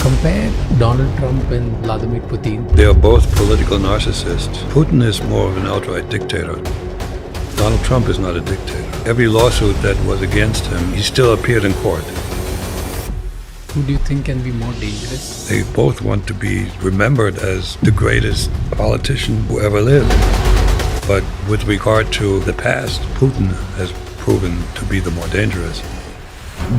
Compare Donald Trump and Vladimir Putin. They are both political narcissists. Putin is more of an outright dictator. Donald Trump is not a dictator. Every lawsuit that was against him, he still appeared in court. Who do you think can be more dangerous? They both want to be remembered as the greatest politician who ever lived. But with regard to the past, Putin has proven to be the more dangerous.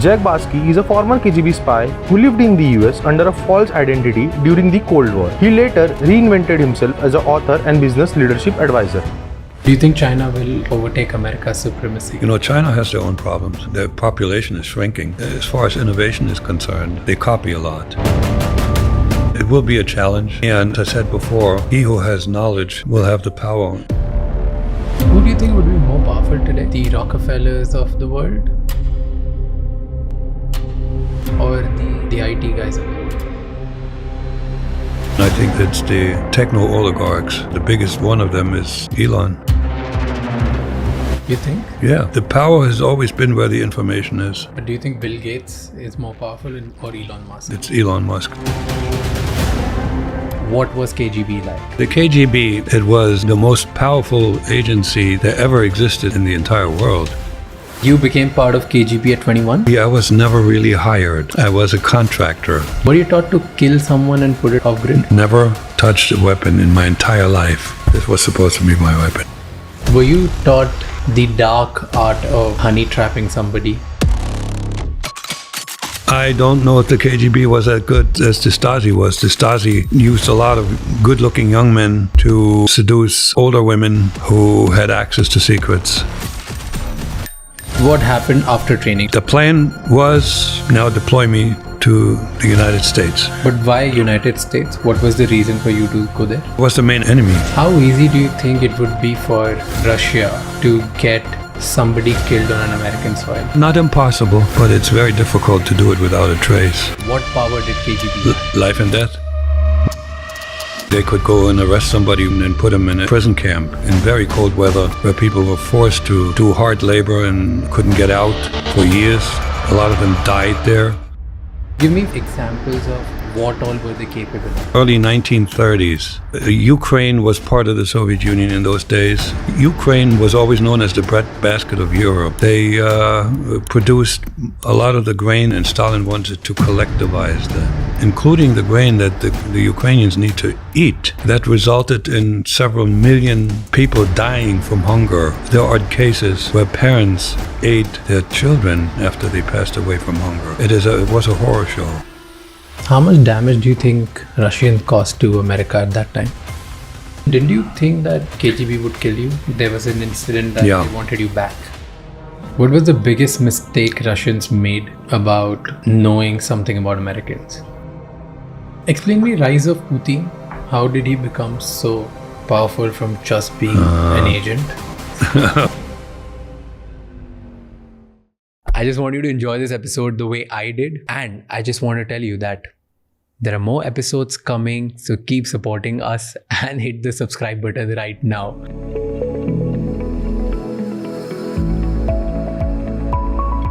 Jack Barsky is a former KGB spy who lived in the US under a false identity during the Cold War. He later reinvented himself as an author and business leadership advisor. Do you think China will overtake America's supremacy? You know, China has their own problems. Their population is shrinking. As far as innovation is concerned, they copy a lot. It will be a challenge. And as I said before, he who has knowledge will have the power. Who do you think would be more powerful today? The Rockefellers of the world? Or the IT guys of the world? I think it's the techno-oligarchs. The biggest one of them is Elon. You think? Yeah, the power has always been where the information is. But do you think Bill Gates is more powerful or Elon Musk? It's Elon Musk. What was KGB like? The KGB, it was the most powerful agency that ever existed in the entire world. You became part of KGB at 21? Yeah, I was never really hired. I was a contractor. Were you taught to kill someone and put it off grid? Never touched a weapon in my entire life. This was supposed to be my weapon. Were you taught the dark art of honey trapping somebody? I don't know if the KGB was as good as the Stasi was. The Stasi used a lot of good-looking young men to seduce older women who had access to secrets. What happened after training? The plan was now deploy me to the United States. But why United States? What was the reason for you to go there? I was the main enemy. How easy do you think it would be for Russia to get somebody killed on an American soil? Not impossible, but it's very difficult to do it without a trace. What power did KGB have? Life and death. They could go and arrest somebody and put them in a prison camp in very cold weather where people were forced to do hard labor and couldn't get out for years. A lot of them died there. Give me examples of what all were they capable of. Early 1930s, Ukraine was part of the Soviet Union in those days. Ukraine was always known as the breadbasket of Europe. They produced a lot of the grain, and Stalin wanted to collectivize that, including the grain that the Ukrainians need to eat. That resulted in several million people dying from hunger. There are cases where parents ate their children after they passed away from hunger. It was a horror show. How much damage do you think Russians caused to America at that time? Didn't you think that KGB would kill you? There was an incident that they wanted you back. What was the biggest mistake Russians made about knowing something about Americans? Explain me rise of Putin. How did he become so powerful from just being an agent? I just want you to enjoy this episode the way I did. And I just want to tell you that there are more episodes coming. So keep supporting us and hit the subscribe button right now.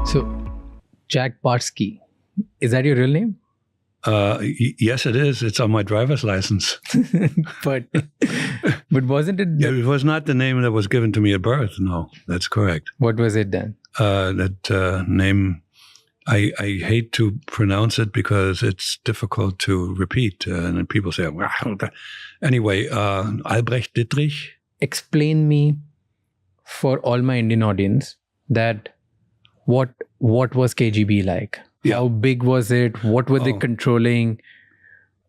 So, Jack Barsky, is that your real name? Yes, it is. It's on my driver's license. but wasn't it? It was not the name that was given to me at birth. No, that's correct. What was it then? That name, I hate to pronounce it because it's difficult to repeat. And then people say, wow. Anyway, Albrecht Dittrich. Explain me, for all my Indian audience, that what was KGB like? Yeah. How big was it? What were they controlling?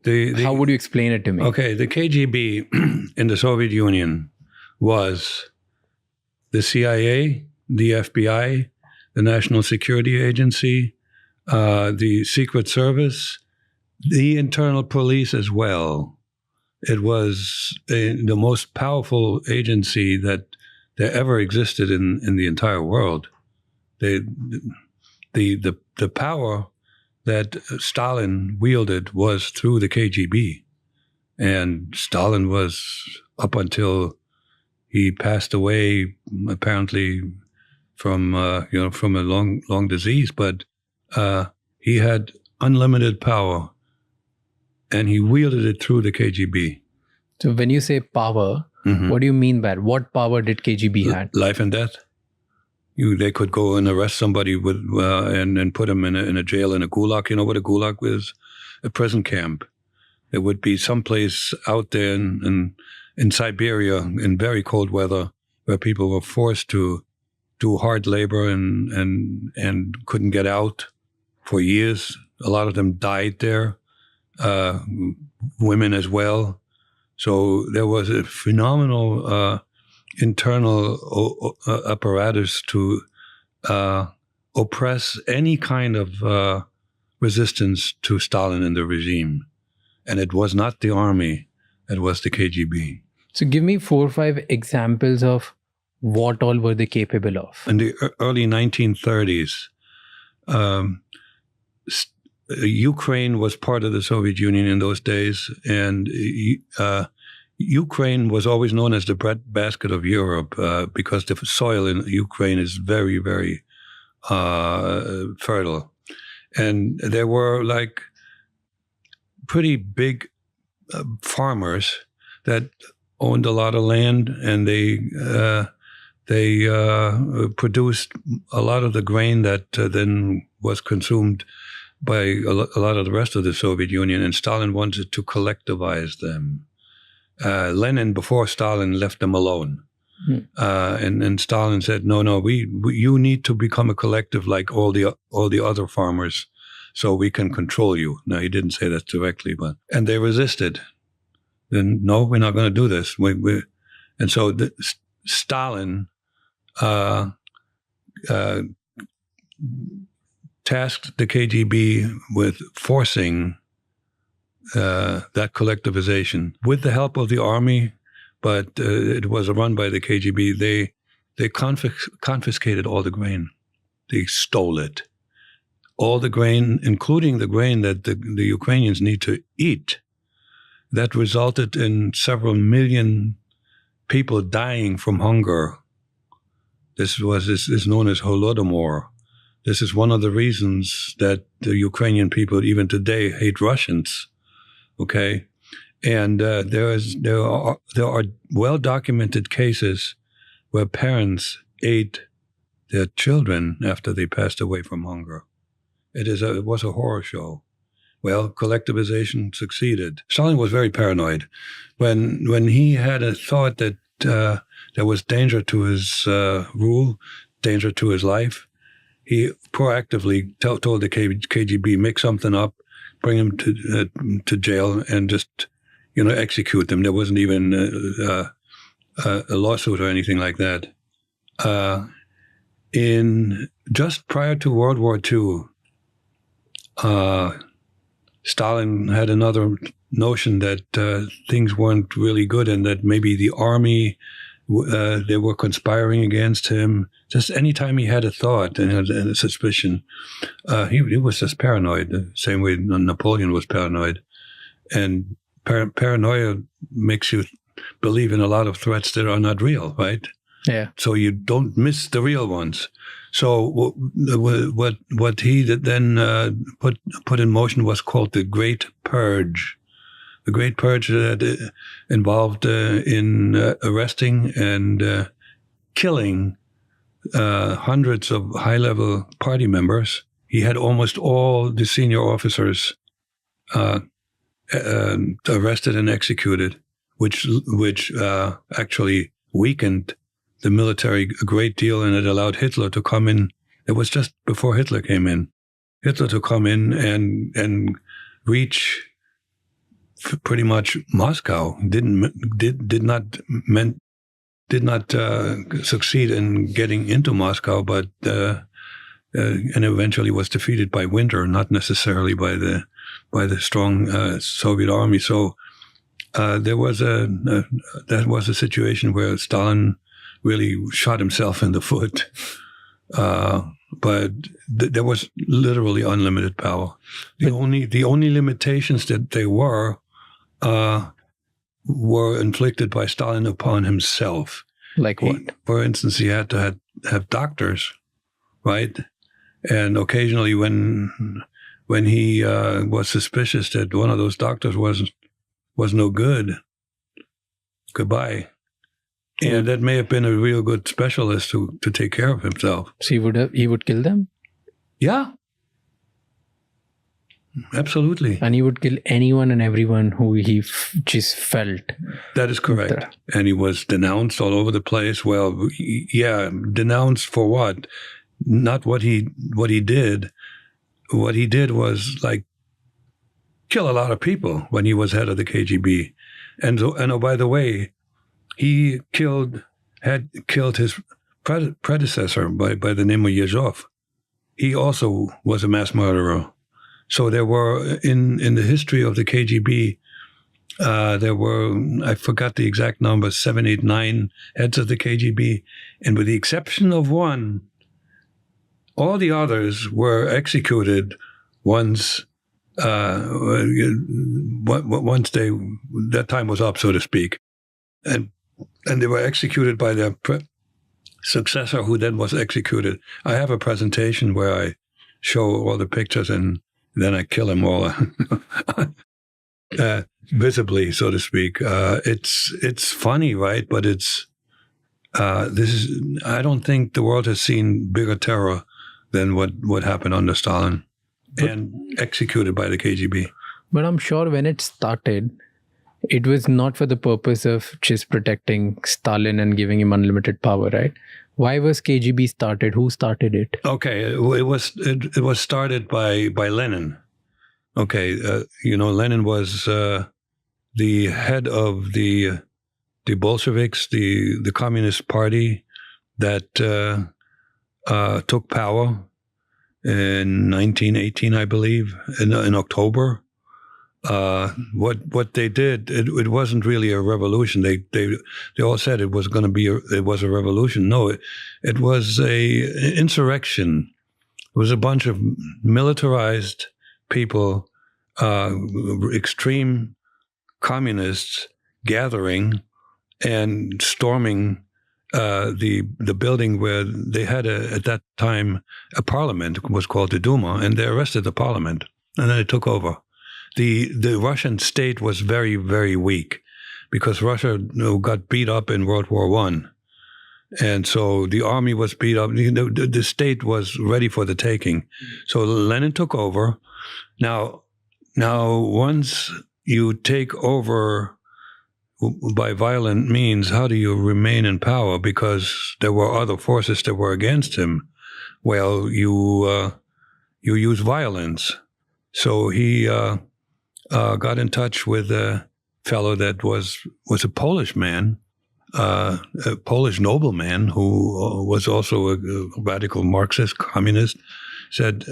How would you explain it to me? Okay, the KGB in the Soviet Union was the CIA, the FBI, the National Security Agency, the Secret Service, the internal police as well. It was the most powerful agency that there ever existed in the entire world. The power that Stalin wielded was through the KGB. And Stalin was, up until he passed away, apparently from a long disease, but he had unlimited power and he wielded it through the KGB. So when you say power, what do you mean by it? What power did KGB had? Life and death. They could go and arrest somebody with and put him in a jail in a gulag. You know what a gulag is? A prison camp. It would be someplace out there in Siberia in very cold weather where people were forced to do hard labor and couldn't get out for years. A lot of them died there, women as well. So there was a phenomenal internal apparatus to oppress any kind of resistance to Stalin and the regime. And it was not the army, it was the KGB. So give me 4 or 5 examples of what all were they capable of. In the early 1930s, Ukraine was part of the Soviet Union in those days, and Ukraine was always known as the breadbasket of Europe because the soil in Ukraine is very, very fertile. And there were like pretty big farmers that owned a lot of land, and they produced a lot of the grain that then was consumed by a lot of the rest of the Soviet Union, and Stalin wanted to collectivize them. Lenin, before Stalin, left them alone. And Stalin said, no, you need to become a collective like all the other farmers so we can control you. Now, he didn't say that directly, and they resisted. Then, no, we're not going to do this. And so Stalin tasked the KGB with forcing that collectivization with the help of the army, but it was run by the KGB. They confiscated all the grain. They stole it. All the grain, including the grain that the Ukrainians need to eat. That resulted in several million people dying from hunger. This is known as Holodomor. This is one of the reasons that the Ukrainian people, even today, hate Russians. Okay, and there are well-documented cases where parents ate their children after they passed away from hunger. It was a horror show. Well, collectivization succeeded. Stalin was very paranoid. When he had a thought that there was danger to his rule, danger to his life, he proactively told the KGB, make something up, bring him to jail, and just execute them. There wasn't even a lawsuit or anything like that. In just prior to World War II, Stalin had another notion that things weren't really good and that maybe the army, they were conspiring against him. Just any time he had a thought and a suspicion, he was just paranoid, the same way Napoleon was paranoid. And paranoia makes you believe in a lot of threats that are not real, right? Yeah. So you don't miss the real ones. So what he then put in motion was called the Great Purge. The Great Purge that involved in arresting and killing hundreds of high-level party members. He had almost all the senior officers arrested and executed, which actually weakened the military a great deal, and it allowed Hitler to come in. It was just before Hitler came in. Hitler to come in and reach pretty much Moscow. Did not succeed in getting into Moscow, but and eventually was defeated by winter, not necessarily by the strong Soviet army. So that was a situation where Stalin really shot himself in the foot. But there was literally unlimited power. The only limitations that there were inflicted by Stalin upon himself. Like what? For instance, he had to have doctors, right? And occasionally when when he was suspicious that one of those doctors was no good. Goodbye. And that may have been a real good specialist to take care of himself. So he would kill them? Yeah. Absolutely. And he would kill anyone and everyone who he just felt. That is correct. And he was denounced all over the place. Well, yeah, denounced for what? Not what he did. What he did was like kill a lot of people when he was head of the KGB. And oh, by the way, he had killed his predecessor by the name of Yezhov. He also was a mass murderer. So there were, in the history of the KGB, there were, I forgot the exact number, 7, 8, 9 heads of the KGB. And with the exception of one, all the others were executed once that time was up, so to speak. And they were executed by their successor, who then was executed. I have a presentation where I show all the pictures and then I kill them all visibly, so to speak. It's funny, right? But I don't think the world has seen bigger terror than what happened under Stalin and executed by the KGB. But I'm sure when it started, it was not for the purpose of just protecting Stalin and giving him unlimited power, right? Why was KGB started? Who started it? Okay, it was started by Lenin. Okay, Lenin was the head of the Bolsheviks, the Communist Party that took power in 1918, I believe, in October. What they did, it wasn't really a revolution. They all said it was going to be it was a revolution. No, it was a insurrection. It was a bunch of militarized people, extreme communists gathering and storming the building where they had at that time a parliament. It was called the Duma, and they arrested the parliament, and then they took over. The Russian state was very, very weak because Russia got beat up in World War I. And so the army was beat up. The state was ready for the taking. So Lenin took over. Now, once you take over by violent means, how do you remain in power? Because there were other forces that were against him. Well, you use violence. So he got in touch with a fellow that was a Polish man, a Polish nobleman who was also a radical Marxist communist. Said,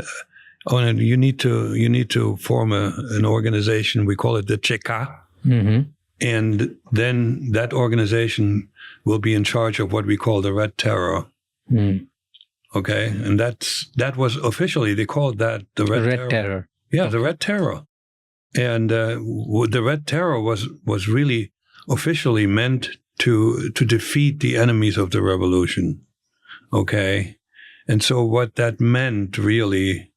"Oh, and you need to form an organization. We call it the Cheka, and then that organization will be in charge of what we call the Red Terror." Okay, and that was officially, they called that the Red Terror. Yeah, the Red Terror. And the Red Terror was really officially meant to defeat the enemies of the revolution. Okay? And so what that meant really,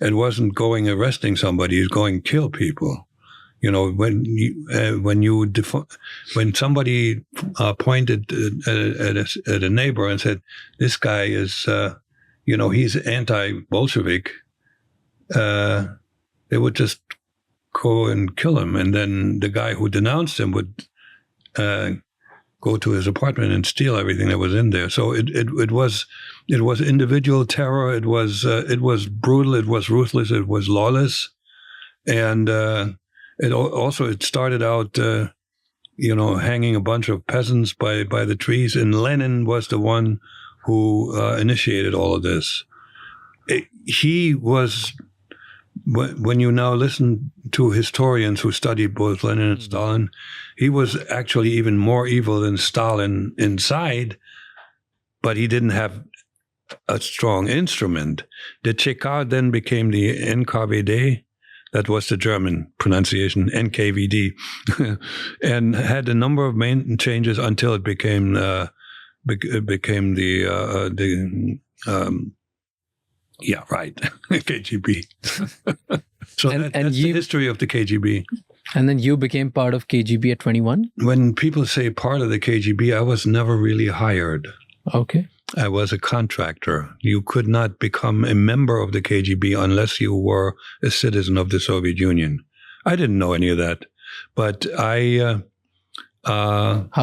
it wasn't going arresting somebody, it's going kill people. You know, when somebody pointed at a neighbor and said, "This guy is, he's anti-Bolshevik," they would just go and kill him, and then the guy who denounced him would go to his apartment and steal everything that was in there. So it was individual terror. It was brutal. It was ruthless. It was lawless, and it started out hanging a bunch of peasants by the trees. And Lenin was the one who initiated all of this. He was. When you now listen to historians who studied both Lenin and Stalin, he was actually even more evil than Stalin inside, but he didn't have a strong instrument. The Cheka then became the NKVD, that was the German pronunciation, NKVD, and had a number of main changes until it became the Yeah, right. KGB. So And that's the history of the KGB. And then you became part of KGB at 21? When people say part of the KGB, I was never really hired. Okay. I was a contractor. You could not become a member of the KGB unless you were a citizen of the Soviet Union. I didn't know any of that. But how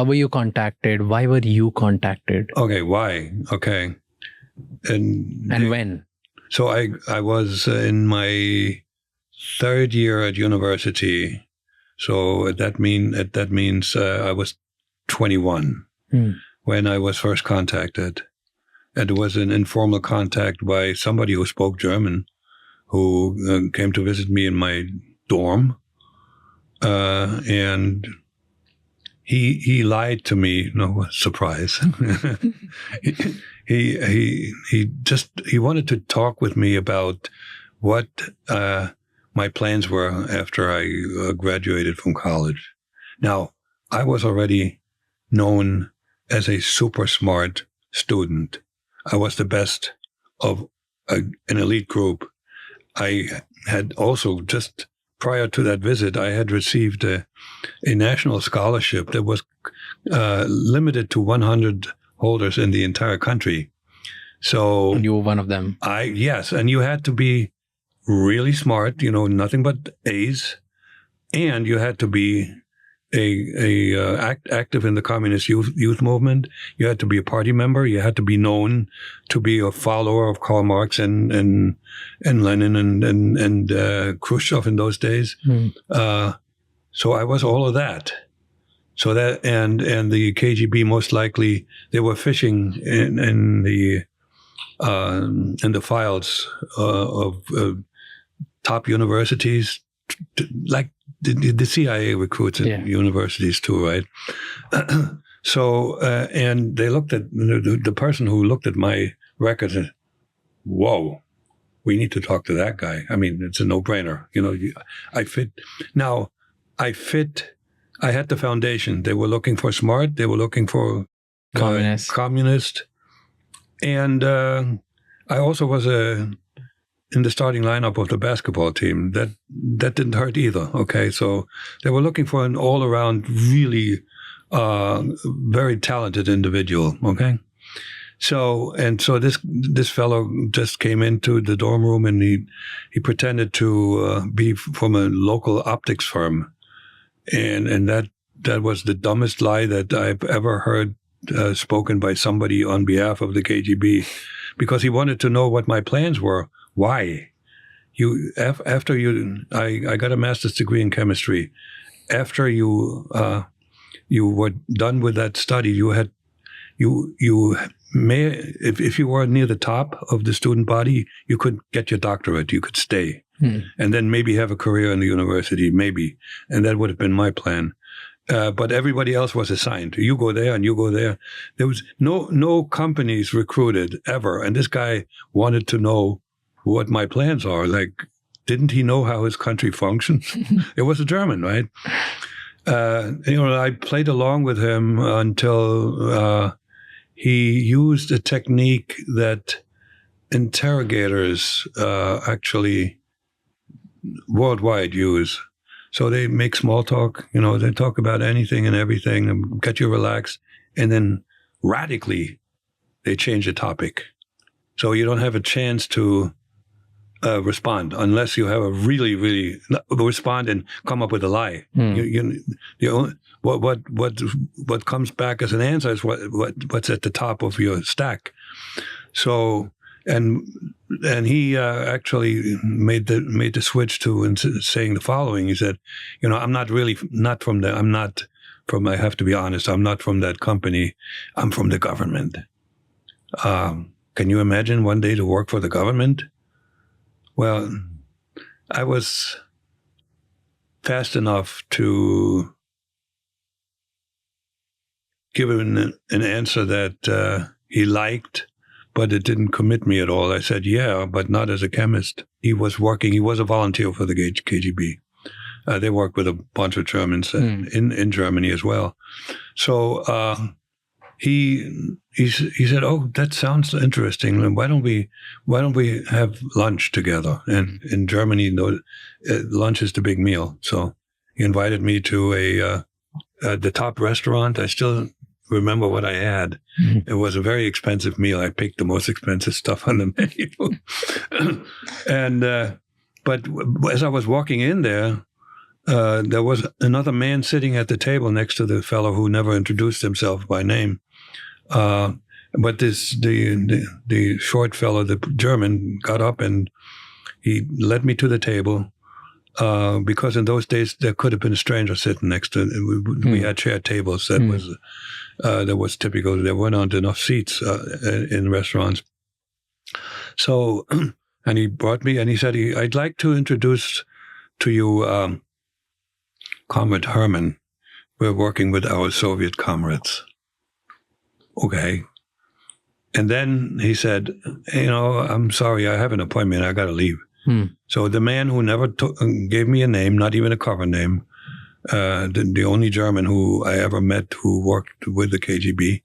were you contacted? Why were you contacted? Okay, why? Okay. And when? So I was in my third year at university. So that means I was 21 when I was first contacted. And it was an informal contact by somebody who spoke German, who came to visit me in my dorm. And he lied to me. No surprise. he wanted to talk with me about what my plans were after I graduated from college. Now, I was already known as a super smart student. I was the best of an elite group. I had also, just prior to that visit, I had received a national scholarship that was limited to 100 holders in the entire country. So you were one of them. Yes, and you had to be really smart, nothing but A's, and you had to be active in the communist youth movement. You had to be a party member. You had to be known to be a follower of Karl Marx and Lenin and Khrushchev in those days. So I was all of that. So that and the KGB, most likely they were fishing in the files of top universities, like the CIA recruits at universities too, right? So, and they looked at the person who looked at my records and, whoa, we need to talk to that guy. I mean, it's a no-brainer. I fit. Now, I had the foundation. They were looking for smart. They were looking for communist. And I also was in the starting lineup of the basketball team. That didn't hurt either. Okay, so they were looking for an all-around, really very talented individual. Okay, so this fellow just came into the dorm room and he pretended to be from a local optics firm, and that was the dumbest lie that I've ever heard spoken by somebody on behalf of the KGB, because he wanted to know what my plans were. Why? I got a master's degree in chemistry. After you were done with that study, you may, if you were near the top of the student body, you could get your doctorate. You could stay, and then maybe have a career in the university, maybe. And that would have been my plan. But everybody else was assigned. You go there and you go there. There was no companies recruited ever. And this guy wanted to know what my plans are. Like, didn't he know how his country functions? It was a German, right? I played along with him until he used a technique that interrogators actually worldwide use. So they make small talk, they talk about anything and everything and get you relaxed. And then radically, they change the topic. So you don't have a chance to respond unless you have a really, really respond and come up with a lie. What comes back as an answer is what's at the top of your stack. So, and he actually made the switch to saying the following. He said, I have to be honest, I'm not from that company. I'm from the government. Can you imagine one day to work for the government? Well, I was fast enough to give him an answer that he liked, but it didn't commit me at all. I said, yeah, but not as a chemist. He was a volunteer for the KGB. They worked with a bunch of Germans in Germany as well. So he said, "Oh, that sounds interesting. Why don't we have lunch together?" And in Germany, lunch is the big meal. So he invited me to the top restaurant. I still remember what I had. Mm-hmm. It was a very expensive meal. I picked the most expensive stuff on the menu. And but as I was walking in there, there was another man sitting at the table next to the fellow who never introduced himself by name. But the short fellow, the German, got up and he led me to the table. Because in those days there could have been a stranger sitting next to it. We had shared tables. That was typical. There weren't enough seats in restaurants. So, and he brought me and he said, "I'd like to introduce to you Comrade Herman. We're working with our Soviet comrades." Okay. And then he said, "I'm sorry, I have an appointment. I got to leave." So the man who never gave me a name, not even a cover name, the only German who I ever met who worked with the KGB,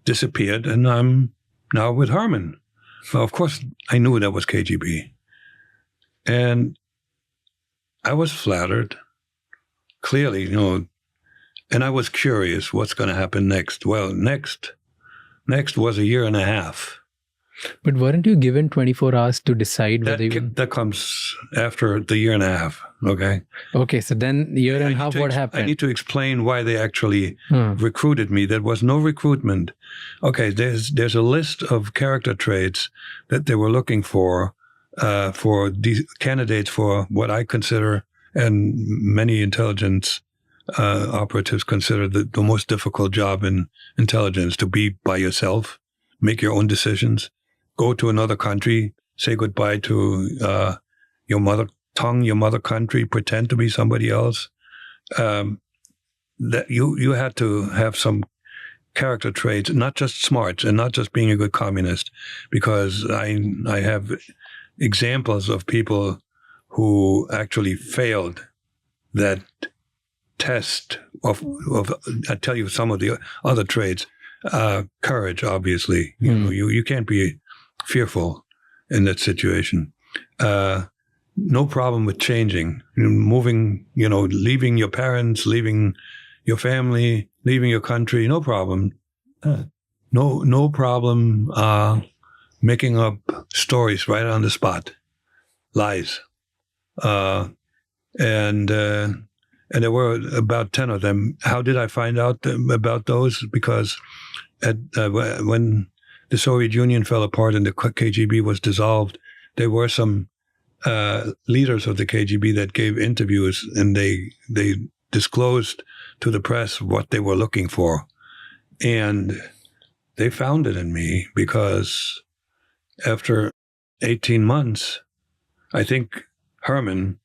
disappeared, and I'm now with Herman. Well, of course, I knew that was KGB. And I was flattered, clearly, and I was curious what's going to happen next. Well, next was a year and a half. But weren't you given 24 hours to decide whether you... That comes after the year and a half, okay? Okay, so then year and a half, what happened? I need to explain why they actually recruited me. There was no recruitment. Okay, there's a list of character traits that they were looking for these candidates for what I consider, and many intelligence operatives consider the most difficult job in intelligence, to be by yourself, make your own decisions. Go to another country, say goodbye to your mother tongue, your mother country, pretend to be somebody else. That you had to have some character traits, not just smarts and not just being a good communist, because I have examples of people who actually failed that test of I tell you some of the other traits. Courage, obviously. You can't be fearful in that situation. No problem with changing, moving, leaving your parents, leaving your family, leaving your country, no problem. No problem making up stories right on the spot, lies. And there were about 10 of them. How did I find out about those? Because when the Soviet Union fell apart and the KGB was dissolved, there were some leaders of the KGB that gave interviews, and they disclosed to the press what they were looking for. And they found it in me, because after 18 months, I think Herman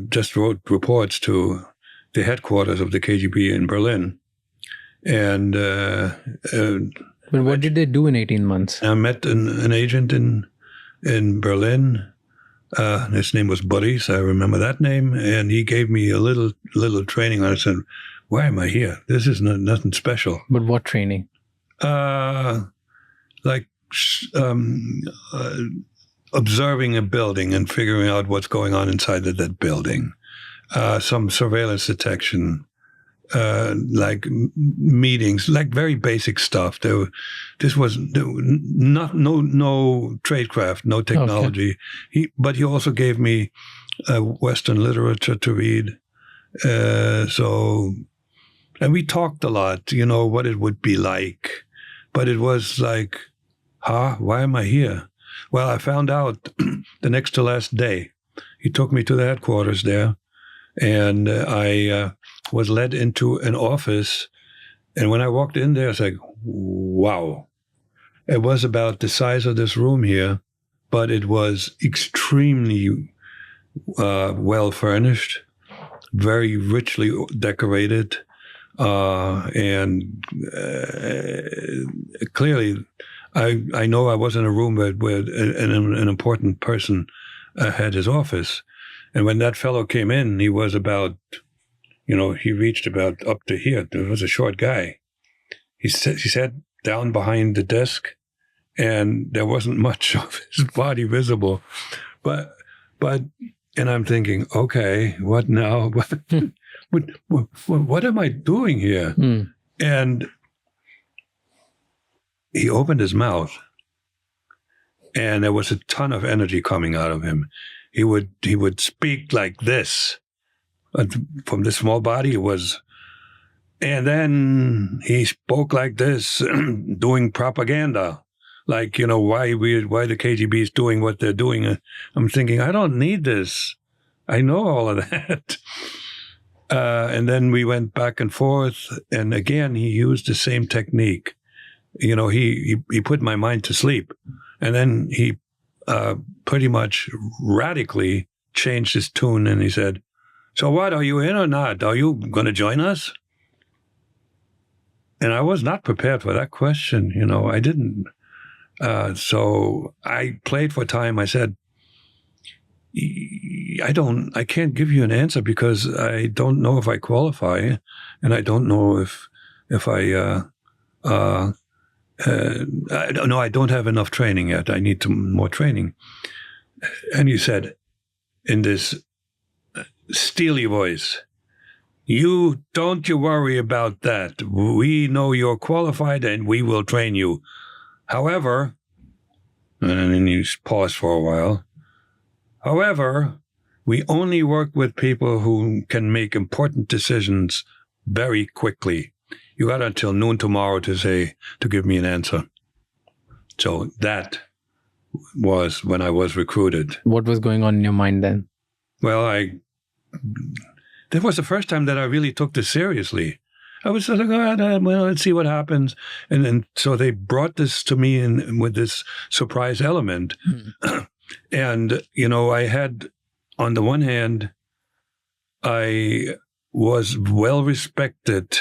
just wrote reports to the headquarters of the KGB in Berlin. And but what did they do in 18 months? I met an agent in Berlin. His name was Boris. I remember that name. And he gave me a little training. I said, "Why am I here? This is nothing special." But what training? Observing a building and figuring out what's going on inside of that building. Some surveillance detection. Like meetings, like very basic stuff. This was no tradecraft, no technology. Okay. But he also gave me Western literature to read. And we talked a lot, what it would be like. But it was like, why am I here? Well, I found out the next to last day. He took me to the headquarters there, and I was led into an office. And when I walked in there, I was like, wow. It was about the size of this room here, but it was extremely well furnished, very richly decorated, and clearly, I know I was in a room where an important person had his office. And when that fellow came in, he was about, he reached about up to here. He was a short guy. he sat down behind the desk, and there wasn't much of his body visible. But and I'm thinking, okay, what now? What am I doing here? And he opened his mouth, and there was a ton of energy coming out of him. He would speak like this. From this small body, it was, and then he spoke like this, doing propaganda, like, why the KGB is doing what they're doing. I'm thinking, I don't need this. I know all of that. And then we went back and forth, and again he used the same technique. He put my mind to sleep, and then he pretty much radically changed his tune, and he said, "So what, are you in or not? Are you going to join us?" And I was not prepared for that question. I didn't. So I played for time. I said, I can't give you an answer because I don't know if I qualify, and I don't know if I don't have enough training yet. I need more training. And he said, in this steely voice, you worry about that. We know you're qualified and we will train you. However, and then he paused for a while. However, we only work with people who can make important decisions very quickly. You got until noon tomorrow to give me an answer. So that was when I was recruited. What was going on in your mind then? Well, that was the first time that I really took this seriously. I was like, well, let's see what happens. And then, so they brought this to me with this surprise element. And, I had, on the one hand, I was well respected.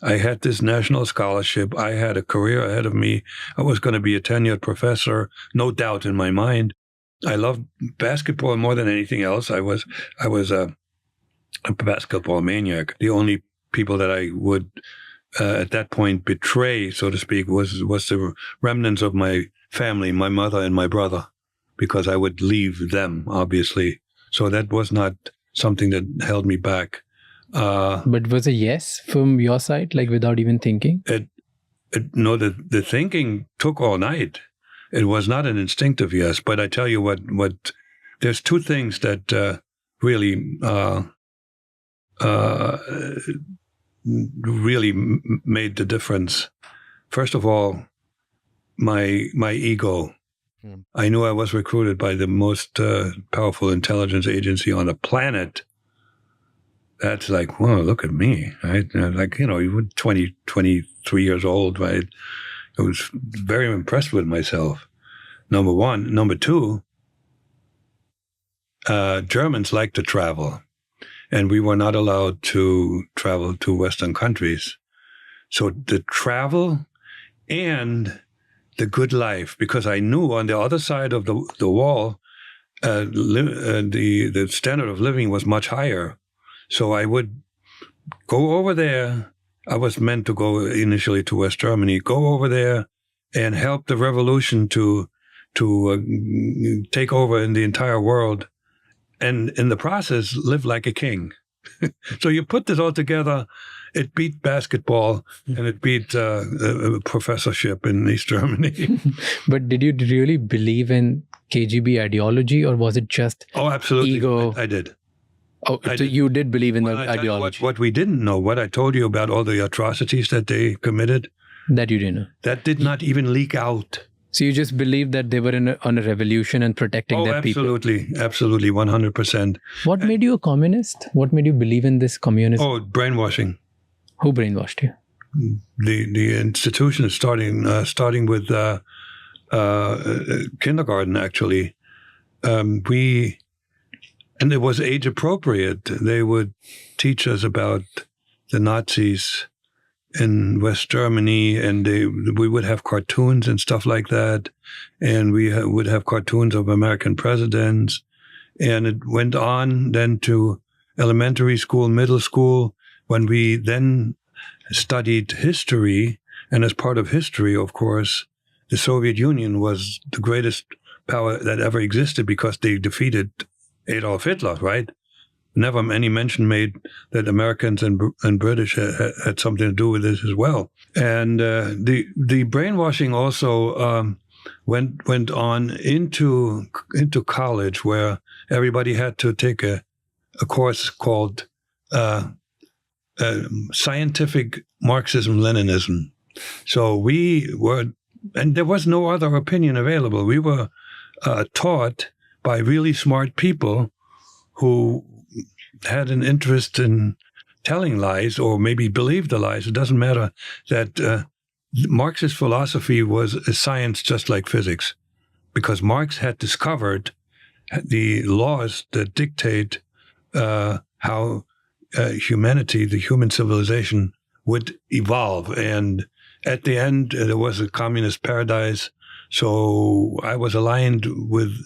I had this national scholarship. I had a career ahead of me. I was going to be a tenured professor, no doubt in my mind. I loved basketball more than anything else. I was a basketball maniac. The only people that I would at that point betray, so to speak, was the remnants of my family, my mother and my brother, because I would leave them, obviously. So that was not something that held me back. But was a yes from your side, like without even thinking? No, the thinking took all night. It was not an instinctive yes. But I tell you what there's two things that really made the difference. First of all, my ego. I knew I was recruited by the most powerful intelligence agency on the planet. That's like, whoa, look at me, right? Like, you were 23 years old, right? I was very impressed with myself, number one. Number two, Germans like to travel, and we were not allowed to travel to Western countries. So the travel and the good life, because I knew on the other side of the wall, the standard of living was much higher. So I would go over there. I was meant to go initially to West Germany, go over there and help the revolution to take over in the entire world, and in the process live like a king. So you put this all together, it beat basketball and it beat a professorship in East Germany. But did you really believe in KGB ideology, or was it just absolutely ego? I did. Oh, so you did believe in the ideology. What we didn't know, what I told you about all the atrocities that they committed. That you didn't know. That did not even leak out. So you just believed that they were on a revolution and protecting their people? Absolutely, 100%. What made you a communist? What made you believe in this communism? Oh, brainwashing. Who brainwashed you? The institution is starting with kindergarten, actually. And it was age appropriate. They would teach us about the Nazis in West Germany, and we would have cartoons and stuff like that. And we would have cartoons of American presidents. And it went on then to elementary school, middle school. When we then studied history, And as part of history, of course, the Soviet Union was the greatest power that ever existed because they defeated Adolf Hitler, right? Never any mention made that Americans and British had something to do with this as well. And the brainwashing also went on into college, where everybody had to take a course called scientific Marxism-Leninism. So we were, and there was no other opinion available. We were taught by really smart people who had an interest in telling lies, or maybe believed the lies. It doesn't matter, that Marxist philosophy was a science just like physics, because Marx had discovered the laws that dictate how humanity, the human civilization, would evolve. And at the end, there was a communist paradise. So I was aligned with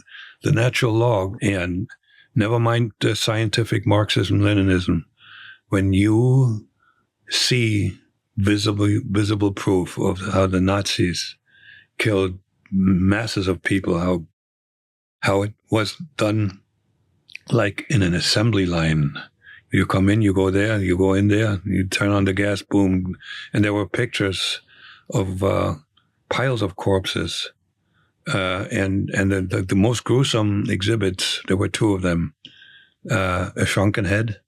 the natural law, and never mind the scientific Marxism-Leninism. When you see visible proof of how the Nazis killed masses of people, how it was done like in an assembly line. You come in, you go there, you go in there, you turn on the gas, boom. And there were pictures of piles of corpses. And the most gruesome exhibits, there were two of them. A shrunken head,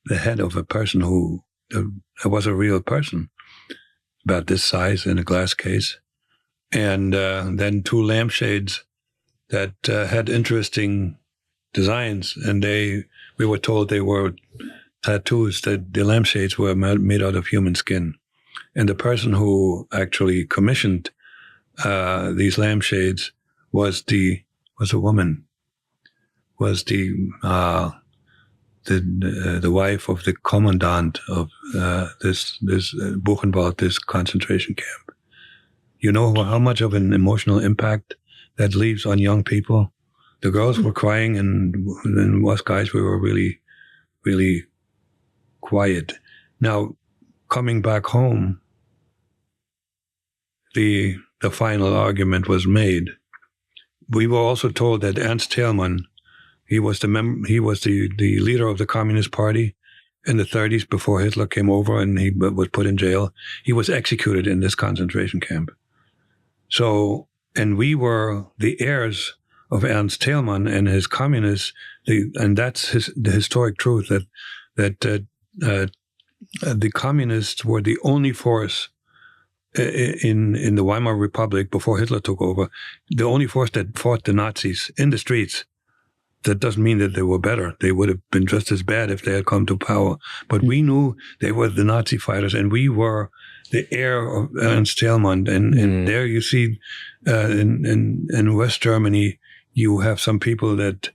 the head of a person who was a real person, about this size in a glass case. And then two lampshades that had interesting designs, and we were told they were tattoos, that the lampshades were made out of human skin. And the person who actually commissioned these lampshades was a woman, was the wife of the commandant of this Buchenwald, this concentration camp. You know how much of an emotional impact that leaves on young people? The girls were crying, and us guys, we were really, really quiet. Now, coming back home, the final argument was made. We were also told that Ernst Thälmann, he was the leader of the Communist Party in the 30s before Hitler came over, and he was put in jail. He was executed in this concentration camp. So, and we were the heirs of Ernst Thälmann and his communists, and that's the historic truth, that the communists were the only force in the Weimar Republic before Hitler took over, the only force that fought the Nazis in the streets. That doesn't mean that they were better. They would have been just as bad if they had come to power. But we knew they were the Nazi fighters, and we were the heir of Ernst Thälmann. And there you see, in West Germany, you have some people that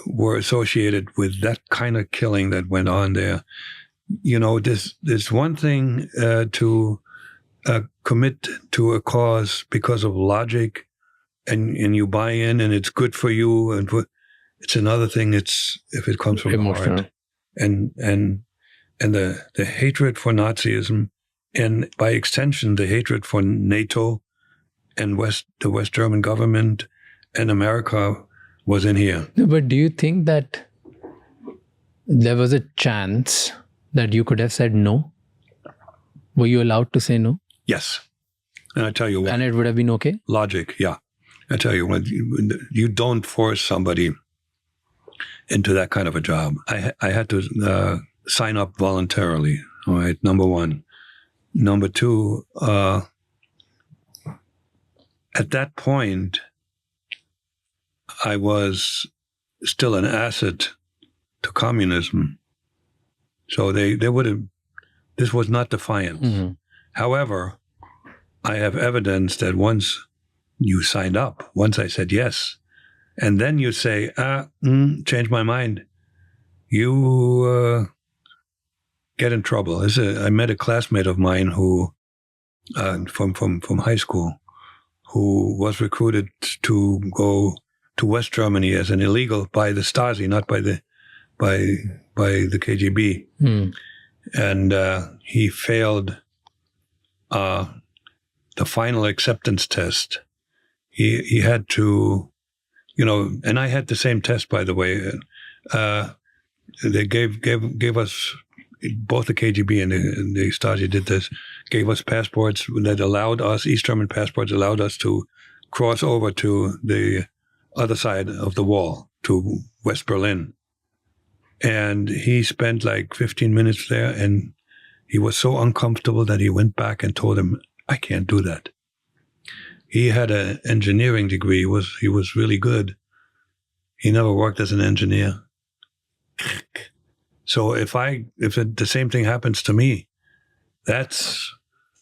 were associated with that kind of killing that went on there. You know, there's one thing to commit to a cause because of logic, and you buy in, and it's good for you, and it's another thing. It's if it comes from emotional heart, and the hatred for Nazism, and by extension the hatred for NATO and the West German government and America was in here. But do you think that there was a chance that you could have said no? Were you allowed to say no? Yes. And I tell you what. And it would have been okay? Logic, yeah. I tell you what, you don't force somebody into that kind of a job. I had to sign up voluntarily, all right, number one. Number two, at that point, I was still an asset to communism. So they would have, this was not defiance. Mm-hmm. However, I have evidence that once you signed up, once I said yes, and then you say, change my mind, you get in trouble. I met a classmate of mine who, from high school, who was recruited to go to West Germany as an illegal by the Stasi, not by the KGB. And he failed the final acceptance test, he had to, and I had the same test, by the way. They gave us, both the KGB and the Stasi did this, gave us passports that allowed us, East German passports allowed us to cross over to the other side of the wall, to West Berlin. And he spent like 15 minutes there, and he was so uncomfortable that he went back and told him, I can't do that. He had an engineering degree. He was really good. He never worked as an engineer. So if the same thing happens to me, that's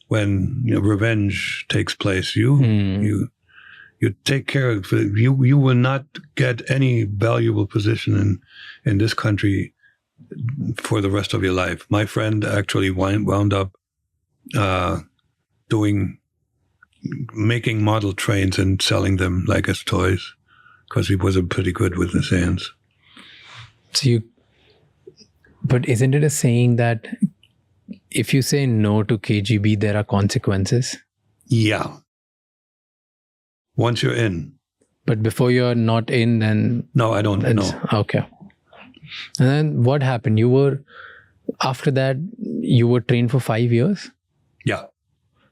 when revenge takes place. You take care of it. You will not get any valuable position in this country for the rest of your life. My friend actually wound up making model trains and selling them like as toys, because he wasn't pretty good with his hands. But isn't it a saying that if you say no to KGB, there are consequences? Yeah. Once you're in. But before you're not in, then... No, I don't know. Okay. And then what happened? After that, you were trained for 5 years? Yeah.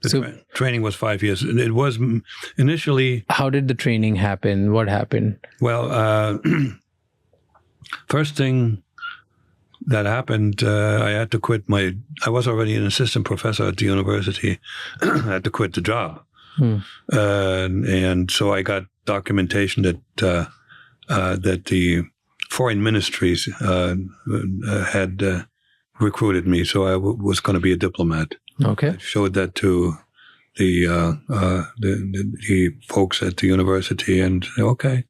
The training was 5 years. It was initially... How did the training happen? What happened? Well, first thing that happened, I had to quit I was already an assistant professor at the university. I had to quit the job. And so I got documentation that the foreign ministries had recruited me. So I was going to be a diplomat. Okay. I showed that to the folks at the university, and okay.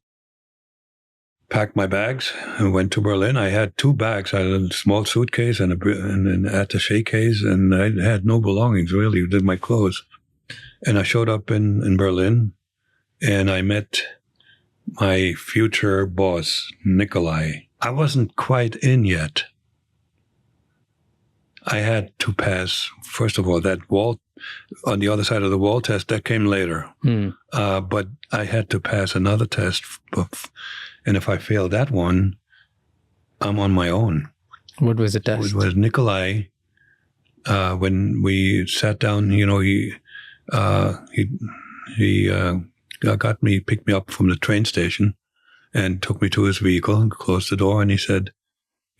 Packed my bags and went to Berlin. I had 2 bags. I had a small suitcase and an attaché case, and I had no belongings, really, did my clothes. And I showed up in Berlin, and I met my future boss, Nikolai. I wasn't quite in yet. I had to pass, first of all, that wall, on the other side of the wall test, that came later. But I had to pass another test, and if I failed that one, I'm on my own. What was the test? It was Nikolai. When we sat down, he picked me up from the train station and took me to his vehicle and closed the door, and he said,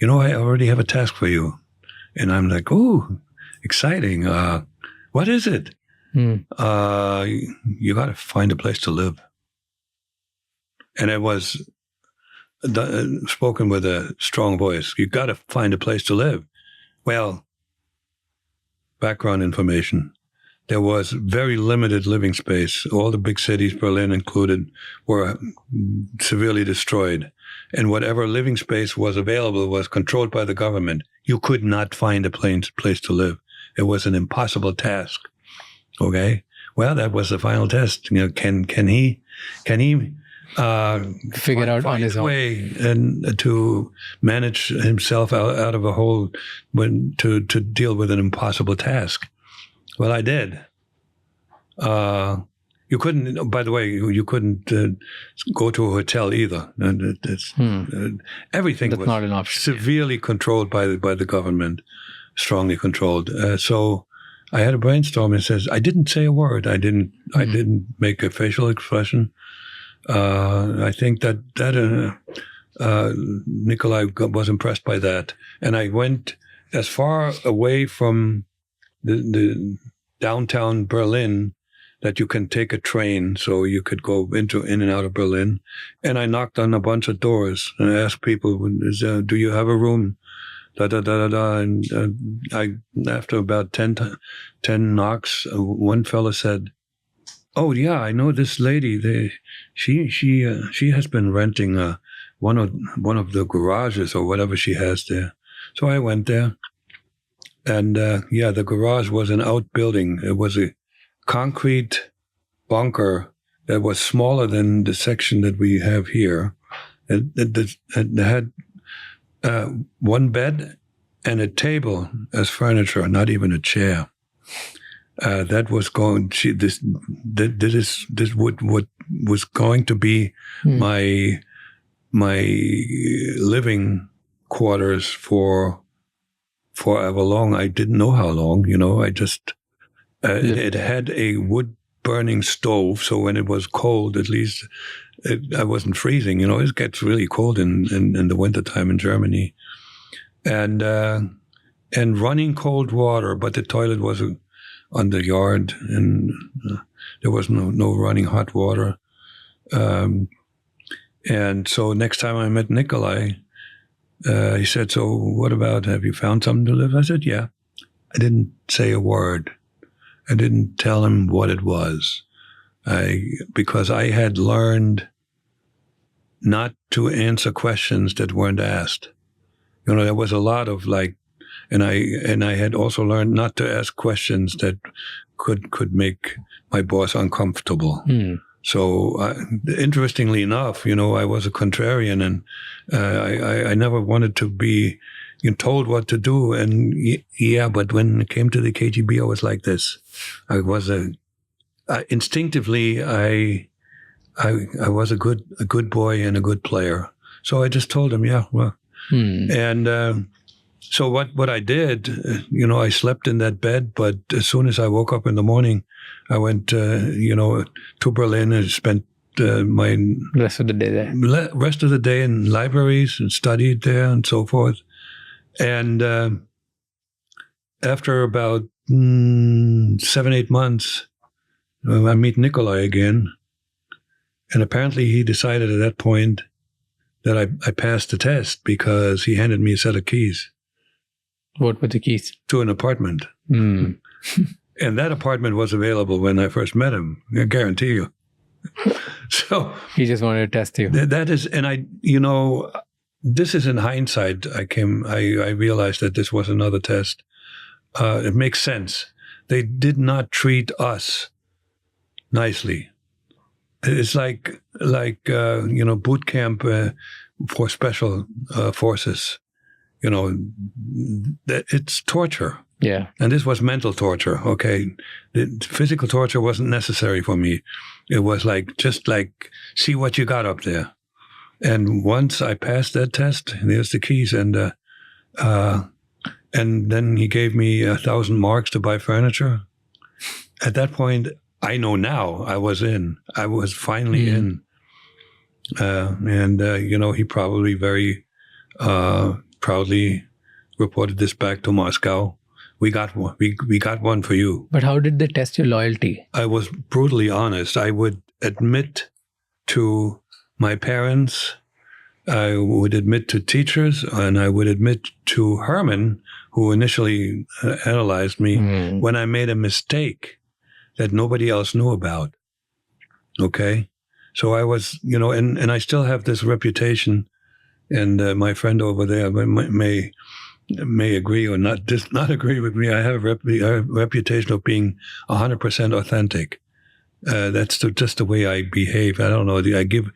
I already have a task for you. And I'm like, oh, exciting. What is it? You got to find a place to live. And it was spoken with a strong voice. You got to find a place to live. Well, background information. There was very limited living space. All the big cities, Berlin included, were severely destroyed. And whatever living space was available was controlled by the government. You could not find a place to live. It was an impossible task. Okay? Well, that was the final test. Can he figure out on his own way and to manage himself out of a hole to deal with an impossible task? Well, I did. You couldn't, by the way, you couldn't go to a hotel either. Everything That's was not an option. Severely controlled by the government, strongly controlled. So I had a brainstorm and says, I didn't say a word. I didn't make a facial expression. I think that Nikolai was impressed by that. And I went as far away from the downtown Berlin that you can take a train, so you could go in and out of Berlin. And I knocked on a bunch of doors and asked people, do you have a room? And after about 10 knocks, one fella said, oh yeah, I know this lady. She has been renting one of the garages or whatever she has there. So I went there. And the garage was an outbuilding. It was a concrete bunker that was smaller than the section that we have here. It had one bed and a table as furniture, not even a chair. that was going. This what was going to be my living quarters for forever long. I didn't know how long. I just it had a wood burning stove, so when it was cold, at least I wasn't freezing. It gets really cold in the wintertime in Germany, and running cold water, but the toilet was on the yard, and there was no running hot water. And so next time I met Nikolai, he said, "So what about, have you found something to live?" I said, "Yeah." I didn't say a word. I didn't tell him what it was, because I had learned not to answer questions that weren't asked. There was a lot of and I had also learned not to ask questions that could make my boss uncomfortable. So interestingly enough, I was a contrarian, and I never wanted to be told what to do. And but when it came to the KGB, I was like this. I was instinctively I was a good boy and a good player. So I just told him, yeah, well, and so what I did, I slept in that bed, but as soon as I woke up in the morning, I went, to Berlin and spent my rest of the day there. Rest of the day in libraries and studied there and so forth. And after about 7-8 months, I meet Nikolai again. And apparently he decided at that point that I passed the test because he handed me a set of keys. What were the keys? To an apartment. And that apartment was available when I first met him, I guarantee you. So he just wanted to test you. That is, and this is in hindsight. I realized that this was another test. It makes sense. They did not treat us nicely. It's like boot camp for special forces. It's torture. Yeah. And this was mental torture. Okay, the physical torture wasn't necessary for me. It was just see what you got up there. And once I passed that test, there's the keys, and then he gave me 1,000 marks to buy furniture. At that point, I know now I was in. I was finally in. And he probably very proudly reported this back to Moscow. We got one. We got one for you. But how did they test your loyalty? I was brutally honest. I would admit to my parents, I would admit to teachers, and I would admit to Herman, who initially analyzed me, when I made a mistake that nobody else knew about. Okay? So I was, and I still have this reputation, and my friend over there may agree or not agree with me. I have a reputation of being 100% authentic. That's just the way I behave. I don't know. I give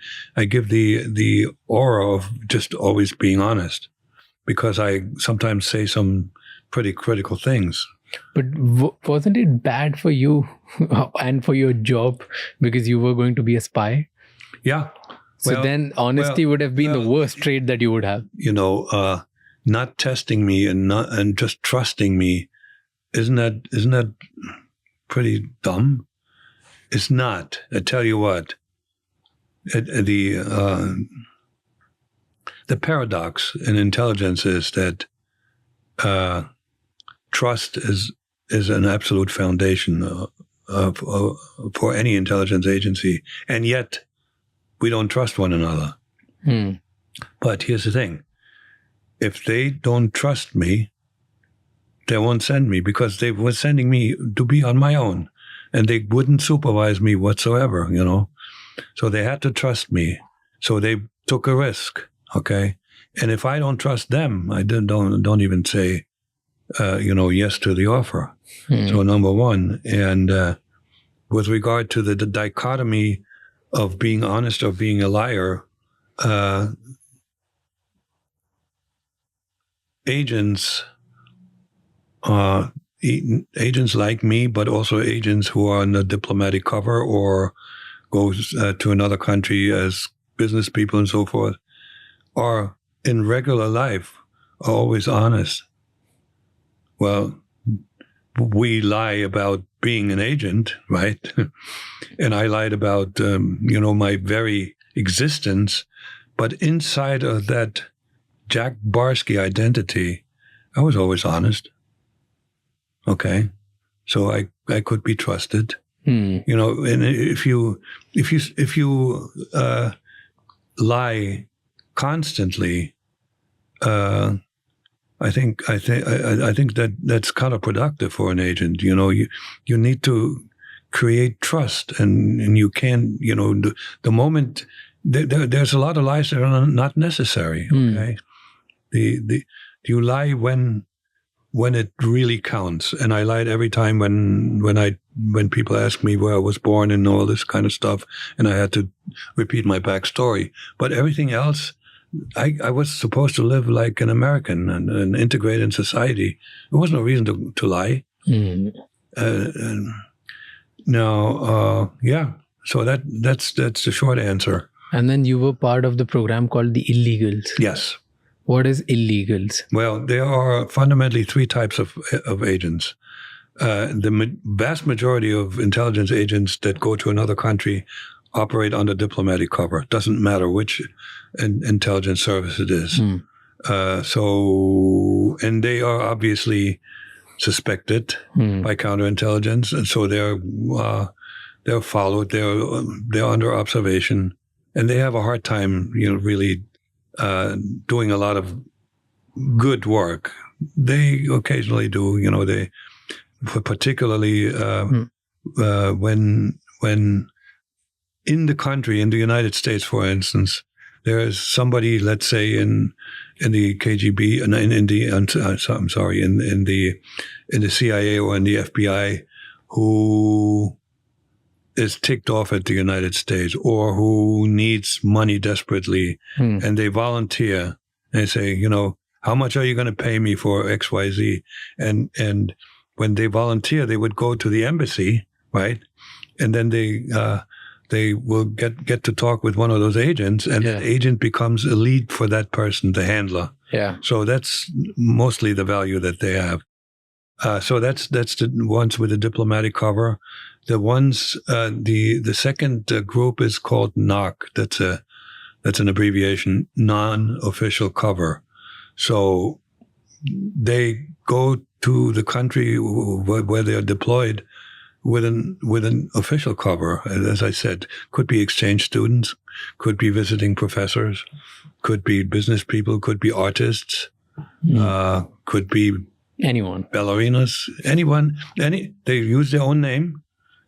the aura of just always being honest, because I sometimes say some pretty critical things. But wasn't it bad for you and for your job because you were going to be a spy? Yeah. So then honesty would have been the worst trait that you would have. Not testing me and just trusting me, isn't that pretty dumb? It's not. I tell you what. The paradox in intelligence is that trust is an absolute foundation for any intelligence agency, and yet we don't trust one another. But here's the thing. If they don't trust me, they won't send me, because they were sending me to be on my own, and they wouldn't supervise me whatsoever, So they had to trust me. So they took a risk, okay? And if I don't trust them, I don't even say, yes to the offer. So number one. And with regard to the dichotomy of being honest or being a liar, agents, agents like me, but also agents who are on a diplomatic cover or goes to another country as business people and so forth, are in regular life are always honest. Well, we lie about being an agent, right? And I lied about, my very existence. But inside of that Jack Barsky identity, I was always honest. Okay. So I could be trusted. And if you lie constantly, I think that's counterproductive for an agent. You need to create trust, and you can, the moment there's a lot of lies that are not necessary. Okay, you lie when it really counts, and I lied every time when people ask me where I was born and all this kind of stuff, and I had to repeat my backstory. But everything else, I was supposed to live like an American and integrate in society. There was no reason to lie. So that's the short answer. And then you were part of the program called the Illegals. Yes. What is illegals? Well, there are fundamentally three types of agents. The vast majority of intelligence agents that go to another country operate under diplomatic cover. Doesn't matter which intelligence service it is. And they are obviously suspected by counterintelligence, and so they're followed. They're under observation, and they have a hard time, really doing a lot of good work. They occasionally do, they particularly when in the country, in the United States, for instance, there is somebody, let's say in the KGB, in the CIA or in the FBI, who is ticked off at the United States or who needs money desperately, and they volunteer. They say, how much are you going to pay me for XYZ? And when they volunteer, they would go to the embassy, right? And then they will get to talk with one of those agents, and that agent becomes a lead for that person, the handler. Yeah. So that's mostly the value that they have. So that's the ones with the diplomatic cover. The ones, the second group is called NOC. That's an abbreviation, non-official cover. So they go to the country where they are deployed with an official cover. As I said, could be exchange students, could be visiting professors, could be business people, could be artists, could be anyone, ballerinas, anyone. They use their own name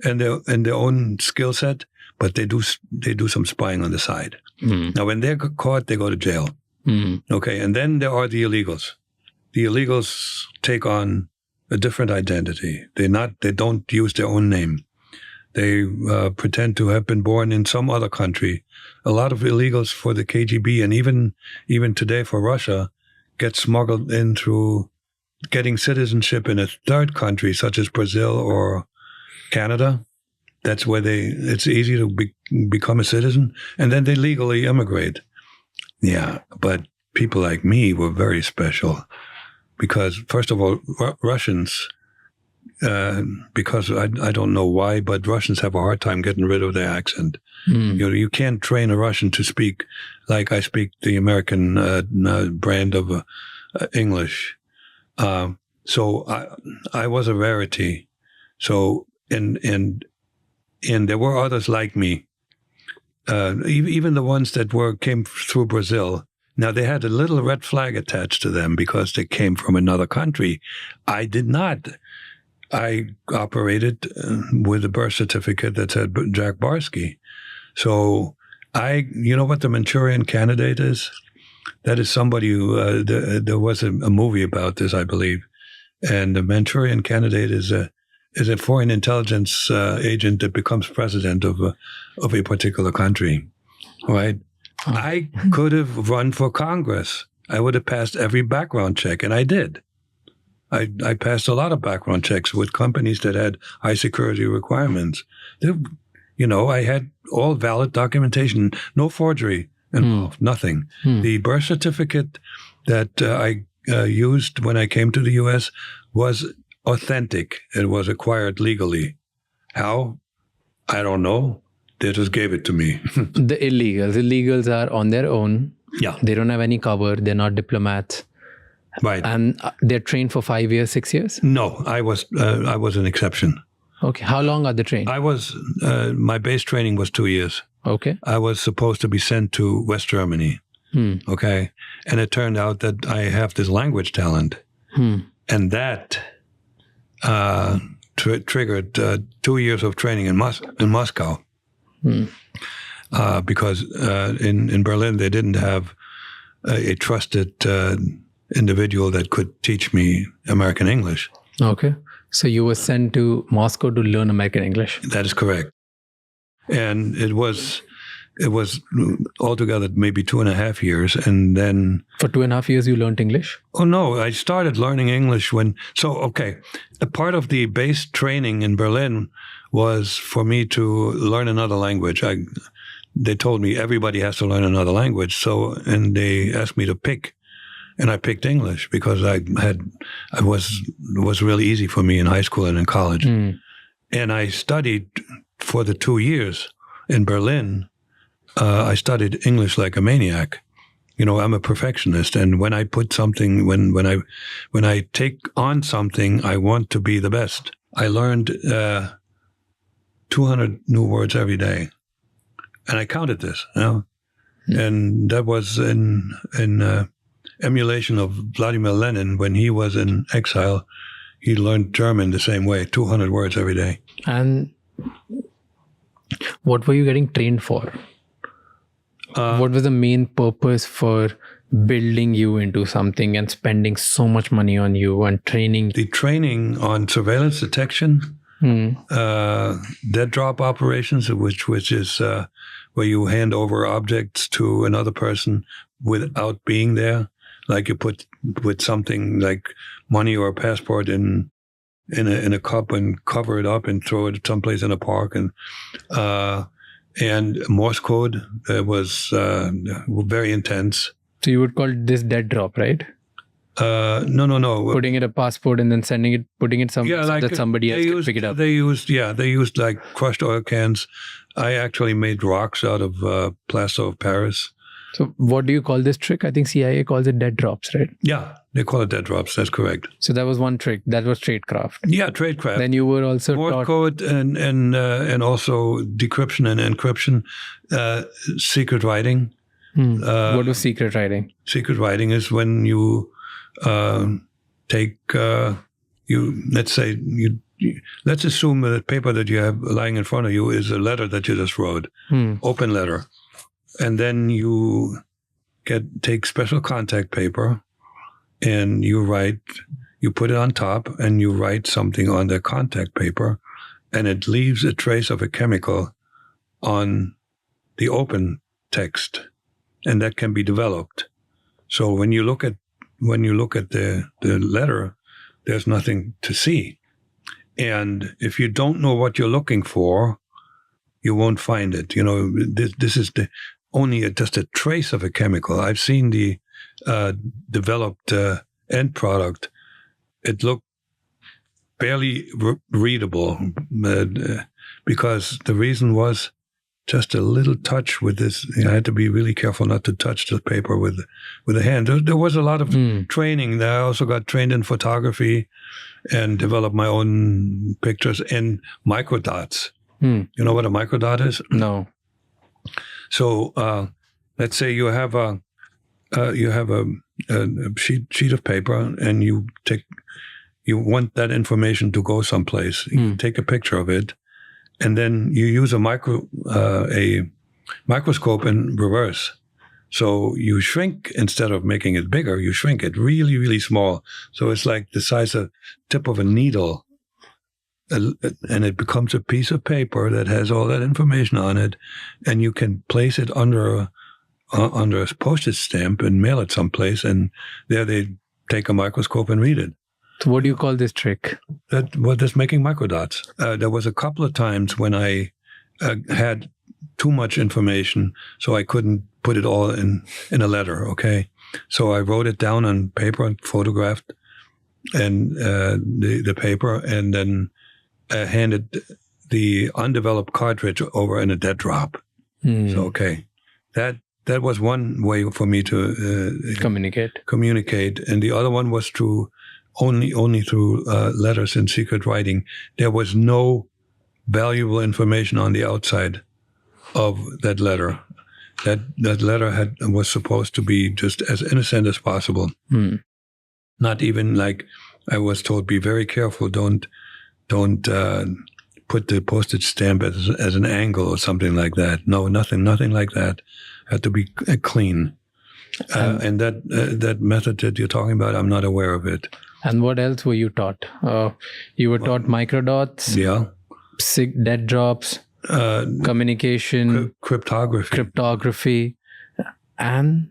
and their own skill set, but they do some spying on the side. Now, when they're caught, they go to jail. Okay, and then there are the illegals. The illegals take on a different identity. They don't use their own name. They pretend to have been born in some other country. A lot of illegals for the KGB and even today for Russia get smuggled in through getting citizenship in a third country, such as Brazil or Canada. That's where it's easy to become a citizen, and then they legally immigrate. Yeah, but people like me were very special. Because, first of all, Russians, because I don't know why, but Russians have a hard time getting rid of their accent. You can't train a Russian to speak like I speak the American brand of English. So I was a rarity. So, and there were others like me, even the ones that came through Brazil. Now, they had a little red flag attached to them because they came from another country. I did not. I operated with a birth certificate that said Jack Barsky. So you know what the Manchurian Candidate is? That is somebody who, there was a movie about this, I believe. And the Manchurian Candidate is a foreign intelligence agent that becomes president of a particular country, right? I could have run for Congress. I would have passed every background check, and I did. I passed a lot of background checks with companies that had high security requirements. I had all valid documentation, no forgery involved, nothing. The birth certificate that I used when I came to the U.S. was authentic. It was acquired legally. How? I don't know. They just gave it to me. The illegals are on their own. Yeah. They don't have any cover. They're not diplomats. Right. And they're trained for 5 years, 6 years? No, I was an exception. Okay. How long are they trained? My base training was 2 years. Okay. I was supposed to be sent to West Germany. Okay. And it turned out that I have this language talent. And that triggered 2 years of training in Moscow. Because in Berlin, they didn't have a trusted individual that could teach me American English. Okay. So you were sent to Moscow to learn American English. That is correct. And it was altogether maybe 2.5 years. And then... For 2.5 years, you learned English? Oh, no. I started learning English a part of the base training in Berlin was for me to learn another language. They told me everybody has to learn another language. And they asked me to pick. And I picked English because it was really easy for me in high school and in college. And I studied for the 2 years in Berlin. I studied English like a maniac. I'm a perfectionist, and when I put something, when I take on something, I want to be the best. I learned 200 new words every day, and I counted this. And that was in emulation of Vladimir Lenin when he was in exile. He learned German the same way, 200 words every day. And what were you getting trained for? What was the main purpose for building you into something and spending so much money on you and training? The training on surveillance detection, dead drop operations, which is where you hand over objects to another person without being there. Like you put something like money or a passport in a cup and cover it up and throw it someplace in a park, and Morse code was very intense. So you would call this dead drop, right? No. Putting it a passport and then putting it somewhere that somebody else could pick it up. They used like crushed oil cans. I actually made rocks out of plaster of Paris. So what do you call this trick? I think CIA calls it dead drops, right? Yeah, they call it dead drops. That's correct. So that was one trick. That was tradecraft. Yeah, tradecraft. Then you were also Morse taught code and also decryption and encryption, secret writing. What was secret writing? Secret writing is when you take let's assume that the paper that you have lying in front of you is a letter that you just wrote, open letter. And then you take special contact paper and you put it on top and you write something on the contact paper, and it leaves a trace of a chemical on the open text, and that can be developed. So when you look at the letter, there's nothing to see. And if you don't know what you're looking for, you won't find it. This is only just a trace of a chemical. I've seen the developed end product. It looked barely readable because the reason was just a little touch with this. I had to be really careful not to touch the paper with a hand. There was a lot of training. I also got trained in photography and developed my own pictures and microdots. You know what a microdot is? No. So let's say you have a sheet of paper, and you want that information to go someplace. You take a picture of it, and then you use a microscope in reverse. So you shrink, instead of making it bigger, you shrink it really, really small. So it's like the size of tip of a needle. And it becomes a piece of paper that has all that information on it, and you can place it under a postage stamp and mail it someplace, and there they take a microscope and read it. So what do you call this trick? That was just making microdots. There was a couple of times when I had too much information, so I couldn't put it all in a letter. Okay, so I wrote it down on paper and photographed and the paper, and then handed the undeveloped cartridge over in a dead drop. So okay, that was one way for me to communicate, and the other one was through only through letters and secret writing. There was no valuable information on the outside of that letter. That letter was supposed to be just as innocent as possible. Not even like I was told, be very careful. Don't put the postage stamp as an angle or something like that. No, nothing like that. Had to be clean. And that method that you're talking about, I'm not aware of it. And what else were you taught? You were taught microdots, dead drops, communication, cryptography, and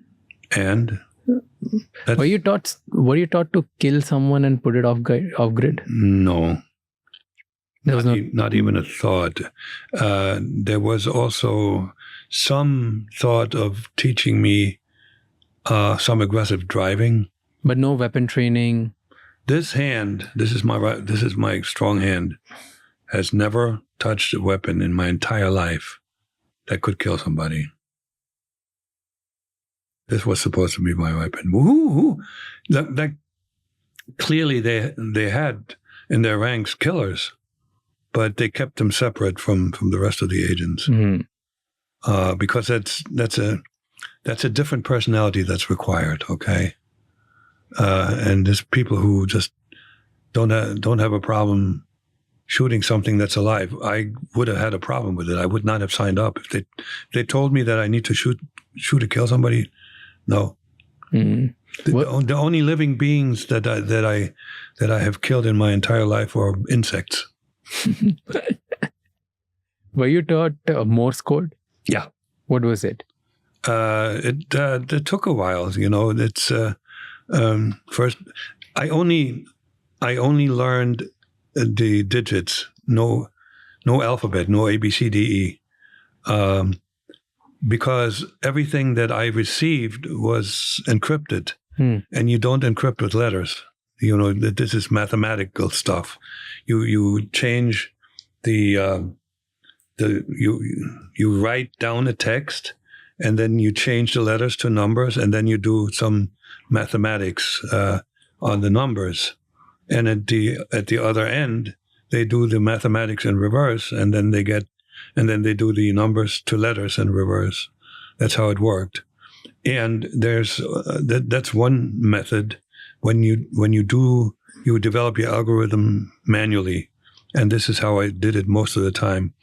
were you taught to kill someone and put it off grid? No. There was not even a thought. There was also some thought of teaching me some aggressive driving, but no weapon training. This is my strong hand, has never touched a weapon in my entire life that could kill somebody. This was supposed to be my weapon. Woo-hoo-hoo. That clearly they had in their ranks killers, but they kept them separate from the rest of the agents, because that's a different personality that's required. Okay. And there's people who just don't have a problem shooting something that's alive. I would have had a problem with it. I would not have signed up if they told me that I need to shoot to kill somebody. No, the only living beings that I have killed in my entire life are insects. Were you taught Morse code? Yeah. What was it? It took a while. It's. First, I only learned the digits, no alphabet, no A, B, C, D, E, because everything that I received was encrypted, and you don't encrypt with letters. This is mathematical stuff. You change you write down a text, and then you change the letters to numbers, and then you do some mathematics on the numbers. And at the other end, they do the mathematics in reverse, and then they do the numbers to letters in reverse. That's how it worked. And there's that's one method. When you develop your algorithm manually, and this is how I did it most of the time.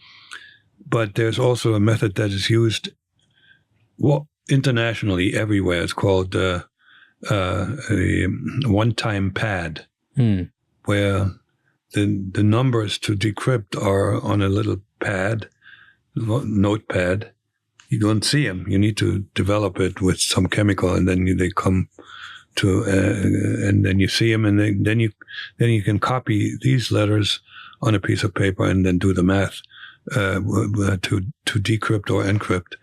But there's also a method that is used internationally everywhere. It's called a one-time pad, where the numbers to decrypt are on a little pad, notepad. You don't see them. You need to develop it with some chemical, and then they come to, and then you see them, and then you can copy these letters on a piece of paper and then do the math to decrypt or encrypt.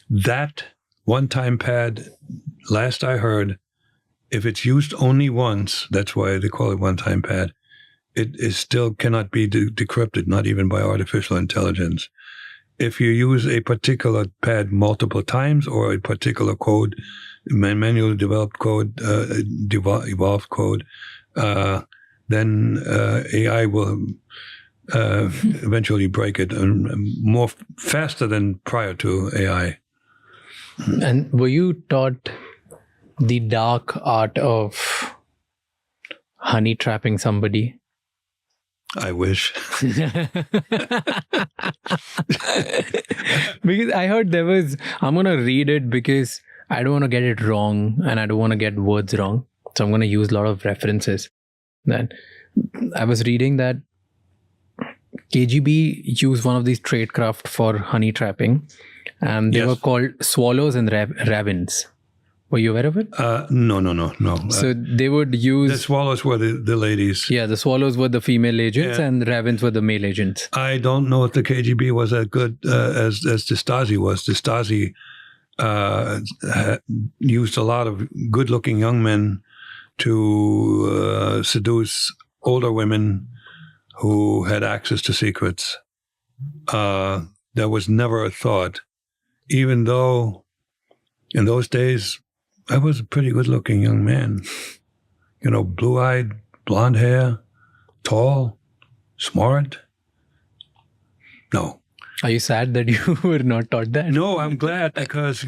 That one-time pad, last I heard, if it's used only once, that's why they call it one-time pad, it is still cannot be decrypted, not even by artificial intelligence. If you use a particular pad multiple times, or a particular code, manually developed code, evolved code, then AI will eventually break it, more faster than prior to AI. And were you taught the dark art of honey trapping somebody? I wish. Because I heard there was, I'm going to read it because I don't want to get it wrong and I don't want to get words wrong. So I'm going to use a lot of references. Then I was reading that KGB used one of these tradecraft for honey trapping, and they were called swallows and ravens. Were you aware of it? No. So they would use... The swallows were the ladies. Yeah, the swallows were the female agents and ravens were the male agents. I don't know if the KGB was as good as the Stasi was. The Stasi used a lot of good-looking young men to seduce older women who had access to secrets. There was never a thought, even though in those days I was a pretty good-looking young man. Blue-eyed, blonde hair, tall, smart. No. Are you sad that you were not taught that? No, I'm glad because,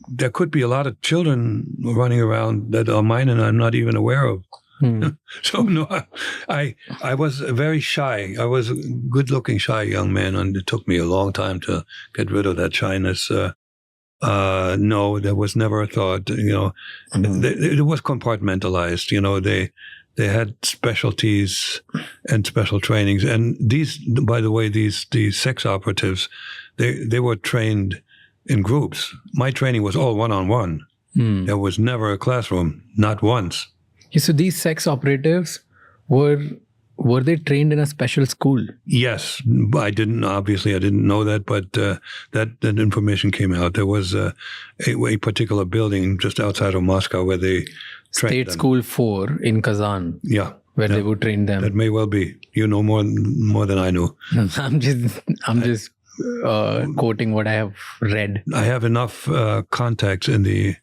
there could be a lot of children running around that are mine and I'm not even aware of. So, no, I was very shy. I was a good-looking, shy young man, and it took me a long time to get rid of that shyness. No, there was never a thought. It was compartmentalized. They had specialties and special trainings. And these, by the way, these sex operatives, they were trained in groups. My training was all one-on-one. There was never a classroom, not once. Yeah, so these sex operatives were they trained in a special school? Yes, I didn't know that, but that information came out. There was a particular building just outside of Moscow where they trained State them. School 4 in Kazan. Yeah. Where they would train them. That may well be. You know more than I know. I'm just quoting what I have read. I have enough contacts in the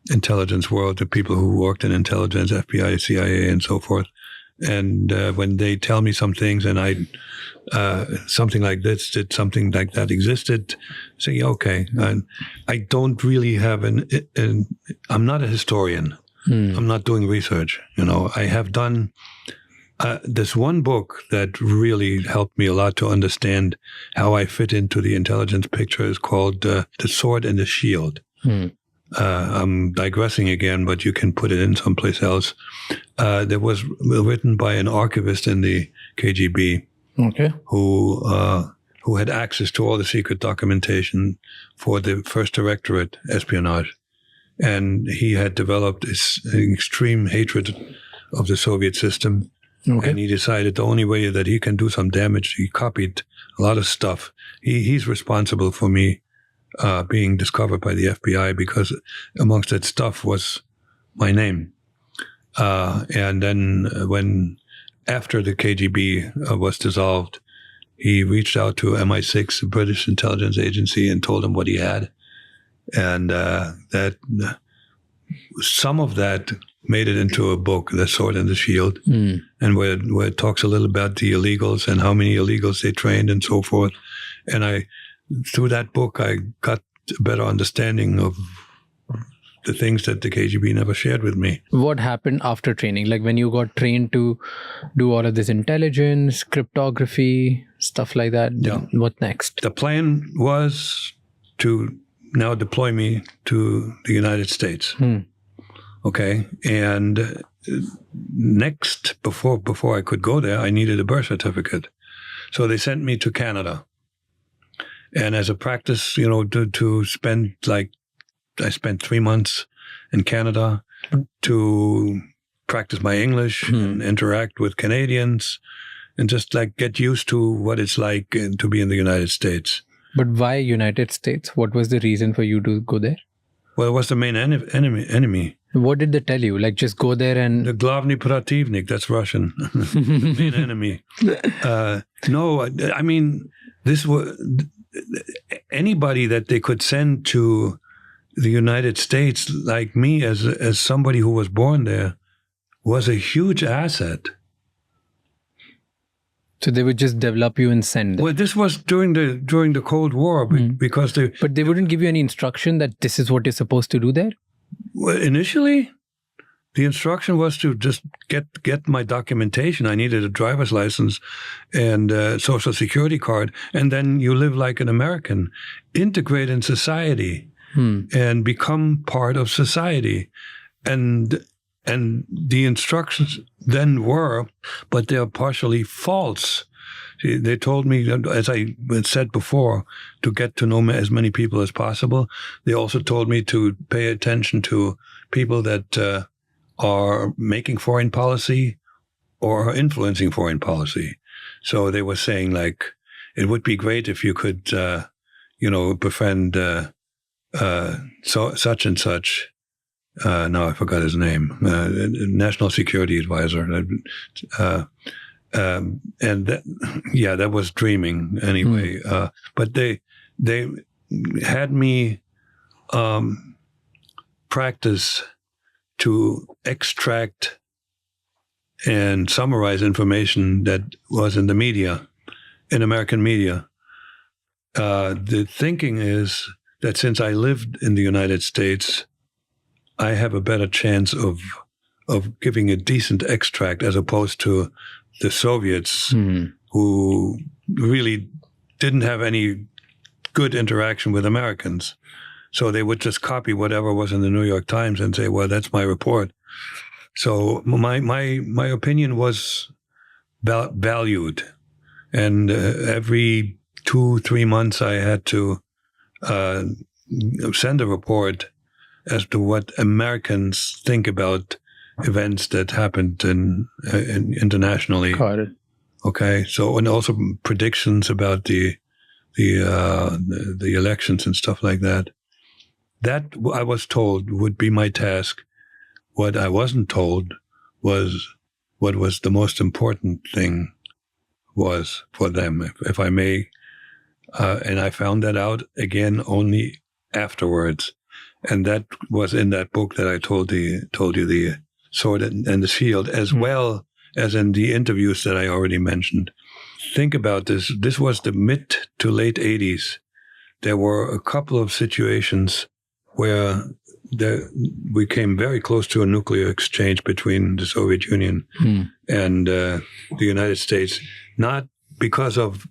intelligence world, the people who worked in intelligence, FBI, CIA, and so forth. And when they tell me some things and something like this, that something like that existed, say, okay. I don't really have I'm not a historian. I'm not doing research. I have done this one book that really helped me a lot to understand how I fit into the intelligence picture is called The Sword and the Shield. I'm digressing again, but you can put it in someplace else. That was written by an archivist in the KGB, who had access to all the secret documentation for the First Directorate espionage, and he had developed this extreme hatred of the Soviet system. And he decided the only way that he can do some damage, he copied a lot of stuff. He's responsible for me being discovered by the FBI because amongst that stuff was my name. And then after the KGB was dissolved, he reached out to MI6, the British intelligence agency, and told them what he had. And that some of that made it into a book, The Sword and the Shield, and where it talks a little about the illegals and how many illegals they trained and so forth. And through that book, I got a better understanding of the things that the KGB never shared with me. What happened after training? Like when you got trained to do all of this intelligence, cryptography, stuff like that, what next? The plan was to now deploy me to the United States. Okay. And next, before I could go there, I needed a birth certificate. So they sent me to Canada. And as a practice, to spend I spent 3 months in Canada to practice my English and interact with Canadians and just get used to what it's like to be in the United States. But why United States? What was the reason for you to go there? Well, it was the main enemy. What did they tell you? Just go there and... The Glavny Protivnik, that's Russian. The main enemy. No, I mean, this was... Anybody that they could send to the United States, like me, as somebody who was born there, was a huge asset. So they would just develop you and send them. Well, this was during the Cold War because they... But they wouldn't give you any instruction that this is what you're supposed to do there? Well, initially, the instruction was to just get my documentation. I needed a driver's license and a social security card. And then you live like an American, integrate in society and become part of society. And the instructions then were, but they're partially false. They told me, as I said before, to get to know as many people as possible. They also told me to pay attention to people that are making foreign policy or are influencing foreign policy. So they were saying, like, it would be great if you could, befriend such and such. Now I forgot his name. National Security Advisor. And that was dreaming anyway. But they had me practice to extract and summarize information that was in the media, in American media. The thinking is that since I lived in the United States, I have a better chance of giving a decent extract as opposed to the Soviets, who really didn't have any good interaction with Americans. So they would just copy whatever was in the New York Times and say, well, that's my report. So my opinion was valued. And every 2-3 months I had to send a report as to what Americans think about events that happened internationally. Got it. Okay, so and also predictions about the elections and stuff like that. That I was told would be my task. What I wasn't told was what was the most important thing was for them, if I may. And I found that out again only afterwards. And that was in that book that I told you, the Sword and the Shield, as well as in the interviews that I already mentioned. Think about this. This was the mid to late 80s. There were a couple of situations where we came very close to a nuclear exchange between the Soviet Union and the United States, not because of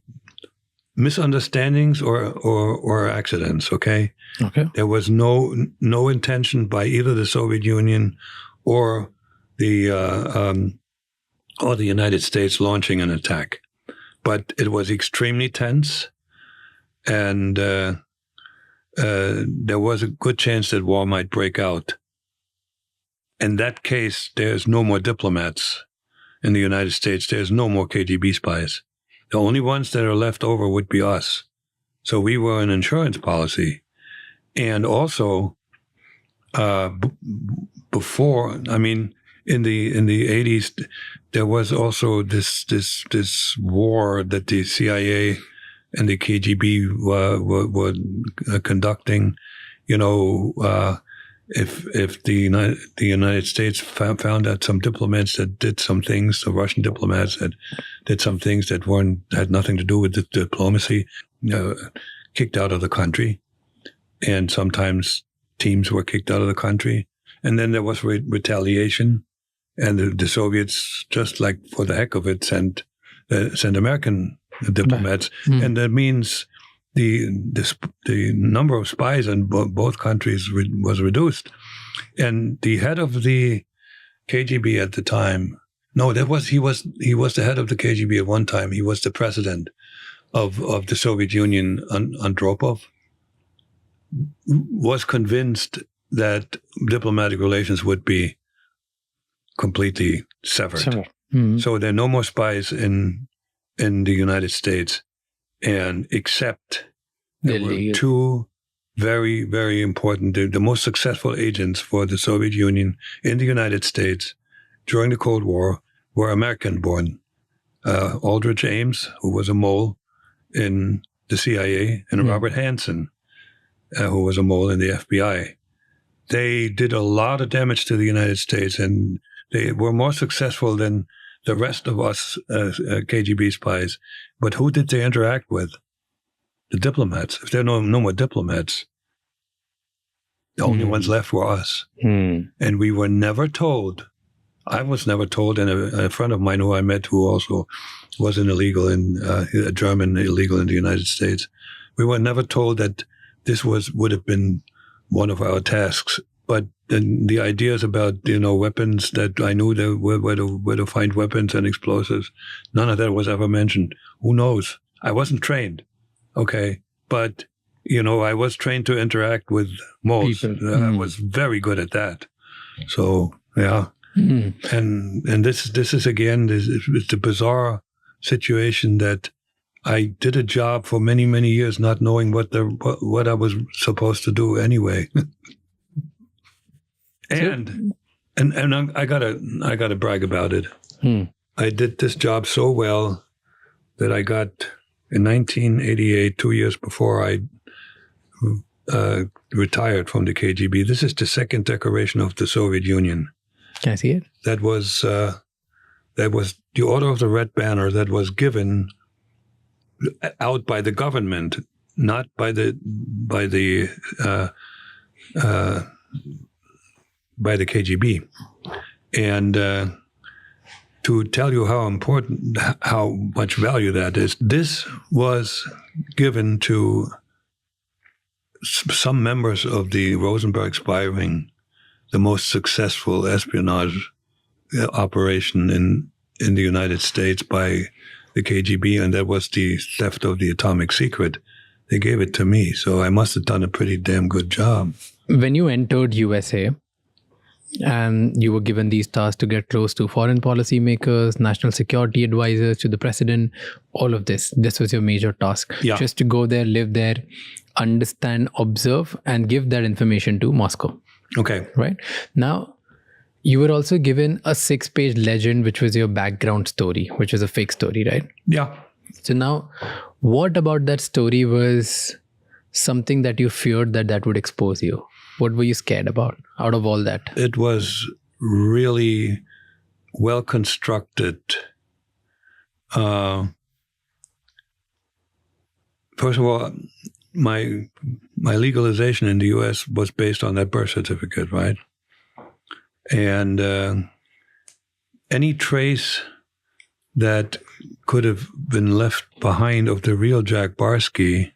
misunderstandings or accidents. Okay. There was no intention by either the Soviet Union or the United States launching an attack, but it was extremely tense, and there was a good chance that war might break out. In that case, there's no more diplomats in the United States. There's no more KGB spies. The only ones that are left over would be us. So we were an insurance policy. And also, before, I mean, in the 80s, there was also this war that the CIA and the KGB were conducting. You know, if the United States found out some diplomats that did some things, the Russian diplomats that did some things that had nothing to do with the diplomacy, kicked out of the country, and sometimes teams were kicked out of the country, and then there was retaliation, and the Soviets, just like for the heck of it, sent American diplomats, and that means the number of spies in both countries was reduced. And the head of the KGB at the time, he was the head of the KGB at one time. He was the president of the Soviet Union, Andropov, was convinced that diplomatic relations would be completely severed. So there are no more spies in the United States. And except there were two very, very important, the most successful agents for the Soviet Union in the United States during the Cold War were American-born. Aldrich Ames, who was a mole in the CIA, and Robert Hansen, who was a mole in the FBI. They did a lot of damage to the United States, and they were more successful than the rest of us KGB spies. But who did they interact with? The diplomats. If there are no more diplomats, the only ones left were us. And we were never told. I was never told, and a friend of mine who I met who also was an illegal, a German illegal in the United States, we were never told that this would have been one of our tasks but the ideas about weapons, that I knew where to find weapons and explosives, none of that was ever mentioned. Who knows? I wasn't trained, okay, but I was trained to interact with Morse. I was very good at that. So yeah, and this is again, it's a bizarre situation that I did a job for many, many years not knowing what I was supposed to do anyway. And I gotta brag about it. I did this job so well that I got in 1988, 2 years before I retired from the KGB. This is the second decoration of the Soviet Union. Can I see it? That was the Order of the Red Banner that was given out by the government, not by the KGB. And to tell you how much value that is, this was given to some members of the Rosenberg spy ring, the most successful espionage operation in the United States by the KGB, and that was the theft of the atomic secret. They gave it to me, so I must have done a pretty damn good job. When you entered USA, and you were given these tasks to get close to foreign policy makers, national security advisors, to the president, all of this was your major task. Yeah. Just to go there, live there, understand, observe, and give that information to Moscow. Okay. Right? Now, you were also given a 6-page legend, which was your background story, which was a fake story, right? Yeah. So now, what about that story was something that you feared that would expose you? What were you scared about out of all that? It was really well constructed. First of all, my legalization in the U.S. was based on that birth certificate, right? And any trace that could have been left behind of the real Jack Barsky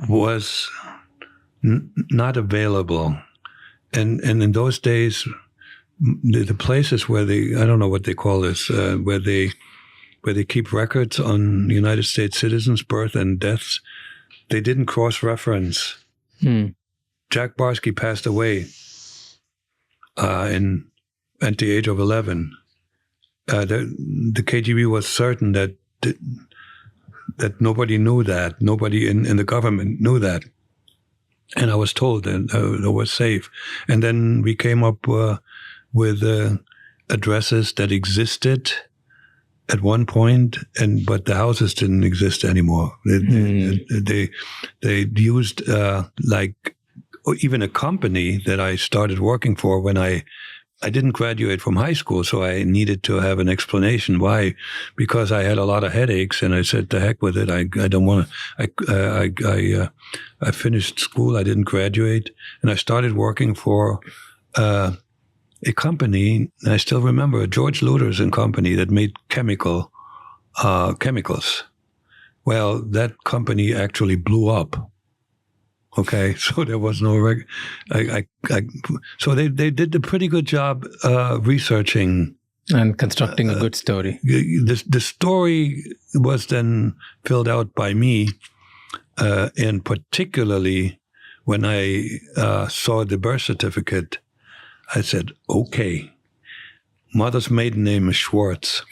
was not available. And in those days, the places where I don't know what they call this, where they keep records on United States citizens' birth and deaths, they didn't cross-reference. Jack Barsky passed away at the age of 11. The KGB was certain that nobody knew that. Nobody in the government knew that. And I was told that it was safe. And then we came up with addresses that existed at one point, but the houses didn't exist anymore. They used even a company that I started working for when I didn't graduate from high school, so I needed to have an explanation why. Because I had a lot of headaches, and I said, "The heck with it! I don't want to." I finished school. I didn't graduate, and I started working for a company. I still remember George Luthers and Company that made chemicals. Well, that company actually blew up. Okay, so there was no so they did a pretty good job researching and constructing a good story. The story was then filled out by me, and particularly when I saw the birth certificate, I said, "Okay, mother's maiden name is Schwartz.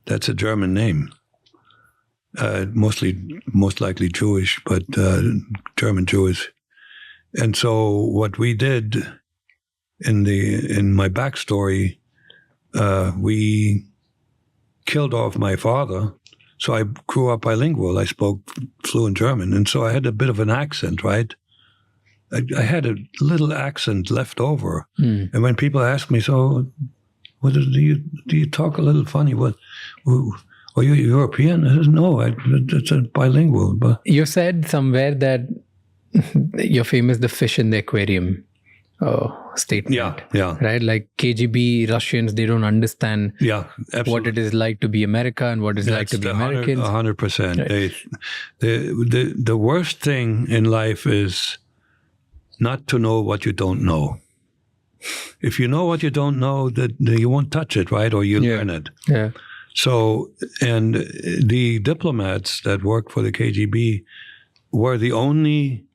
That's a German name." Most likely Jewish, but German Jewish. And so what we did in my backstory, we killed off my father. So I grew up bilingual. I spoke fluent German, and so I had a bit of an accent, right? I had a little accent left over. And when people ask me, "So, do you talk a little funny? Are you European?" I said, "No, it's a bilingual." But you said somewhere that you're famous, the fish in the aquarium. statement. Yeah. Right? Like KGB Russians, they don't understand Absolutely. what it is like to be America and what it's like to be Americans. 100%. Right. The worst thing in life is not to know what you don't know. If you know what you don't know, that you won't touch it, right? Or you learn it. Yeah. So, and the diplomats that worked for the KGB were the only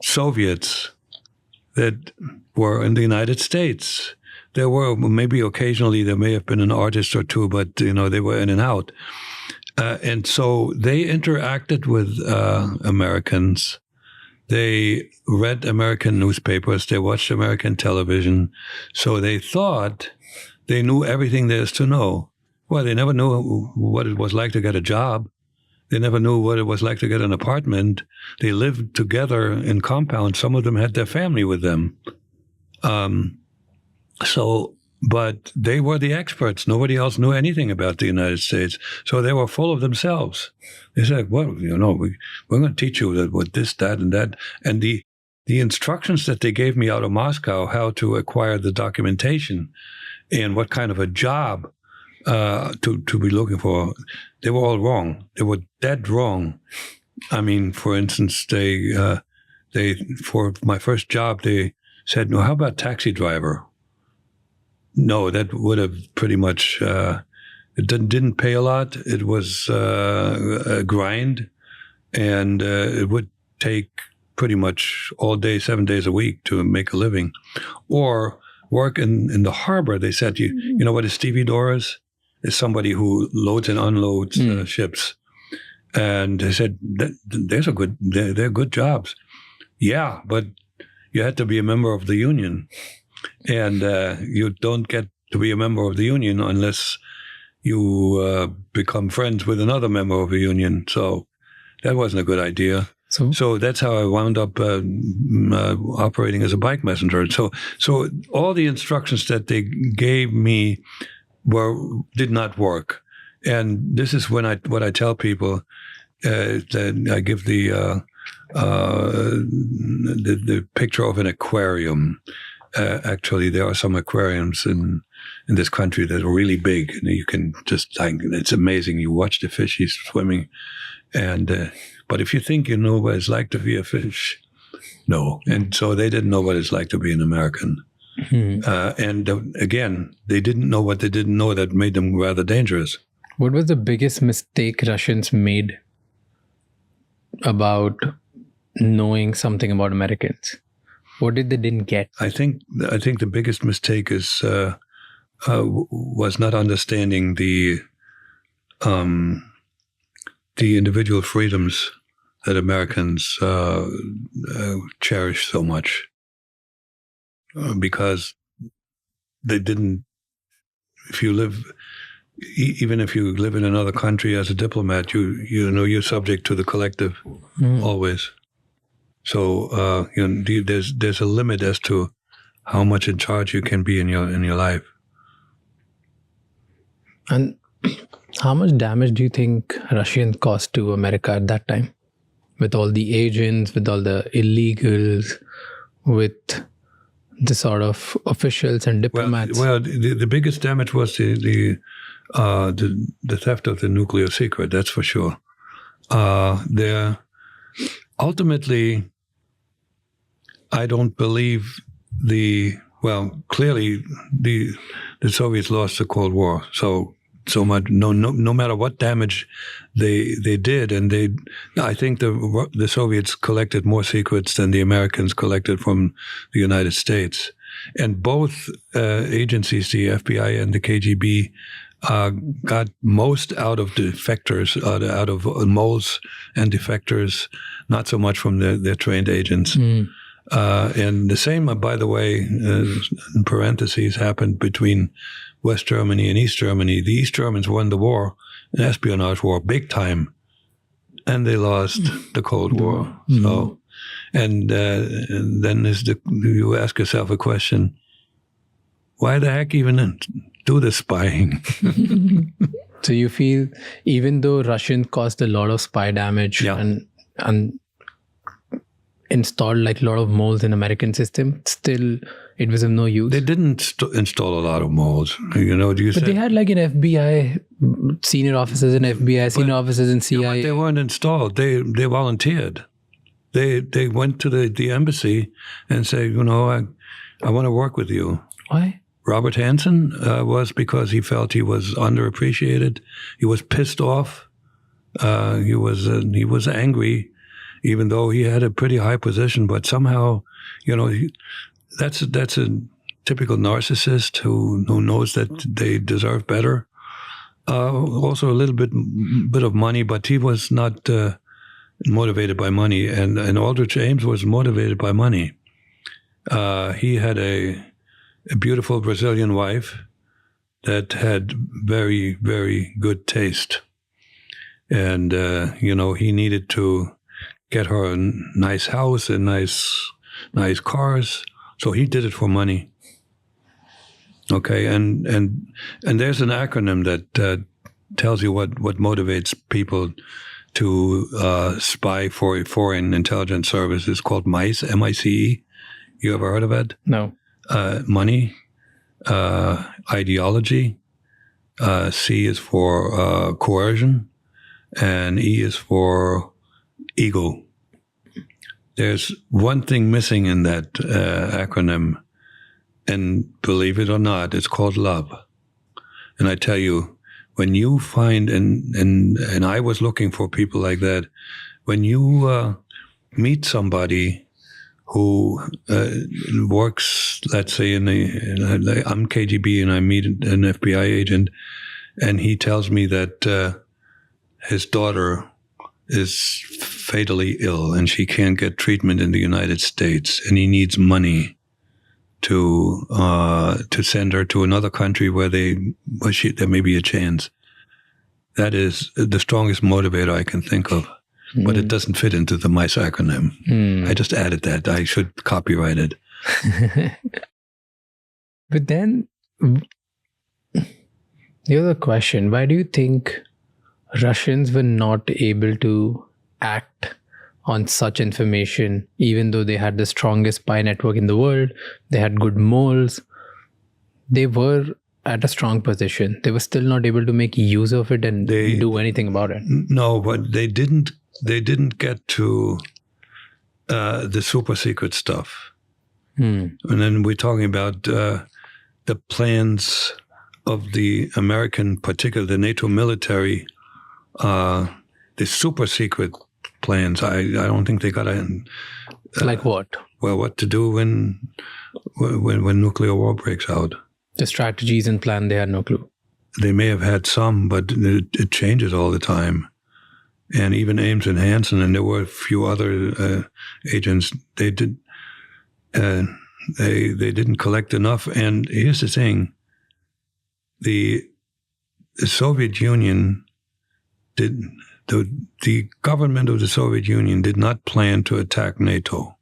Soviets that were in the United States. There were maybe occasionally there may have been an artist or two, but they were in and out. And so they interacted with Americans. They read American newspapers. They watched American television. So they thought they knew everything there is to know. Well, they never knew what it was like to get a job. They never knew what it was like to get an apartment. They lived together in compounds. Some of them had their family with them. But they were the experts. Nobody else knew anything about the United States. So they were full of themselves. They said, well, we're going to teach you what this, that, and that. And the instructions that they gave me out of Moscow, how to acquire the documentation and what kind of a job to be looking for, they were all wrong. They were dead wrong. I mean, for instance, they for my first job, they said, no, how about taxi driver? No, that would have pretty much, it didn't pay a lot. It was a grind, and it would take pretty much all day, 7 days a week to make a living. Or work in the harbor. They said, you know what a stevedore is? Is somebody who loads and unloads ships. And they said, they're good jobs. Yeah, but you had to be a member of the union. And you don't get to be a member of the union unless you become friends with another member of the union. So that wasn't a good idea. So that's how I wound up operating as a bike messenger. So all the instructions that they gave me did not work. And this is what I tell people, that I give the picture of an aquarium. Actually, there are some aquariums in this country that are really big, and you can just it's amazing. You watch the fishies swimming, and but if you think you know what it's like to be a fish, no. And so they didn't know what it's like to be an American. And again, they didn't know what they didn't know that made them rather dangerous. What was the biggest mistake Russians made about knowing something about Americans? What did they didn't get? I think the biggest mistake was not understanding the individual freedoms that Americans cherish so much, because they didn't. Even if you live in another country as a diplomat, you're subject to the collective always. So there's a limit as to how much in charge you can be in your life. And how much damage do you think Russians caused to America at that time, with all the agents, with all the illegals, with the sort of officials and diplomats? Well, the biggest damage was the theft of the nuclear secret. That's for sure. Ultimately, I don't believe clearly the Soviets lost the Cold War. So much, no matter what damage they did, and I think the Soviets collected more secrets than the Americans collected from the United States. And both agencies, the FBI and the KGB, got most out of defectors, out of moles and defectors, not so much from their trained agents. And the same, by the way, in parentheses, happened between West Germany and East Germany. The East Germans won the war, an espionage war, big time, and they lost the Cold War. So, and then you ask yourself a question: why the heck even do the spying? So you feel, even though Russians caused a lot of spy damage, and installed like a lot of moles in American system, still it was of no use. They didn't install a lot of moles. You know, But they had like an FBI senior officers in FBI, senior officers in CIA. But they weren't installed. They volunteered. They went to the embassy and said, you know, I want to work with you. Why? Robert Hansen was because he felt he was underappreciated. He was pissed off. He was angry, even though he had a pretty high position. But somehow, you know, that's a typical narcissist who knows that they deserve better. Also a little bit of money, but he was not motivated by money. And Aldrich Ames was motivated by money. He had a beautiful Brazilian wife that had very, very good taste. And, you know, he needed to get her a nice house and nice cars. So he did it for money. Okay, and there's an acronym that tells you what motivates people to spy for a foreign intelligence service. It's called MICE, M-I-C-E. You ever heard of it? No. Money, ideology. C is for coercion, and E is for ego. There's one thing missing in that acronym, and believe it or not, it's called love. And I tell you, when you find, and I was looking for people like that, when you meet somebody who works, let's say, I'm KGB and I meet an FBI agent, and he tells me that his daughter is fatally ill and she can't get treatment in the United States, and he needs money to send her to another country where there may be a chance. That is the strongest motivator I can think of. But it doesn't fit into the MICE acronym. I just added that. I should copyright it. But then, the other question, why do you think Russians were not able to act on such information, even though they had the strongest spy network in the world, they had good moles, they were at a strong position. They were still not able to make use of it and do anything about it. No, but they didn't get to the super secret stuff. And then we're talking about the plans of the American, particularly the NATO military, the super secret plans. I don't think they got in. Like what? Well, what to do when nuclear war breaks out. The strategies and plan, they had no clue. They may have had some, but it changes all the time. And even Ames and Hansen, and there were a few other agents, they didn't collect enough. And here's the thing: the Soviet Union the government of the Soviet Union did not plan to attack NATO.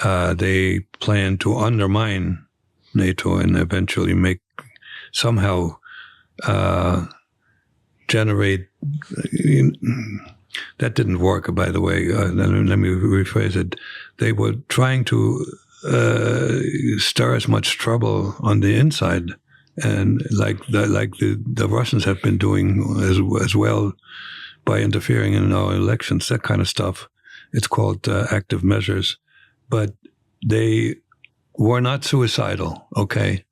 They planned to undermine NATO and eventually somehow generate. That didn't work, by the way. Let me rephrase it. They were trying to stir as much trouble on the inside, and like the Russians have been doing as well by interfering in our elections, that kind of stuff. It's called active measures, but they were not suicidal. Okay.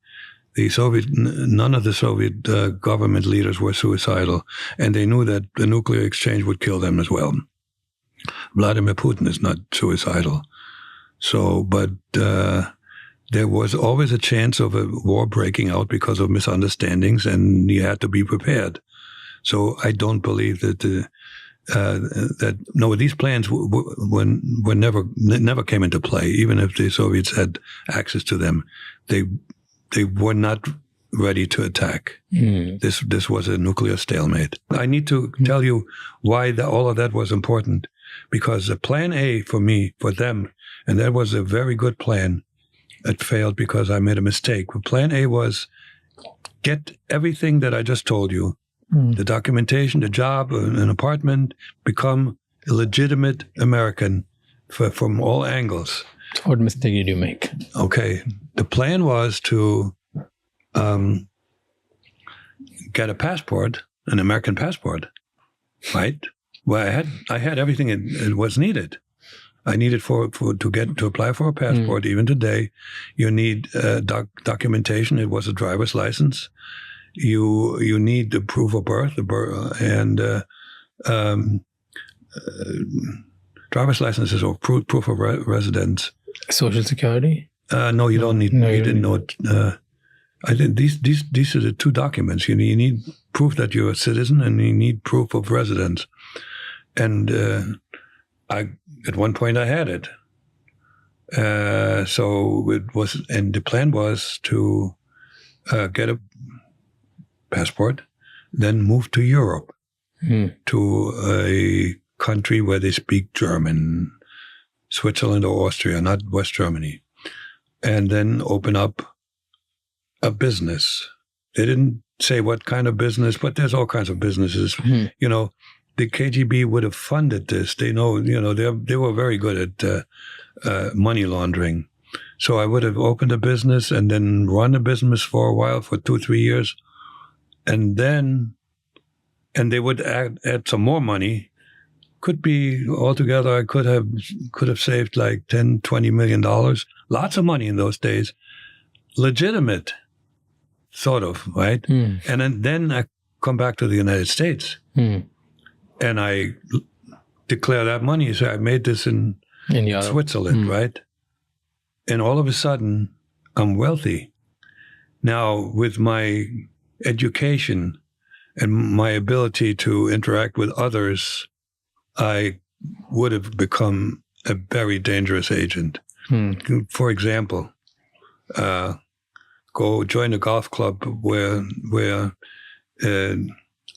None of the Soviet government leaders were suicidal, and they knew that the nuclear exchange would kill them as well. Vladimir Putin is not suicidal. So, but there was always a chance of a war breaking out because of misunderstandings, and you had to be prepared. So I don't believe that these plans were never came into play. Even if the Soviets had access to them, they were not ready to attack. This was a nuclear stalemate. I need to tell you why all of that was important, because the plan A for them, and that was a very good plan. It failed because I made a mistake. But plan A was get everything that I just told you, the documentation, the job, an apartment, become a legitimate American, from all angles. What mistake did you make? Okay, the plan was to get a passport, an American passport, right? Well, I had everything it was needed. I needed to apply for a passport. Even today, you need documentation. It was a driver's license. You need the proof of birth, and driver's licenses or proof of residence. Social Security? No, you don't need. No, you didn't know it. I think these are the two documents. You need proof that you're a citizen, and you need proof of residence. And at one point I had it. So it was, and the plan was to get a passport, then move to Europe, to a country where they speak German, Switzerland or Austria, not West Germany, and then open up a business. They didn't say what kind of business, but there's all kinds of businesses. You know, the KGB would have funded this. They know, they were very good at money laundering. So I would have opened a business and then run a business for a while, for 2-3 years. And they would add some more money. Could be altogether, I could have saved like $10-20 million. Lots of money in those days. Legitimate, sort of, right? And then I come back to the United States. And I declare that money. So I made this in Switzerland, right? And all of a sudden, I'm wealthy. Now, with my education and my ability to interact with others, I would have become a very dangerous agent. For example, go join a golf club where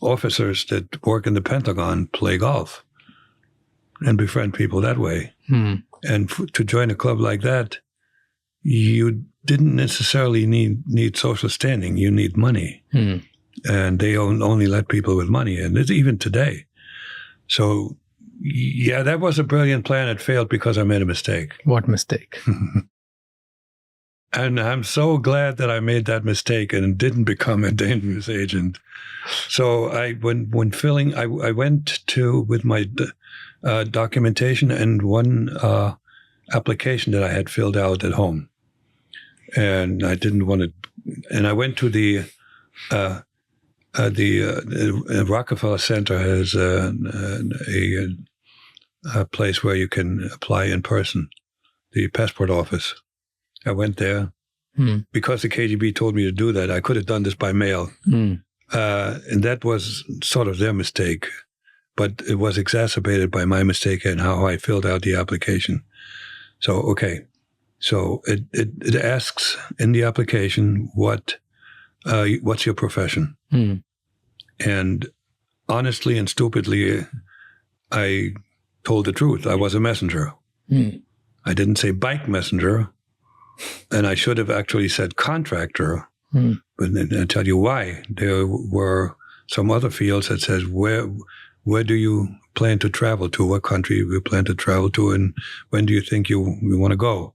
officers that work in the Pentagon play golf and befriend people that way. And to join a club like that, you didn't necessarily need social standing. You need money. And they only let people with money. And it's even today. So, yeah, that was a brilliant plan. It failed because I made a mistake. What mistake? And I'm so glad that I made that mistake and didn't become a dangerous agent. So when filling, I went with my documentation and one application that I had filled out at home, and I didn't want to. And I went to the Rockefeller Center has a place where you can apply in person, the passport office. I went there because the KGB told me to do that. I could have done this by mail. And that was sort of their mistake, but it was exacerbated by my mistake and how I filled out the application. So, okay. So it asks in the application, what's your profession? And honestly and stupidly, I told the truth. I was a messenger. I didn't say bike messenger. And I should have actually said contractor, but then I'll tell you why. There were some other fields that says, where do you plan to travel to? What country you plan to travel to? And when do you think you want to go?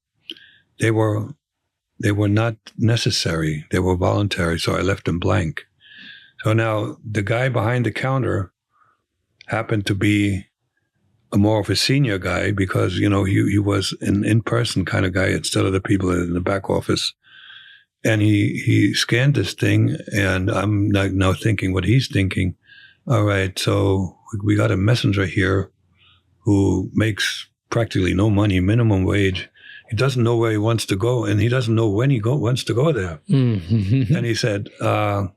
They were not necessary. They were voluntary. So I left them blank. So now the guy behind the counter happened to be more of a senior guy because, he was an in-person kind of guy instead of the people in the back office. And he scanned this thing, and I'm now thinking what he's thinking. All right, so we got a messenger here who makes practically no money, minimum wage. He doesn't know where he wants to go, and he doesn't know when he wants to go there. And he said, I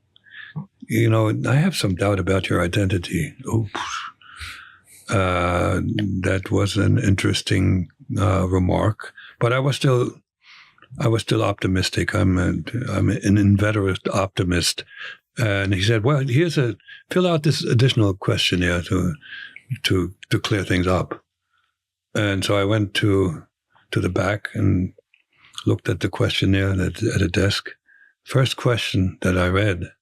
have some doubt about your identity. Oops. That was an interesting remark, but I was still optimistic. I'm an inveterate optimist. And he said, "Well, fill out this additional questionnaire to clear things up." And so I went to the back and looked at the questionnaire at a desk. First question that I read.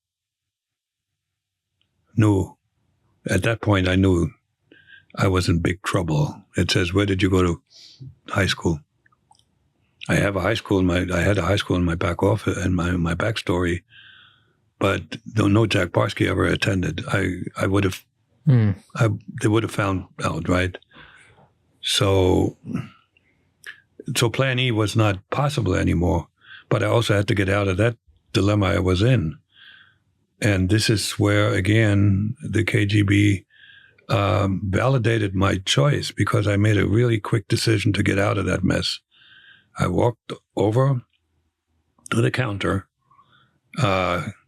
At that point, I knew. I was in big trouble. It says, "Where did you go to high school?" I had a high school in my back office and my backstory, but no Jack Barsky ever attended. I would have, they would have found out, right? So Plan E was not possible anymore. But I also had to get out of that dilemma I was in, and this is where again the KGB validated my choice, because I made a really quick decision to get out of that mess. I walked over to the counter,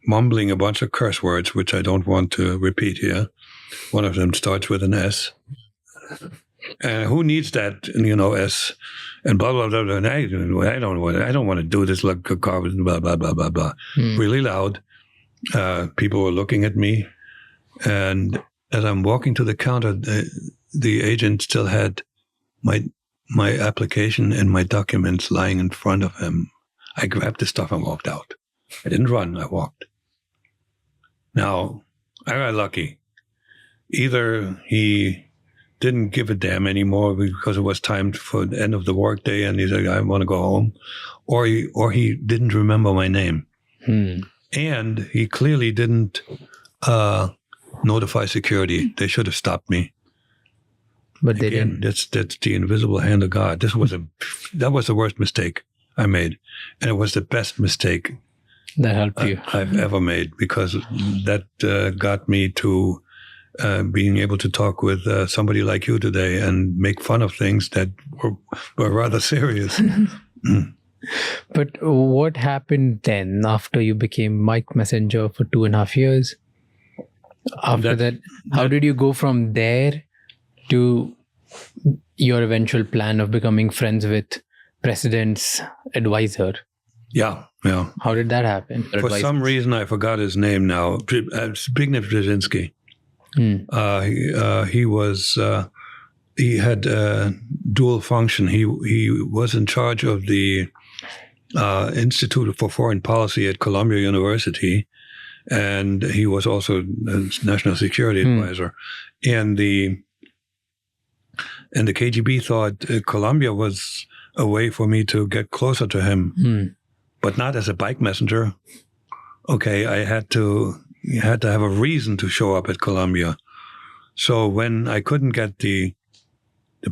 mumbling a bunch of curse words, which I don't want to repeat here. One of them starts with an S. Who needs that, S, and blah, blah, blah, blah. And I don't want to do this, like, blah, blah, blah, blah, blah. Really loud. People were looking at me. And as I'm walking to the counter, the agent still had my application and my documents lying in front of him. I grabbed the stuff and walked out. I didn't run, I walked. Now, I got lucky. Either he didn't give a damn anymore because it was time for the end of the workday and he said, I want to go home, or he didn't remember my name. And he clearly didn't notify security. They should have stopped me. But they didn't. That's the invisible hand of God. That was the worst mistake I made, and it was the best mistake that helped you I've ever made, because that got me to being able to talk with somebody like you today and make fun of things that were rather serious. But what happened then after you became Mike Messenger for 2.5 years? After that, how did you go from there to your eventual plan of becoming friends with President's advisor? Yeah. How did that happen? For some reason, I forgot his name now. Zbigniew Brzezinski. He had dual function. He was in charge of the Institute for Foreign Policy at Columbia University, and he was also a national security advisor. And the KGB thought Columbia was a way for me to get closer to him, but not as a bike messenger. Okay, I had to have a reason to show up at Columbia. So when I couldn't get the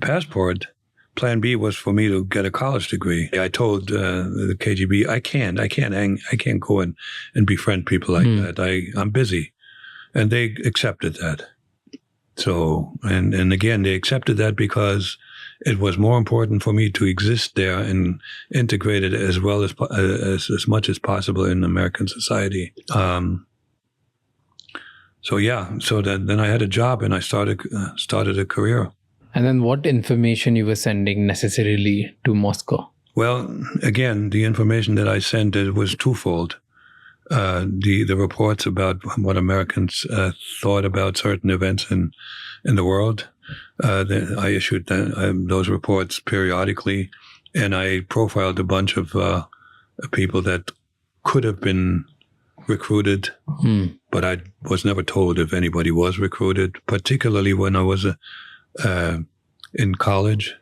passport, plan B was for me to get a college degree. I told the KGB, I can't go and befriend people like that. I'm busy. And they accepted that. So, and again, they accepted that because it was more important for me to exist there and integrate it as well as much as possible in American society. So then I had a job and I started a career. And then what information you were sending necessarily to Moscow? Well, again, the information that I sent, it was twofold. The reports about what Americans thought about certain events in the world. I issued those reports periodically, and I profiled a bunch of people that could have been recruited, but I was never told if anybody was recruited, particularly when I was in college.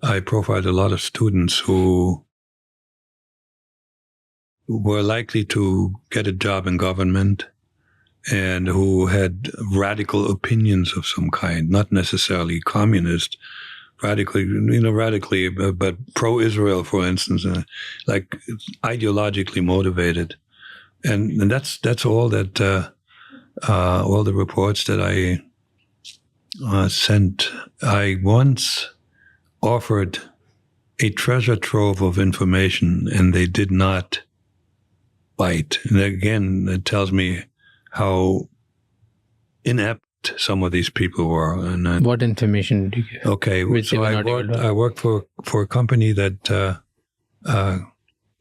I profiled a lot of students who were likely to get a job in government and who had radical opinions of some kind, not necessarily communist, radically, but pro-Israel, for instance, like ideologically motivated. And that's all that, all the reports that I sent. I once offered a treasure trove of information, and they did not bite. And again, it tells me how inept some of these people were. And what information did you give? Okay, so I worked for a company that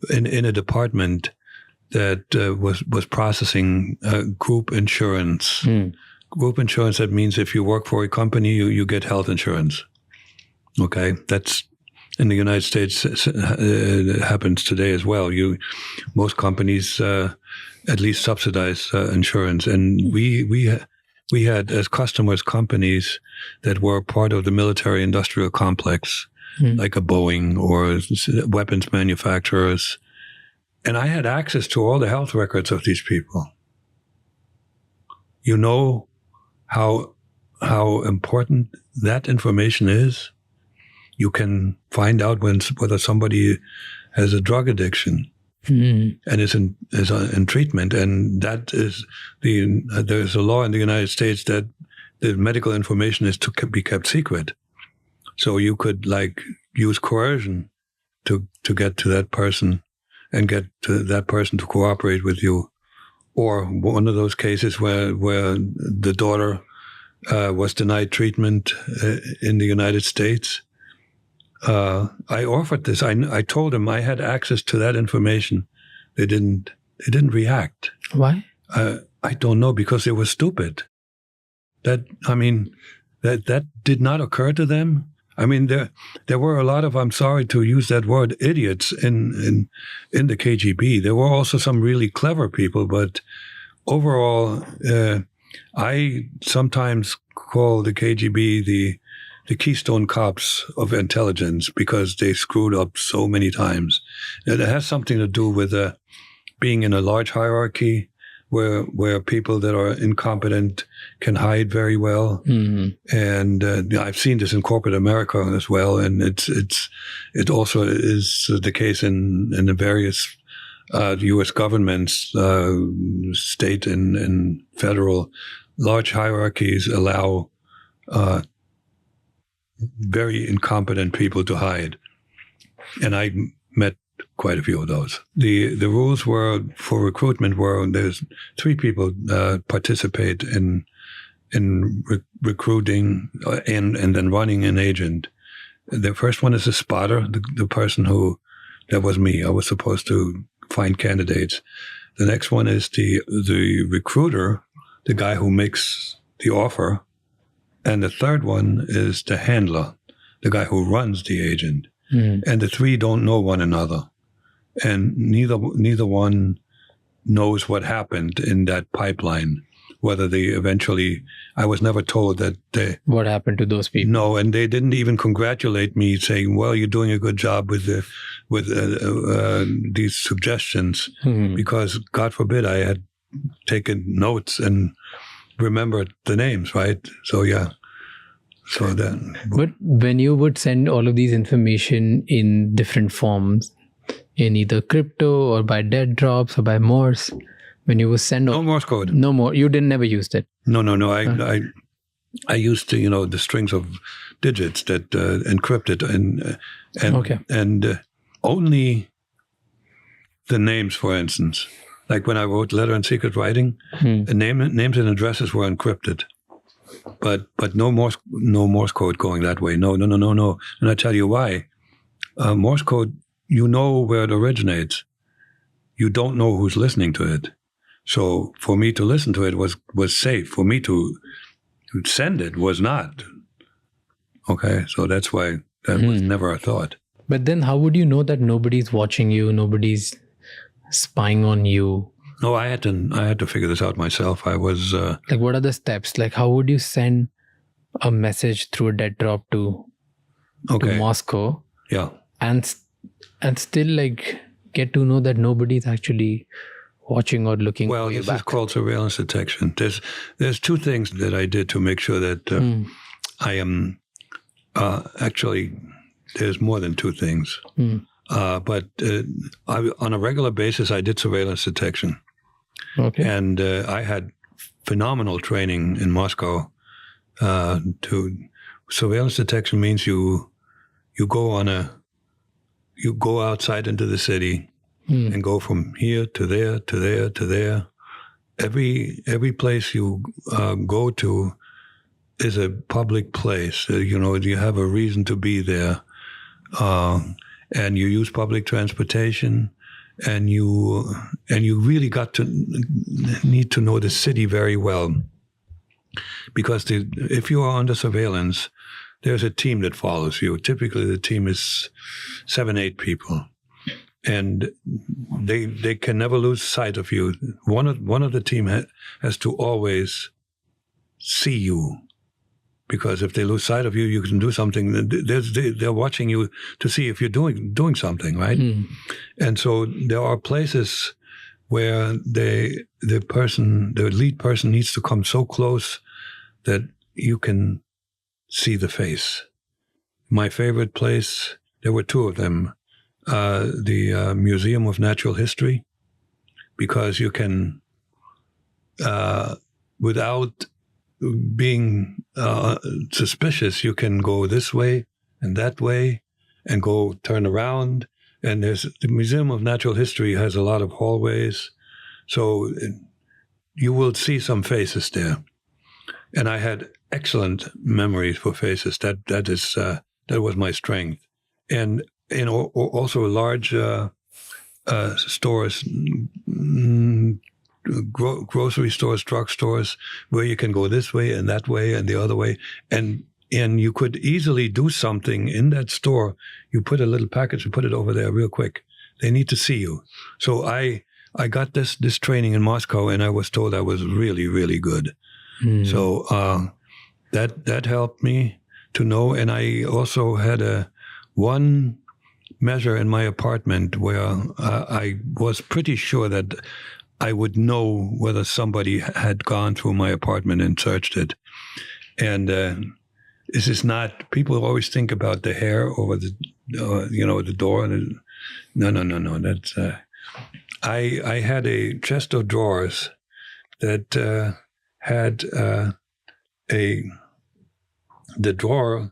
in a department that was processing group insurance. Group insurance, that means if you work for a company, you get health insurance. Okay, that's in the United States. It happens today as well. Most companies at least subsidize insurance, and we we had as customers companies that were part of the military-industrial complex, like a Boeing or weapons manufacturers. And I had access to all the health records of these people. You know how important that information is? You can find out whether somebody has a drug addiction and is in treatment. And that is there's a law in the United States that the medical information is to be kept secret. So you could use coercion to get to that person and get to that person to cooperate with you. Or one of those cases where the daughter was denied treatment in the United States. I offered this. I told them I had access to that information. They didn't react. Why? I don't know, because they were stupid. That did not occur to them. I mean, there were a lot of, I'm sorry to use that word, idiots in the KGB. There were also some really clever people, but overall, I sometimes call the KGB the Keystone Cops of intelligence, because they screwed up so many times. It has something to do with being in a large hierarchy where people that are incompetent can hide very well. And I've seen this in corporate America as well, and it also is the case in the various U.S. governments, state and federal. Large hierarchies allow very incompetent people to hide, and I met quite a few of those. The rules were for recruitment there's 3 people participate in recruiting and then running an agent. The first one is a spotter, the person that was me. I was supposed to find candidates. The next one is the recruiter, the guy who makes the offer. And the third one is the handler, the guy who runs the agent. And the 3 don't know one another. And neither one knows what happened in that pipeline, whether they eventually, I was never told that what happened to those people. No, and they didn't even congratulate me, saying, well, you're doing a good job with these suggestions, because God forbid I had taken notes and remembered the names, right? So yeah. So then, but when you would send all of these information in different forms, in either crypto or by dead drops or by Morse, when you would send no Morse code, no more, you never used it. No. I used to, the strings of digits that encrypted and only the names, for instance, like when I wrote letter and secret writing, the names and addresses were encrypted. But no Morse code going that way. No. And I tell you why. Morse code, you know where it originates. You don't know who's listening to it. So for me to listen to it was safe. For me to send it was not. Okay, so that's why that was never a thought. But then how would you know that nobody's watching you, nobody's spying on you? No, I had to figure this out myself. I was what are the steps? How would you send a message through a dead drop to Moscow? Yeah, and still get to know that nobody's actually watching or looking. Well, this is called surveillance detection. There's 2 things that I did to make sure that I am actually. There's more than 2 things. But on a regular basis, I did surveillance detection. Okay. And I had phenomenal training in Moscow. Surveillance detection means you go outside into the city and go from here to there to there to there. Every place you go to is a public place. You have a reason to be there. And you use public transportation, and you really need to know the city very well, because if you are under surveillance, there's a team that follows you. Typically, the team is 7-8 people, and they can never lose sight of you. One of the team has to always see you. Because if they lose sight of you, you can do something. They're watching you to see if you're doing something, right? And so there are places where the lead person needs to come so close that you can see the face. My favorite place, there were two of them, the Museum of Natural History, because you can, without being suspicious, you can go this way and that way and go turn around. And the Museum of Natural History has a lot of hallways, so you will see some faces there. And I had excellent memories for faces. That was my strength. And also large stores, grocery stores, drugstores, where you can go this way and that way and the other way, and you could easily do something in that store. You put a little package and put it over there real quick. They need to see you. So I got this training in Moscow, and I was told I was really, really good. So that helped me to know. And I also had one measure in my apartment where I was pretty sure that I would know whether somebody had gone through my apartment and searched it. And this is not, people always think about the hair over the, the door. No. That's, I had a chest of drawers that had the drawer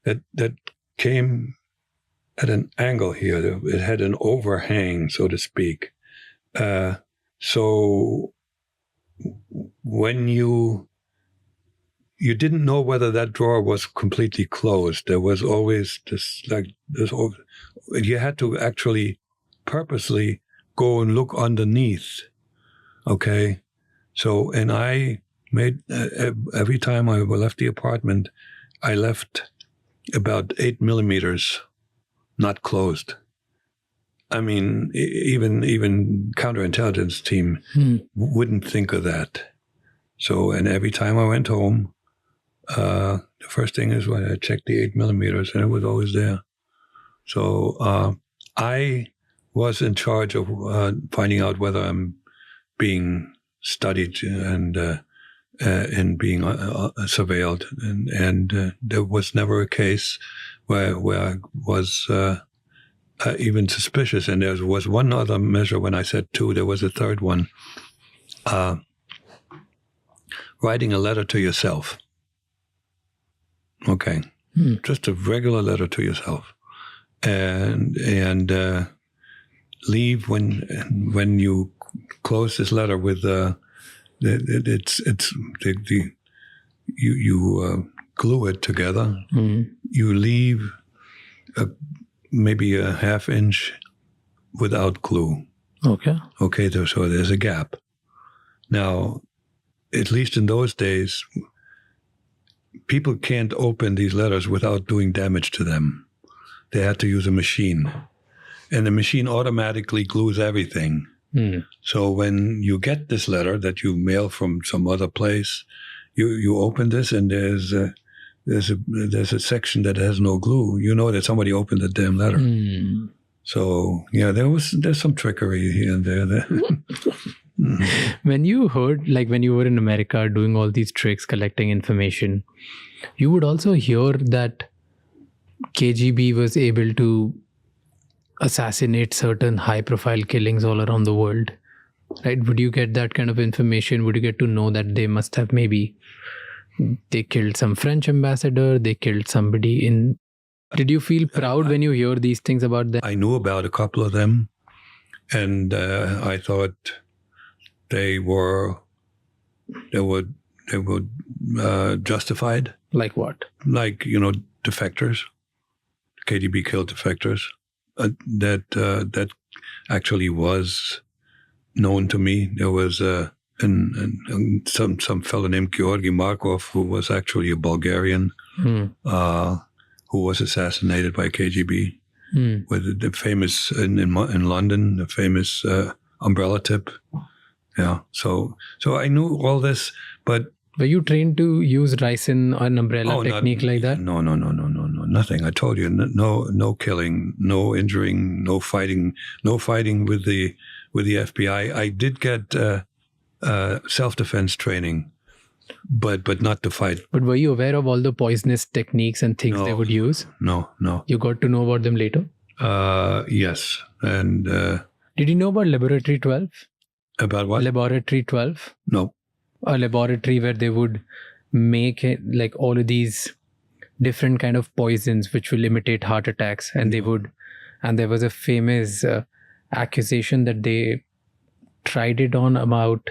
that came at an angle here. It had an overhang, so to speak. So when you didn't know whether that drawer was completely closed, there was always this, you had to actually purposely go and look underneath. Okay. So, and I made, every time I left the apartment, I left about 8 millimeters not closed. I mean, even counterintelligence team wouldn't think of that. So, and every time I went home, the first thing is when I checked the 8 millimeters, and it was always there. So I was in charge of finding out whether I'm being studied and being surveilled, and there was never a case where I was even suspicious. And there was one other measure. When I said two, there was a third one. Writing a letter to yourself. Okay. Just a regular letter to yourself. And leave when you close this letter with you glue it together. You leave maybe a half inch without glue. Okay, so there's a gap. Now, at least in those days, people can't open these letters without doing damage to them. They had to use a machine. And the machine automatically glues everything. So when you get this letter that you mail from some other place, you open this, and there's a section that has no glue. You know that somebody opened the damn letter. So yeah, there's some trickery here and there. When you heard, like when you were in America doing all these tricks, collecting information, you would also hear that KGB was able to assassinate certain high-profile killings all around the world, right? Would you get that kind of information? Would you get to know that they must have they killed some French ambassador, they killed somebody in... Did you feel proud when you hear these things about them? I knew about a couple of them, and I thought they were justified. Like what? Like, defectors. KGB killed defectors. That actually was known to me. There was some fellow named Georgy Markov, who was actually a Bulgarian, who was assassinated by KGB with the famous in London, the famous umbrella tip. Yeah. So I knew all this, but Were you trained to use rice in an umbrella technique like that? No, nothing. I told you, no killing, no injuring, no fighting with the FBI. I did get self-defense training, but not to fight. But were you aware of all the poisonous techniques and things they would use? No. You got to know about them later? Yes. And did you know about Laboratory 12? About what? Laboratory 12? No. A laboratory where they would make it like all of these different kind of poisons which will imitate heart attacks, and there was a famous accusation that they tried it on about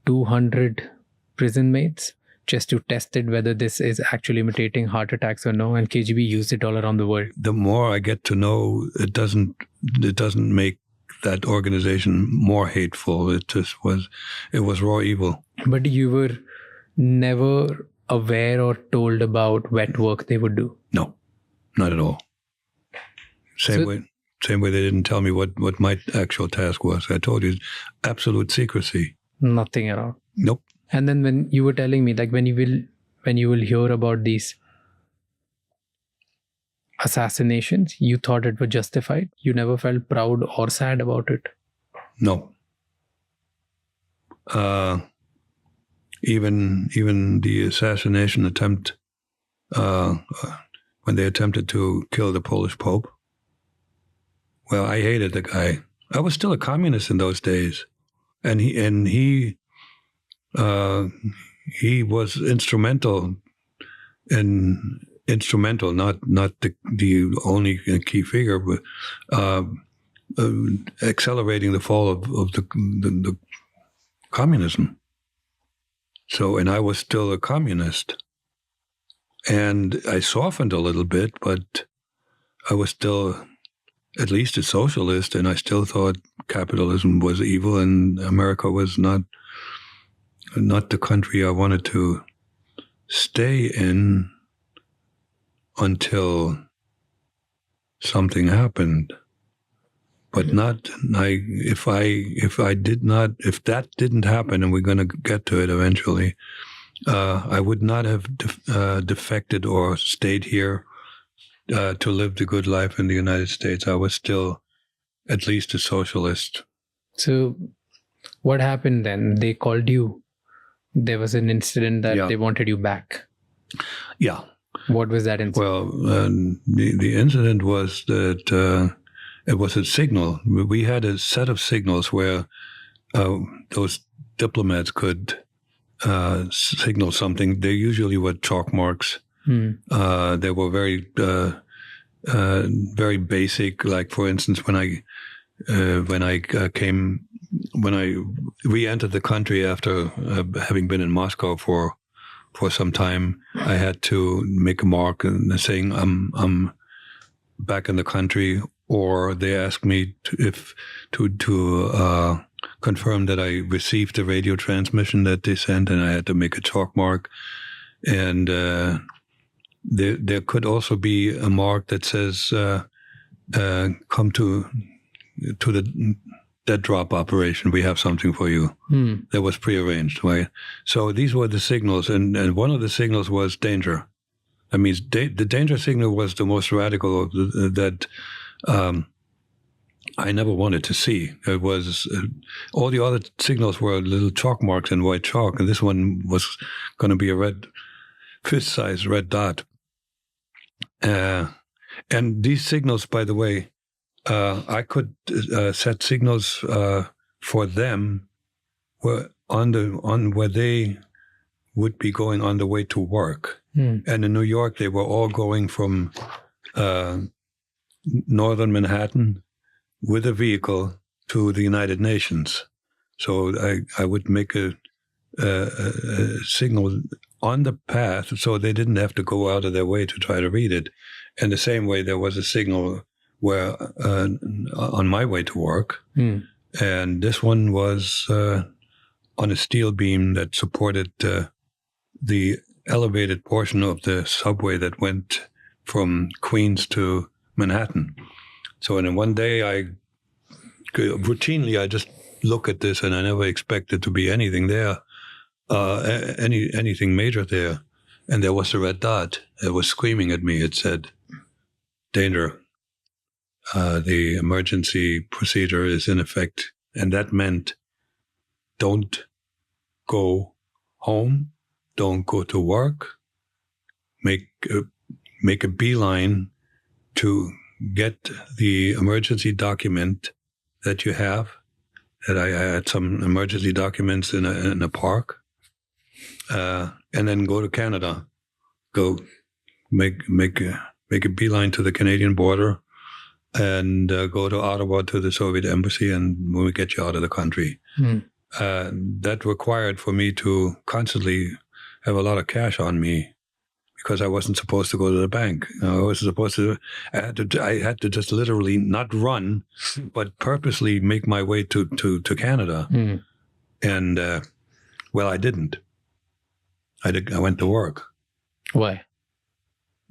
200 prison mates just to test it whether this is actually imitating heart attacks or no, and KGB used it all around the world. The more I get to know, it doesn't make that organization more hateful. It was raw evil. But you were never aware or told about wet work they would do? No, not at all. Same way they didn't tell me what my actual task was. I told you, absolute secrecy. Nothing at all. Nope. And then when you were telling me, like when you will hear about these assassinations, you thought it was justified? You never felt proud or sad about it? No. Even the assassination attempt, when they attempted to kill the Polish Pope, well, I hated the guy. I was still a communist in those days, and he was instrumental, not the only key figure, but accelerating the fall of the communism. So, and I was still a communist, and I softened a little bit, but I was still at least a socialist, and I still thought capitalism was evil and America was not the country I wanted to stay in until something happened. But if that didn't happen, and we're going to get to it eventually, I would not have defected or stayed here to live the good life in the United States. I was still at least a socialist. So what happened then? They called you. There was an incident that they wanted you back. Yeah. What was that incident? Well, the incident was that it was a signal. We had a set of signals where those diplomats could signal something. They usually were chalk marks. They were very basic. Like, for instance, when I re-entered the country after having been in Moscow for some time, I had to make a mark saying I'm back in the country. Or they asked me to confirm that I received the radio transmission that they sent, and I had to make a chalk mark. And there could also be a mark that says, "Come to the dead drop operation. We have something for you." That was prearranged, right? So these were the signals, and one of the signals was danger. I mean, the danger signal was the most radical of that. I never wanted to see. It was all the other signals were little chalk marks in white chalk, and this one was going to be a red, fist-sized red dot. And these signals, by the way, I could set signals for them on where they would be going on the way to work. And in New York, they were all going from northern Manhattan with a vehicle to the United Nations. So I would make a signal on the path so they didn't have to go out of their way to try to read it. And the same way, there was a signal where on my way to work. And this one was on a steel beam that supported the elevated portion of the subway that went from Queens to Manhattan. So in one day, I just look at this, and I never expected to be anything there. anything major there. And there was a red dot that was screaming at me. It said, "Danger. The emergency procedure is in effect." And that meant don't go home, don't go to work, make a beeline to get the emergency document that you have. That I had some emergency documents in a park, and then go to Canada. Go make a beeline to the Canadian border, and go to Ottawa to the Soviet embassy, and we'll get you out of the country. That required for me to constantly have a lot of cash on me, because I wasn't supposed to go to the bank. I was supposed to. I had to just literally not run, but purposely make my way to Canada. And well, I didn't. I went to work. Why?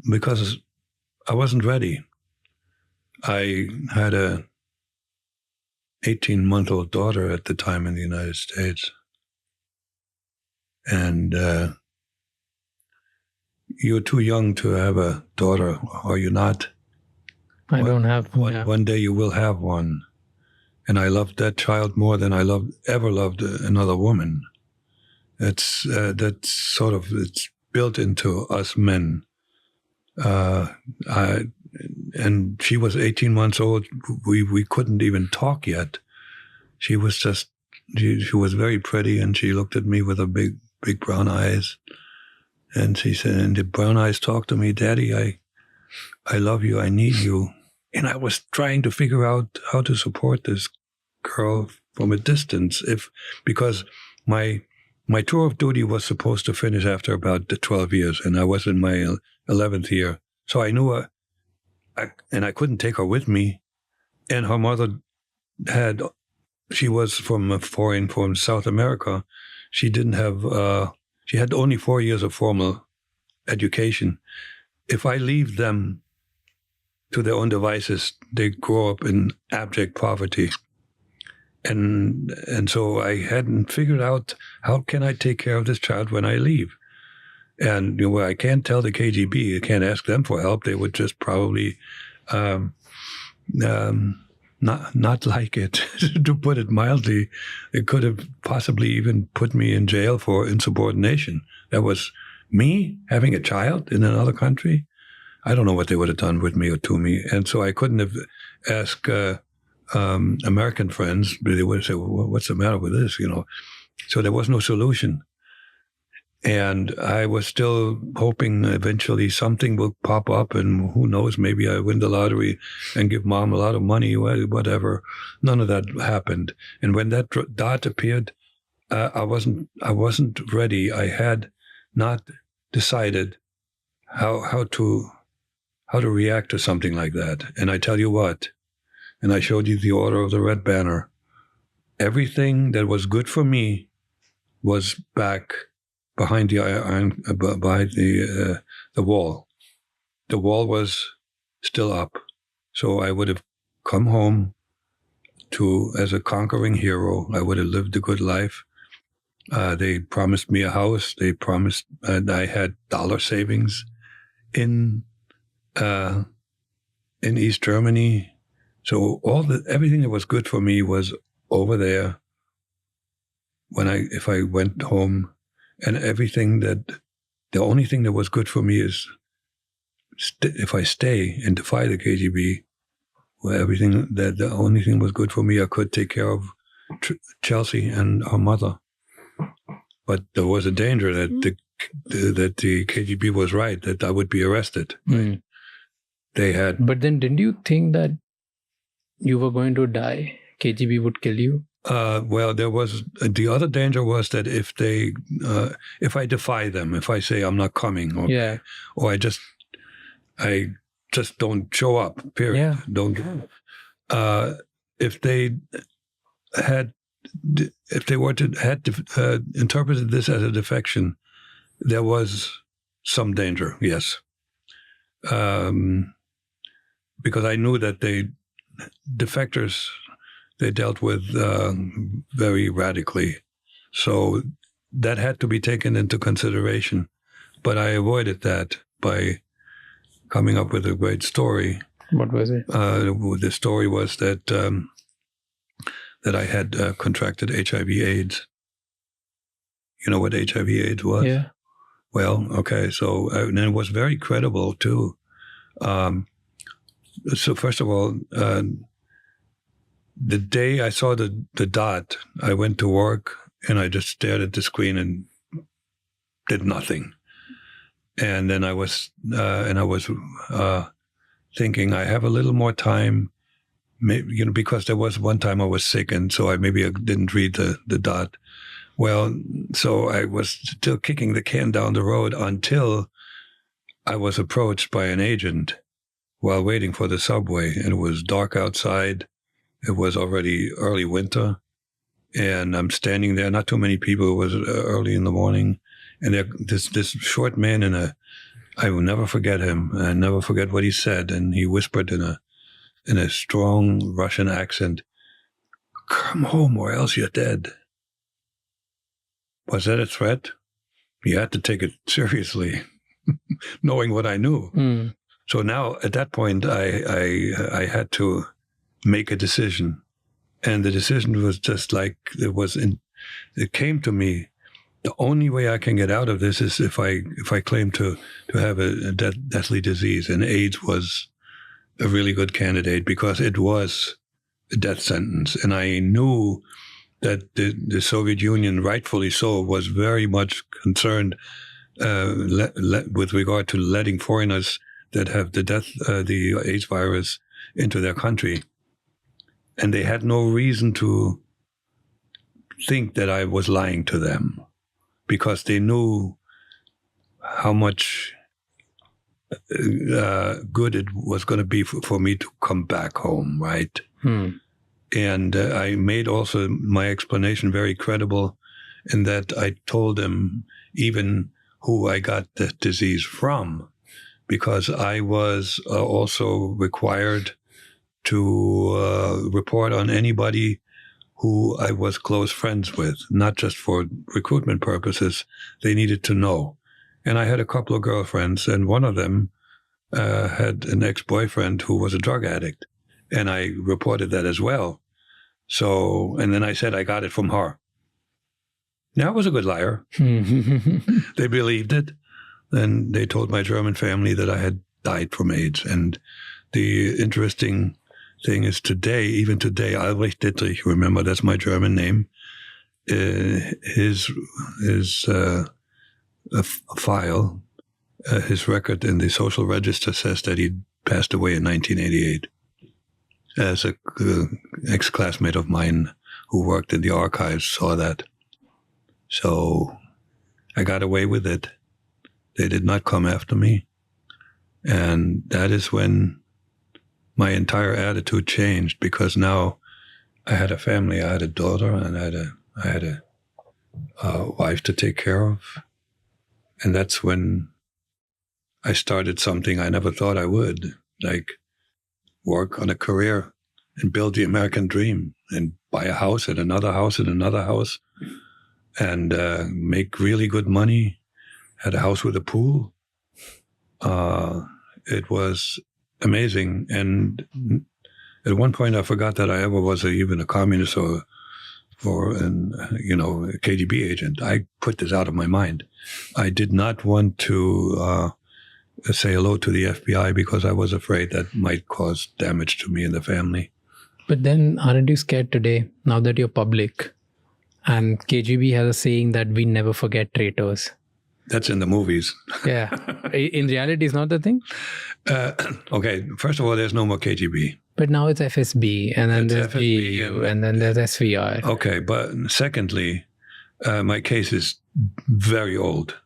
Because I wasn't ready. I had a 18-month-old daughter at the time in the United States, and you're too young to have a daughter, are you not? I don't have one. One day you will have one. And I loved that child more than I ever loved another woman. That's sort of, it's built into us men. And she was 18 months old. We couldn't even talk yet. She was just, she was very pretty, and she looked at me with her big brown eyes. And she said, and the brown eyes talked to me, "Daddy, I love you, I need you." And I was trying to figure out how to support this girl from a distance, because my tour of duty was supposed to finish after about 12 years, and I was in my 11th year. So I knew and I couldn't take her with me. And her mother she was from South America. She didn't have, she had only 4 years of formal education. If I leave them to their own devices, they grow up in abject poverty. And so I hadn't figured out, how can I take care of this child when I leave? And I can't tell the KGB, I can't ask them for help. They would just probably not like it, to put it mildly. It could have possibly even put me in jail for insubordination. That was me having a child in another country. I don't know what they would have done with me or to me. And so I couldn't have asked American friends, but they would have said, well, what's the matter with this? So there was no solution. And I was still hoping eventually something will pop up, and who knows, maybe I win the lottery and give Mom a lot of money, whatever. None of that happened. And when that dot appeared, I wasn't ready. I had not decided how to react to something like that. And I tell you what, and I showed you the Order of the Red Banner. Everything that was good for me was back behind the wall. The wall was still up. So I would have come home as a conquering hero. I would have lived a good life. They promised me a house. They promised, and I had dollar savings in East Germany. So everything that was good for me was over there. If I went home. And the only thing that was good for me is if I stay and defy the KGB, the only thing was good for me, I could take care of Chelsea and her mother. But there was a danger that the KGB was right, that I would be arrested. Right? But then didn't you think that you were going to die? KGB would kill you? Well, there was the other danger was that if I defy them, if I say I'm not coming, or I just don't show up. Period. Yeah. Don't. If they had interpreted this as a defection, there was some danger. Yes, because I knew that defectors. They dealt with very radically. So that had to be taken into consideration. But I avoided that by coming up with a great story. What was it? The story was that that I had contracted HIV/AIDS. You know what HIV/AIDS was? Yeah. Well, okay. So and it was very credible too. So first of all, the day I saw the dot, I went to work and I just stared at the screen and did nothing. And then I was thinking I have a little more time, maybe, because there was one time I was sick, and so I didn't read the dot. Well, so I was still kicking the can down the road until I was approached by an agent while waiting for the subway, and it was dark outside. It was already early winter, and I'm standing there. Not too many people. It was early in the morning. And this short man I will never forget him. I never forget what he said. And he whispered in a strong Russian accent, "Come home or else you're dead." Was that a threat? You had to take it seriously, knowing what I knew. Mm. So now at that point, I had to make a decision. And the decision was just like, it came to me. The only way I can get out of this is if I claim to have a deathly disease, and AIDS was a really good candidate because it was a death sentence. And I knew that the Soviet Union, rightfully so, was very much concerned with regard to letting foreigners that have the AIDS virus into their country. And they had no reason to think that I was lying to them, because they knew how much good it was going to be for me to come back home, right? And I made also my explanation very credible in that I told them even who I got the disease from, because I was also required to report on anybody who I was close friends with, not just for recruitment purposes. They needed to know. And I had a couple of girlfriends, and one of them had an ex-boyfriend who was a drug addict. And I reported that as well. So, and then I said I got it from her. Now, I was a good liar. They believed it. Then they told my German family that I had died from AIDS. And the interesting thing is even today, Albrecht Dittrich, remember that's my German name, his file, his record in the social register says that he passed away in 1988. As a ex-classmate of mine who worked in the archives saw that. So I got away with it. They did not come after me. And that is when my entire attitude changed, because now I had a family. I had a daughter, and I had a wife to take care of. And that's when I started something I never thought I would, like work on a career and build the American dream and buy a house and another house and another house and make really good money. Had a house with a pool. It was amazing. And at one point I forgot that I ever was even a communist or a KGB agent. I put this out of my mind. I did not want to say hello to the FBI because I was afraid that might cause damage to me and the family. But then aren't you scared today, now that you're public? And KGB has a saying that we never forget traitors. That's in the movies. Yeah. In reality, it's not the thing? Okay, first of all, there's no more KGB. But now it's FSB, and then there's GU, and then there's SVR. Okay, but secondly, my case is very old.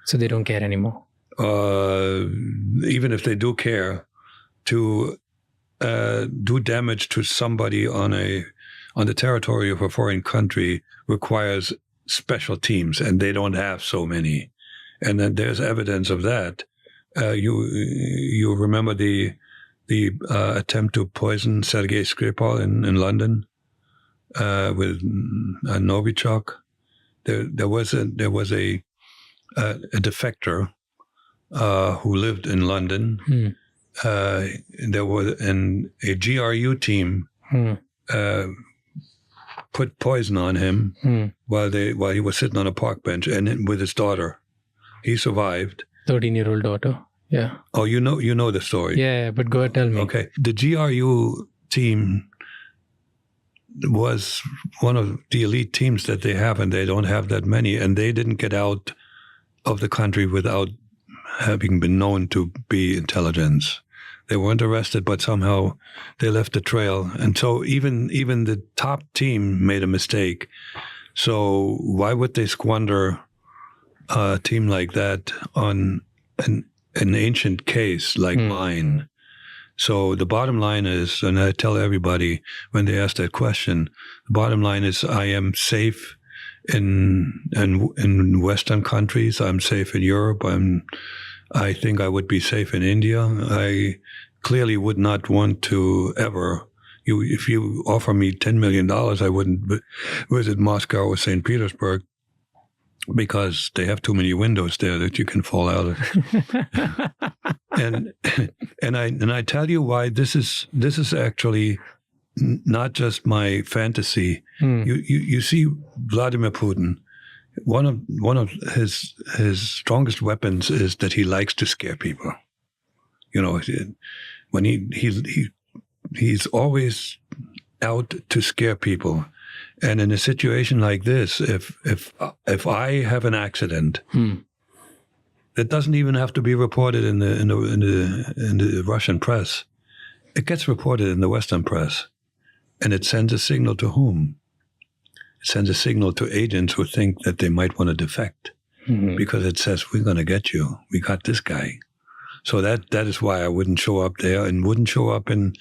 So they don't care anymore? Even if they do care, to do damage to somebody on the territory of a foreign country requires special teams, and they don't have so many. And then there's evidence of that. You remember the attempt to poison Sergei Skripal in London with Novichok? there was a defector who lived in London. There was a GRU team put poison on him while he was sitting on a park bench and with his daughter. He survived. 13-year-old daughter. Yeah. Oh, you know the story. Yeah, but go ahead, tell me. Okay. The GRU team was one of the elite teams that they have, and they don't have that many, and they didn't get out of the country without having been known to be intelligence. They weren't arrested, but somehow they left a trail. And so even the top team made a mistake. So why would they squander a team like that on an ancient case like mine? So the bottom line is, and I tell everybody when they ask that question, the bottom line is I am safe in Western countries. I'm safe in Europe. I think I would be safe in India. I clearly would not want to ever. If you offer me $10 million, I wouldn't visit Moscow or St. Petersburg because they have too many windows there that you can fall out of. and I tell you why this is actually not just my fantasy. You see, Vladimir Putin. One of his strongest weapons is that he likes to scare people. You know, when he's always out to scare people. And in a situation like this, if I have an accident, it doesn't even have to be reported in the Russian press. It gets reported in the Western press, and it sends a signal to whom? It sends a signal to agents who think that they might want to defect, because it says, we're going to get you. We got this guy. So that is why I wouldn't show up there and wouldn't show up in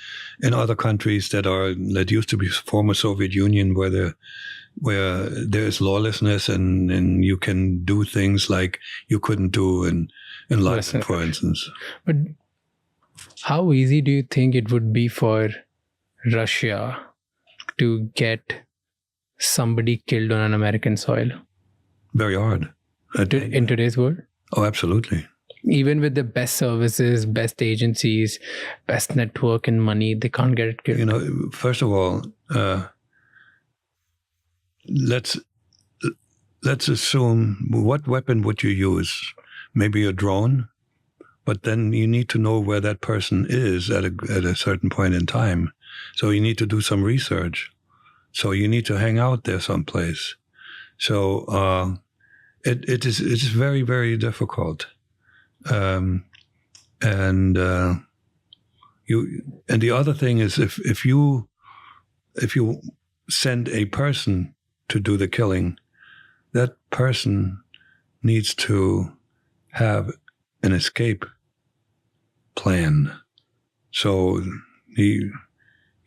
other countries that used to be former Soviet Union, where there is lawlessness and you can do things like you couldn't do in London, for instance. But how easy do you think it would be for Russia to get somebody killed on an American soil? Very hard. In today's world? Oh, absolutely. Even with the best services, best agencies, best network and money, they can't get it killed. You know, first of all, let's assume, what weapon would you use? Maybe a drone, but then you need to know where that person is at a certain point in time. So you need to do some research. So you need to hang out there someplace. So it's very, very difficult. And the other thing is, if you send a person to do the killing, that person needs to have an escape plan. So he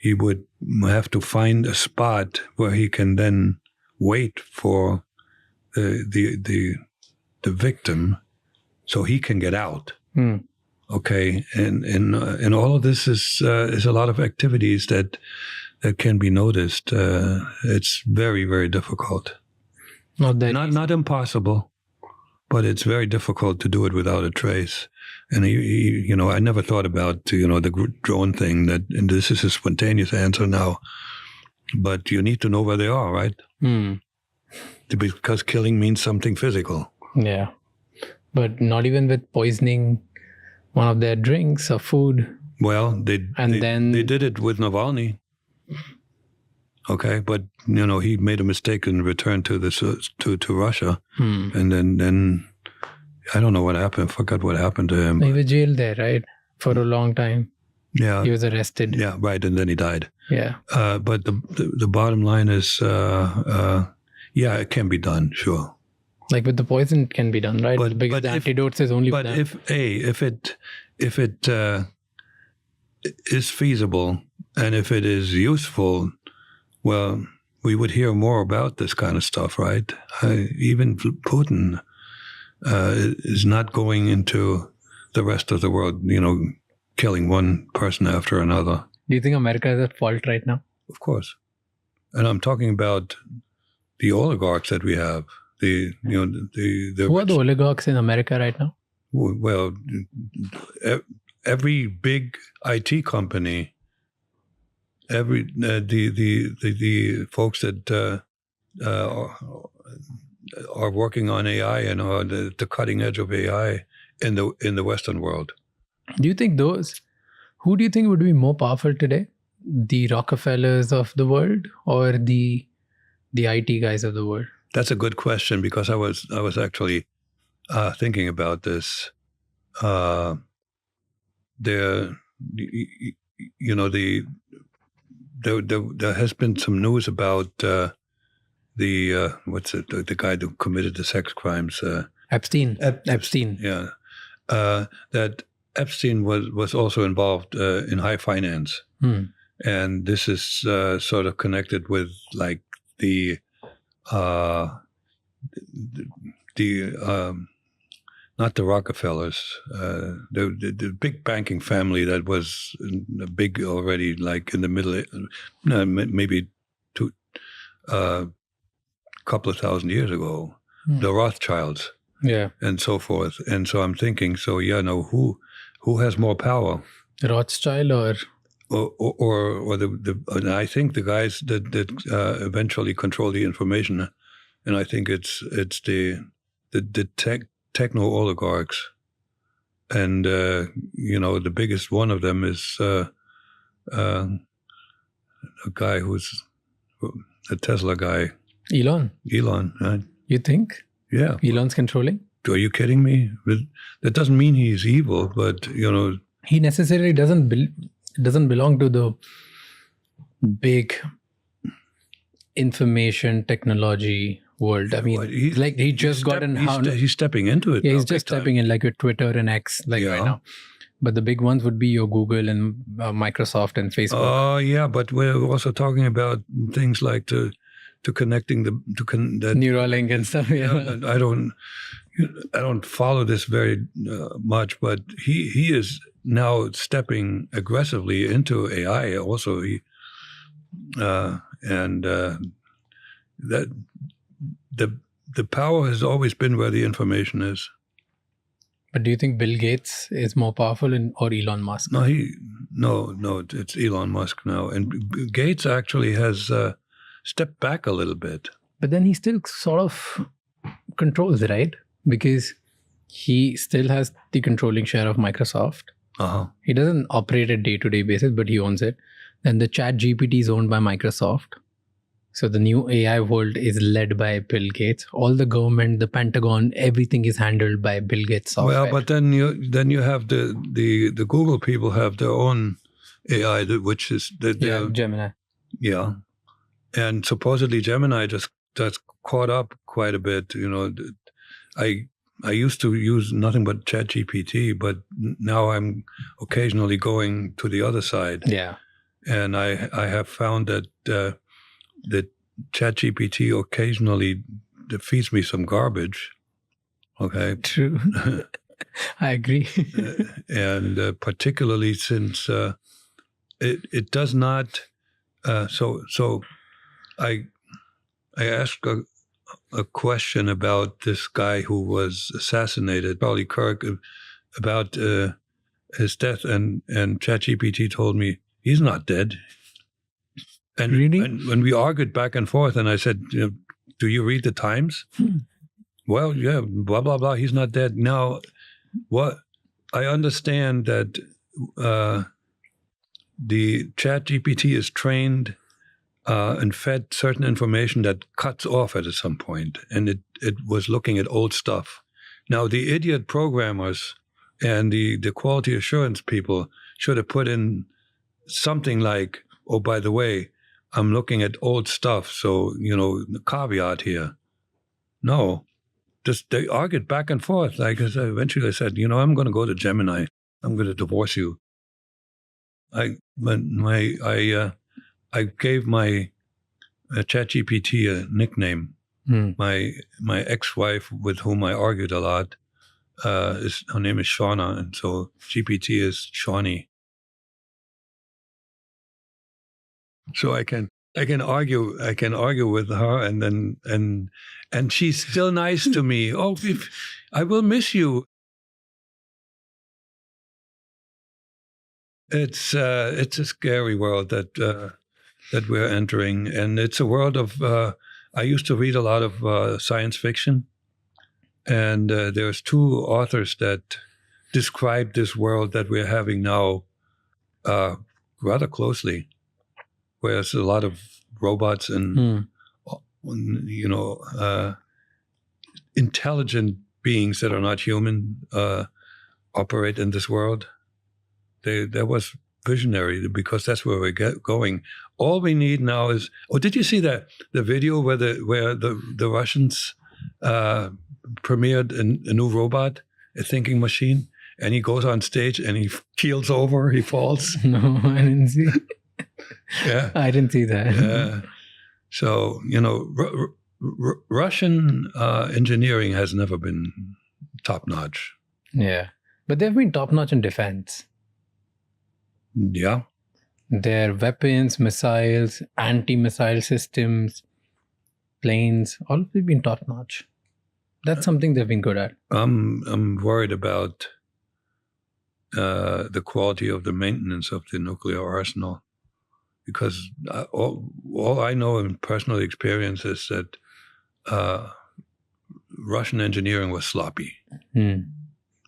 would have to find a spot where he can then wait for the victim, so he can get out. Okay, and all of this is a lot of activities that can be noticed. It's very, very difficult. Not impossible, but it's very difficult to do it without a trace. And I never thought about the drone thing. And this is a spontaneous answer now, but you need to know where they are, right? Because killing means something physical. Yeah. But not even with poisoning one of their drinks or food. Well, they did it with Navalny. Okay, but he made a mistake and returned to Russia, and then I don't know what happened. I forgot what happened to him. He was jailed there, right, for a long time. Yeah, he was arrested. Yeah, right, and then he died. Yeah, but the bottom line is, yeah, it can be done, sure. Like with the poison, it can be done, right? Because the antidotes is only. But if it is feasible and if it is useful, well, we would hear more about this kind of stuff, right? Even Putin is not going into the rest of the world, killing one person after another. Do you think America is at fault right now? Of course. And I'm talking about the oligarchs that we have. Who are the oligarchs in America right now? Well, every big IT company, the folks that are working on AI and are the cutting edge of AI in the Western world. Do you think who do you think would be more powerful today? The Rockefellers of the world or the IT guys of the world? That's a good question, because I was actually thinking about this. There has been some news about the guy who committed the sex crimes. Epstein. Yeah, that Epstein was also involved in high finance, and this is sort of connected with like the not the Rockefellers, the big banking family that was big already, like in the middle, maybe couple of thousand years ago, the Rothschilds, and so forth. And so I'm thinking, who has more power, Rothschild or and I think the guys that eventually control the information, and I think it's the techno oligarchs, and the biggest one of them is a guy who's a Tesla guy. Elon, right? You think? Yeah. Elon's controlling? Are you kidding me? That doesn't mean he's evil, but he necessarily doesn't belong to the big information technology world. I mean, he's stepping into it. Yeah, he's just stepping in, like with Twitter and X, right now. But the big ones would be your Google and Microsoft and Facebook. Oh, yeah, but we're also talking about things like to connecting Neuralink and stuff. Yeah, I don't follow this very much, but he is now stepping aggressively into AI. Also, that the power has always been where the information is. But do you think Bill Gates is more powerful or Elon Musk? No, it's Elon Musk now, and Gates actually has stepped back a little bit. But then he still sort of controls, right? Because he still has the controlling share of Microsoft. He doesn't operate at day-to-day basis, but he owns it. Then the Chat GPT is owned by Microsoft. So the new AI world is led by Bill Gates. All the government, the Pentagon, everything is handled by Bill Gates software. Well, but then you have the Google people have their own AI, which is Gemini. Yeah, and supposedly Gemini just caught up quite a bit. I used to use nothing but ChatGPT, but now I'm occasionally going to the other side. Yeah, and I have found that ChatGPT occasionally feeds me some garbage. Okay, true. I agree. And particularly since it does not. So I asked a question about this guy who was assassinated, Charlie Kirk, about his death, and ChatGPT told me he's not dead. And, really? And when we argued back and forth, and I said, do you read the Times? Well, yeah, blah, blah, blah. He's not dead. Now, what I understand that the ChatGPT is trained and fed certain information that cuts off at some point, and it was looking at old stuff. Now, the idiot programmers and the quality assurance people should have put in something like, oh, by the way, I'm looking at old stuff, so, the caveat here. No, just they argued back and forth. Like eventually I said, I'm going to go to Gemini. I'm going to divorce you. I gave my ChatGPT a nickname. My ex-wife, with whom I argued a lot, her name is Shauna, and so GPT is Shawnee. So I can I can argue with her, and she's still nice to me. Oh, I will miss you. It's a scary world that we're entering, and it's a world of. I used to read a lot of science fiction, and there's two authors that describe this world that we're having now rather closely, where there's a lot of robots and intelligent beings that are not human operate in this world. That was visionary because that's where we're going. All we need now is. Oh, did you see the video where the Russians premiered a new robot, a thinking machine, and he goes on stage and he keels over, he falls. No, I didn't see. Yeah, I didn't see that. Yeah. So Russian engineering has never been top notch. Yeah, but they've been top notch in defense. Yeah. Their weapons, missiles, anti-missile systems, planes, all of them been top notch. That's something they've been good at. I'm worried about the quality of the maintenance of the nuclear arsenal, because all I know in personal experience is that Russian engineering was sloppy.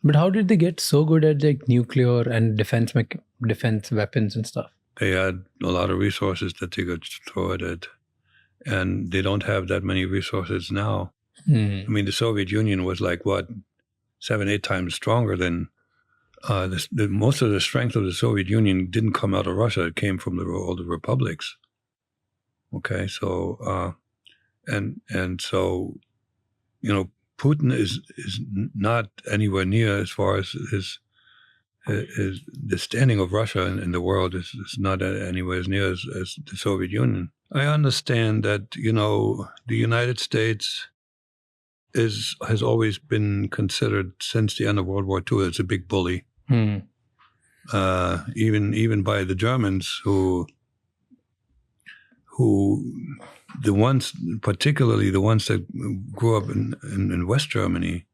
But how did they get so good at like nuclear and defense weapons and stuff? They had a lot of resources that they could throw at it, and they don't have that many resources now. I mean, the Soviet Union was like, 7-8 times stronger than most of the strength of the Soviet Union didn't come out of Russia. It came from all the republics. Okay, so and so, Putin is not anywhere near, as far as the standing of Russia in the world is not anywhere as near as the Soviet Union. I understand that the United States has always been considered, since the end of World War II, as a big bully. Even by the Germans, who particularly the ones that grew up in West Germany,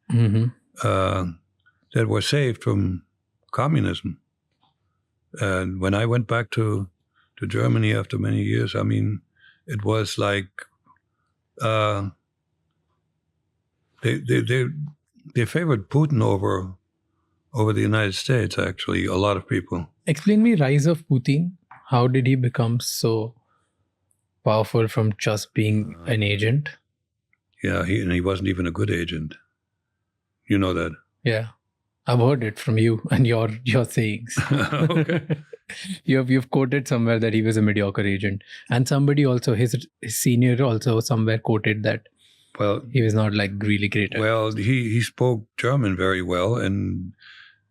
that were saved from communism. And when I went back to Germany after many years, I mean, it was like they favored Putin over the United States. Actually, a lot of people. Explain me rise of Putin. How did he become so powerful from just being an agent? Yeah, he wasn't even a good agent. You know that. Yeah, I've heard it from you and your sayings. Okay. You've quoted somewhere that he was a mediocre agent, and somebody also, his senior also somewhere quoted that. Well, he was not like really great at it. He spoke German very well, and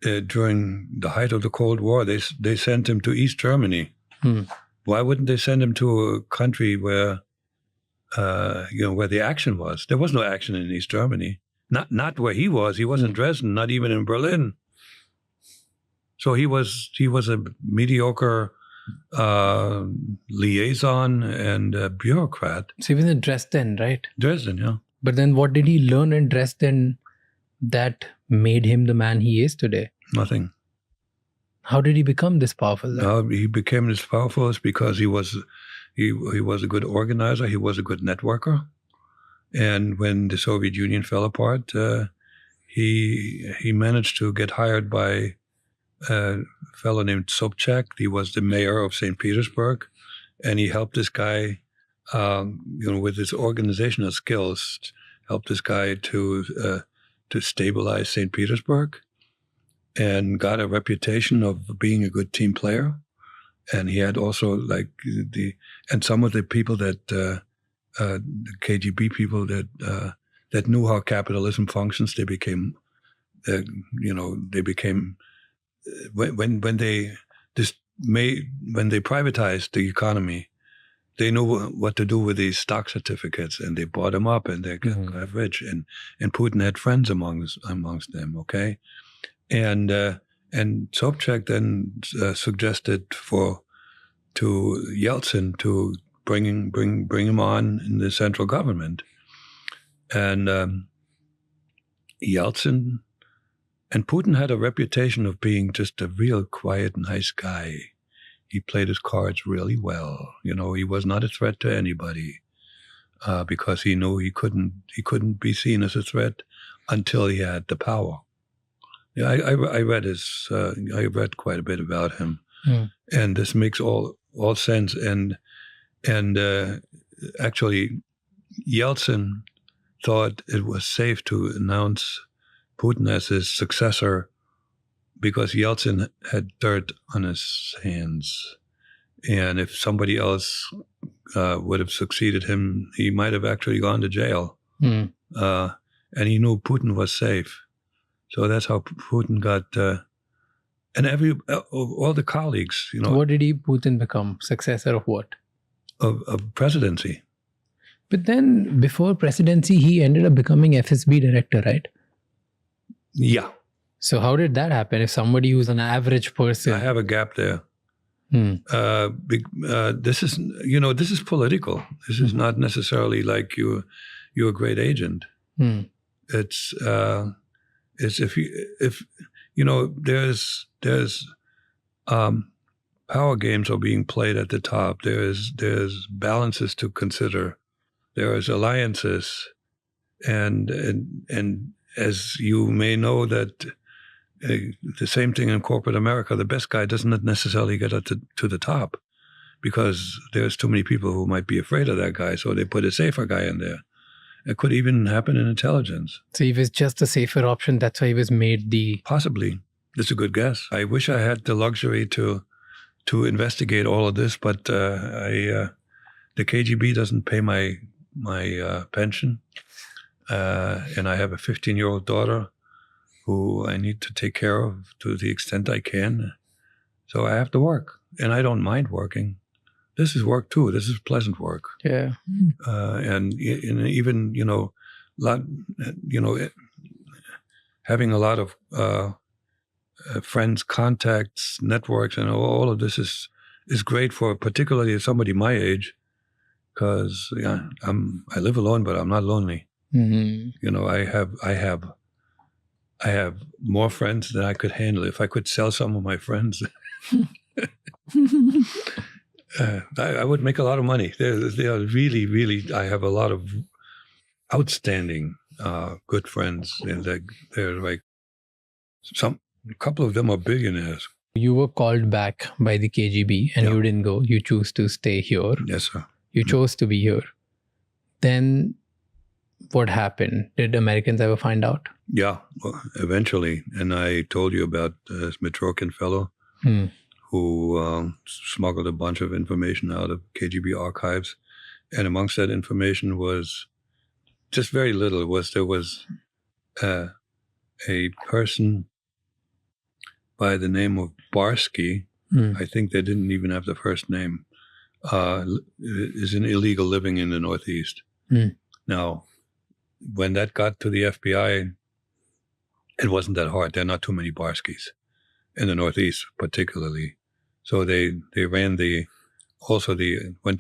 during the height of the Cold War, they sent him to East Germany. Why wouldn't they send him to a country where where the action was? There was no action in East Germany. Not where he was. He wasn't in Dresden, not even in Berlin. So he was a mediocre liaison and bureaucrat. So he was in Dresden, right? Dresden, yeah. But then what did he learn in Dresden that made him the man he is today? Nothing. How did he become this powerful? He became this powerful because he was a good organizer. He was a good networker. And when the Soviet Union fell apart, he managed to get hired by a fellow named Sobchak. He was the mayor of St. Petersburg, and he helped this guy, with his organizational skills, helped this guy to stabilize St. Petersburg, and got a reputation of being a good team player. And he had also some of the people that the KGB people that knew how capitalism functions. They became, when they privatized the economy, they knew what to do with these stock certificates, and they bought them up, and they got rich. And Putin had friends amongst them. Okay, and Sobchak then suggested to Yeltsin to bring him on in the central government. And Yeltsin and Putin had a reputation of being just a real quiet, nice guy. He played his cards really well. He was not a threat to anybody because he knew he couldn't be seen as a threat until he had the power. Yeah, I read I read quite a bit about him, and this makes all sense. And actually, Yeltsin thought it was safe to announce Putin as his successor because Yeltsin had dirt on his hands, and if somebody else would have succeeded him, he might have actually gone to jail. And he knew Putin was safe. So that's how Putin got, and all the colleagues, What did Putin become? Successor of what? Of presidency. But then before presidency, he ended up becoming FSB director, right? Yeah. So how did that happen? If somebody who's an average person... I have a gap there. This is political. This is not necessarily like you're a great agent. It's if there's power games are being played at the top. There's balances to consider. There is alliances, and as you may know that the same thing in corporate America. The best guy doesn't necessarily get up to the top because there's too many people who might be afraid of that guy, so they put a safer guy in there. It could even happen in intelligence. So he was just a safer option. That's why he was made the... Possibly. That's a good guess. I wish I had the luxury to investigate all of this, but the KGB doesn't pay my pension, and I have a 15-year-old daughter who I need to take care of to the extent I can. So I have to work, and I don't mind working. This is work too. This is pleasant work. Yeah. And even, having a lot of friends, contacts, networks, and all of this is great for particularly somebody my age, because I live alone, but I'm not lonely. I have more friends than I could handle. If I could sell some of my friends, I would make a lot of money. They are really, really. I have a lot of outstanding good friends, and they're like a couple of them are billionaires. You were called back by the KGB, and you didn't go. You chose to stay here. Yes, sir. You chose to be here. Then, what happened? Did Americans ever find out? Yeah, well, eventually. And I told you about this Mitrokin fellow who smuggled a bunch of information out of KGB archives. And amongst that information was just very little. There was a person by the name of Barsky. I think they didn't even have the first name. Is an illegal living in the Northeast. Now, when that got to the FBI, it wasn't that hard. There are not too many Barskys in the Northeast, particularly. So they went to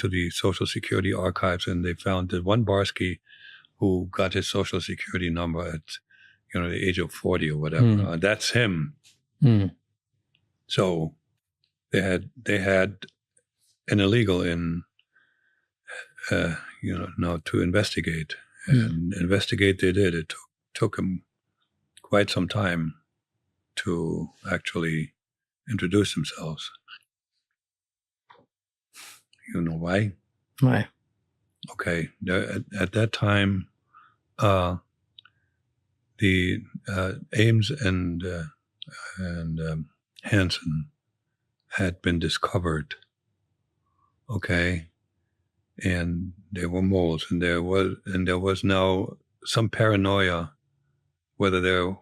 the Social Security archives, and they found that one Barsky who got his Social Security number at the age of 40 or whatever. That's him. So they had an illegal in now to investigate. And investigate they did. It took them quite some time to actually introduce themselves. You know why? Why? Okay. At that time, the Ames and Hansen had been discovered. Okay. And there were moles, and there was now some paranoia whether there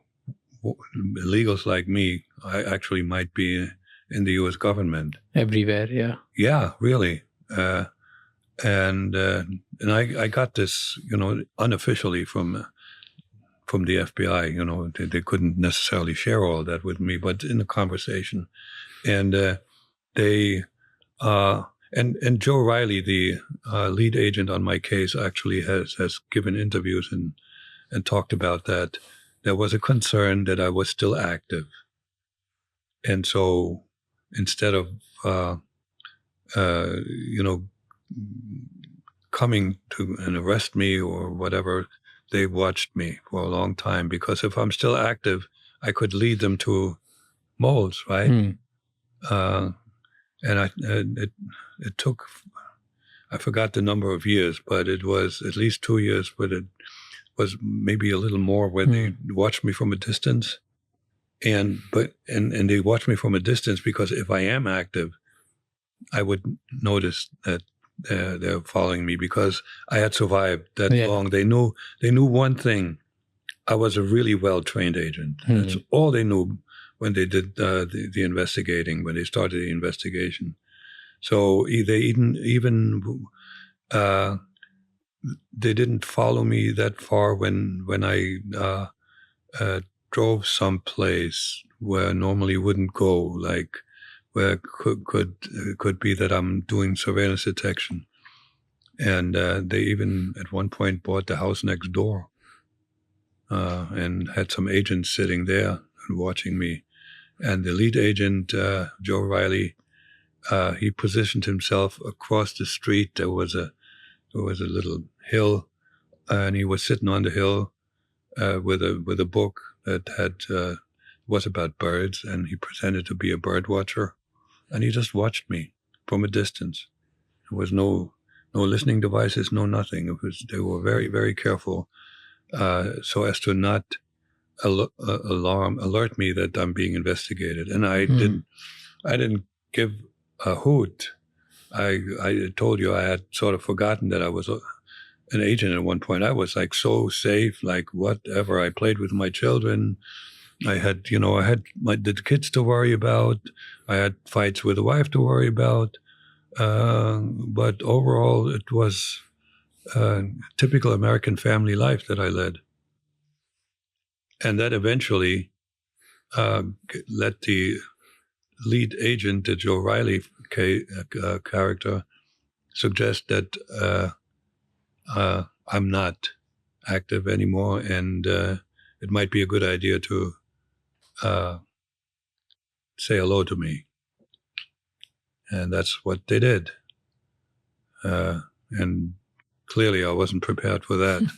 illegals like me actually might be in the U.S. government Everywhere, yeah. Yeah, really. And I got this, unofficially from the FBI. They couldn't necessarily share all that with me, but in the conversation, and And Joe Riley, the lead agent on my case, actually has given interviews and talked about that. There was a concern that I was still active, and so instead of coming to and arrest me or whatever, they watched me for a long time, because if I'm still active, I could lead them to moles, right? And it took, I forgot the number of years, but it was at least 2 years, but it was maybe a little more, where they watched me from a distance. And they watched me from a distance because if I am active, I would notice that they're following me, because I had survived that long. They knew one thing: I was a really well-trained agent. That's all they knew when they did the investigating, when they started the investigation. So they even they didn't follow me that far when I drove someplace where I normally wouldn't go, like where could be that I'm doing surveillance detection. And they even at one point bought the house next door and had some agents sitting there and watching me. And the lead agent, Joe Riley, he positioned himself across the street. There was a little hill, and he was sitting on the hill with a book that was about birds, and he pretended to be a bird watcher, and he just watched me from a distance. There was no listening devices, no nothing. They were very, very careful so as to not alert me that I'm being investigated. And I didn't give a hoot. I told you I had sort of forgotten that I was an agent at one point. I was like so safe, like whatever. I played with my children. I had the kids to worry about. I had fights with the wife to worry about. But overall, it was typical American family life that I led. And that eventually let the lead agent, the Joe Riley character, suggest that I'm not active anymore, and it might be a good idea to say hello to me. And that's what they did. And clearly I wasn't prepared for that.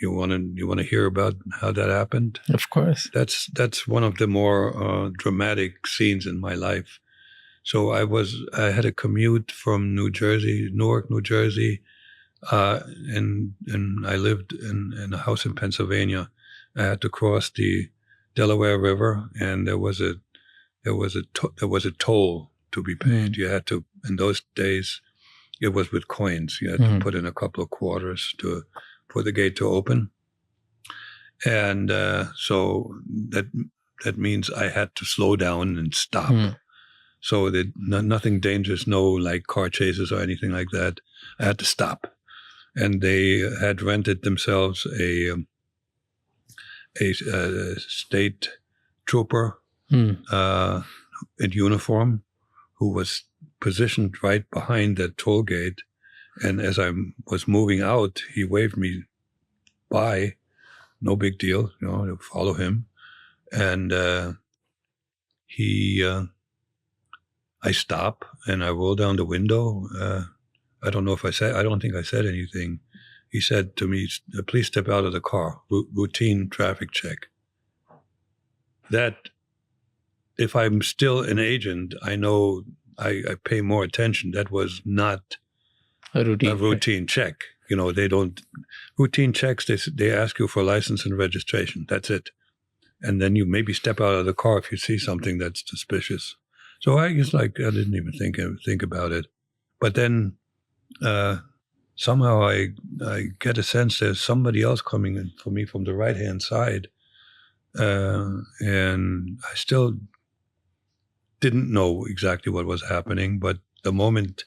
You want to hear about how that happened? Of course. That's one of the more dramatic scenes in my life. So I had a commute from Newark, New Jersey, and I lived in a house in Pennsylvania. I had to cross the Delaware River, and there was a toll to be paid. You had to, in those days, it was with coins. You had to put in a couple of quarters for the gate to open. And so that means I had to slow down and stop. So that nothing dangerous, no like car chases or anything like that. I had to stop. And they had rented themselves a state trooper in uniform who was positioned right behind that toll gate. And as I was moving out, he waved me by. No big deal, to follow him. And I stop and I roll down the window. I don't think I said anything. He said to me, please step out of the car, routine traffic check. That, if I'm still an agent, I know I pay more attention. That was not a routine check. They don't, routine checks, they ask you for license and registration. That's it. And then you maybe step out of the car if you see something that's suspicious. So I didn't even think about it. But then somehow I get a sense there's somebody else coming in for me from the right-hand side. And I still didn't know exactly what was happening. But the moment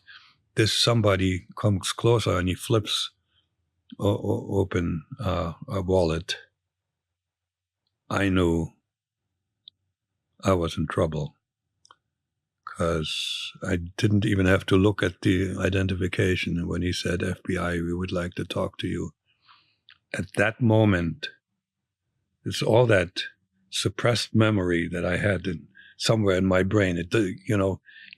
this somebody comes closer and he flips open a wallet, I knew I was in trouble. because I didn't even have to look at the identification. And when he said, FBI, we would like to talk to you. At that moment, it's all that suppressed memory that I had somewhere in my brain.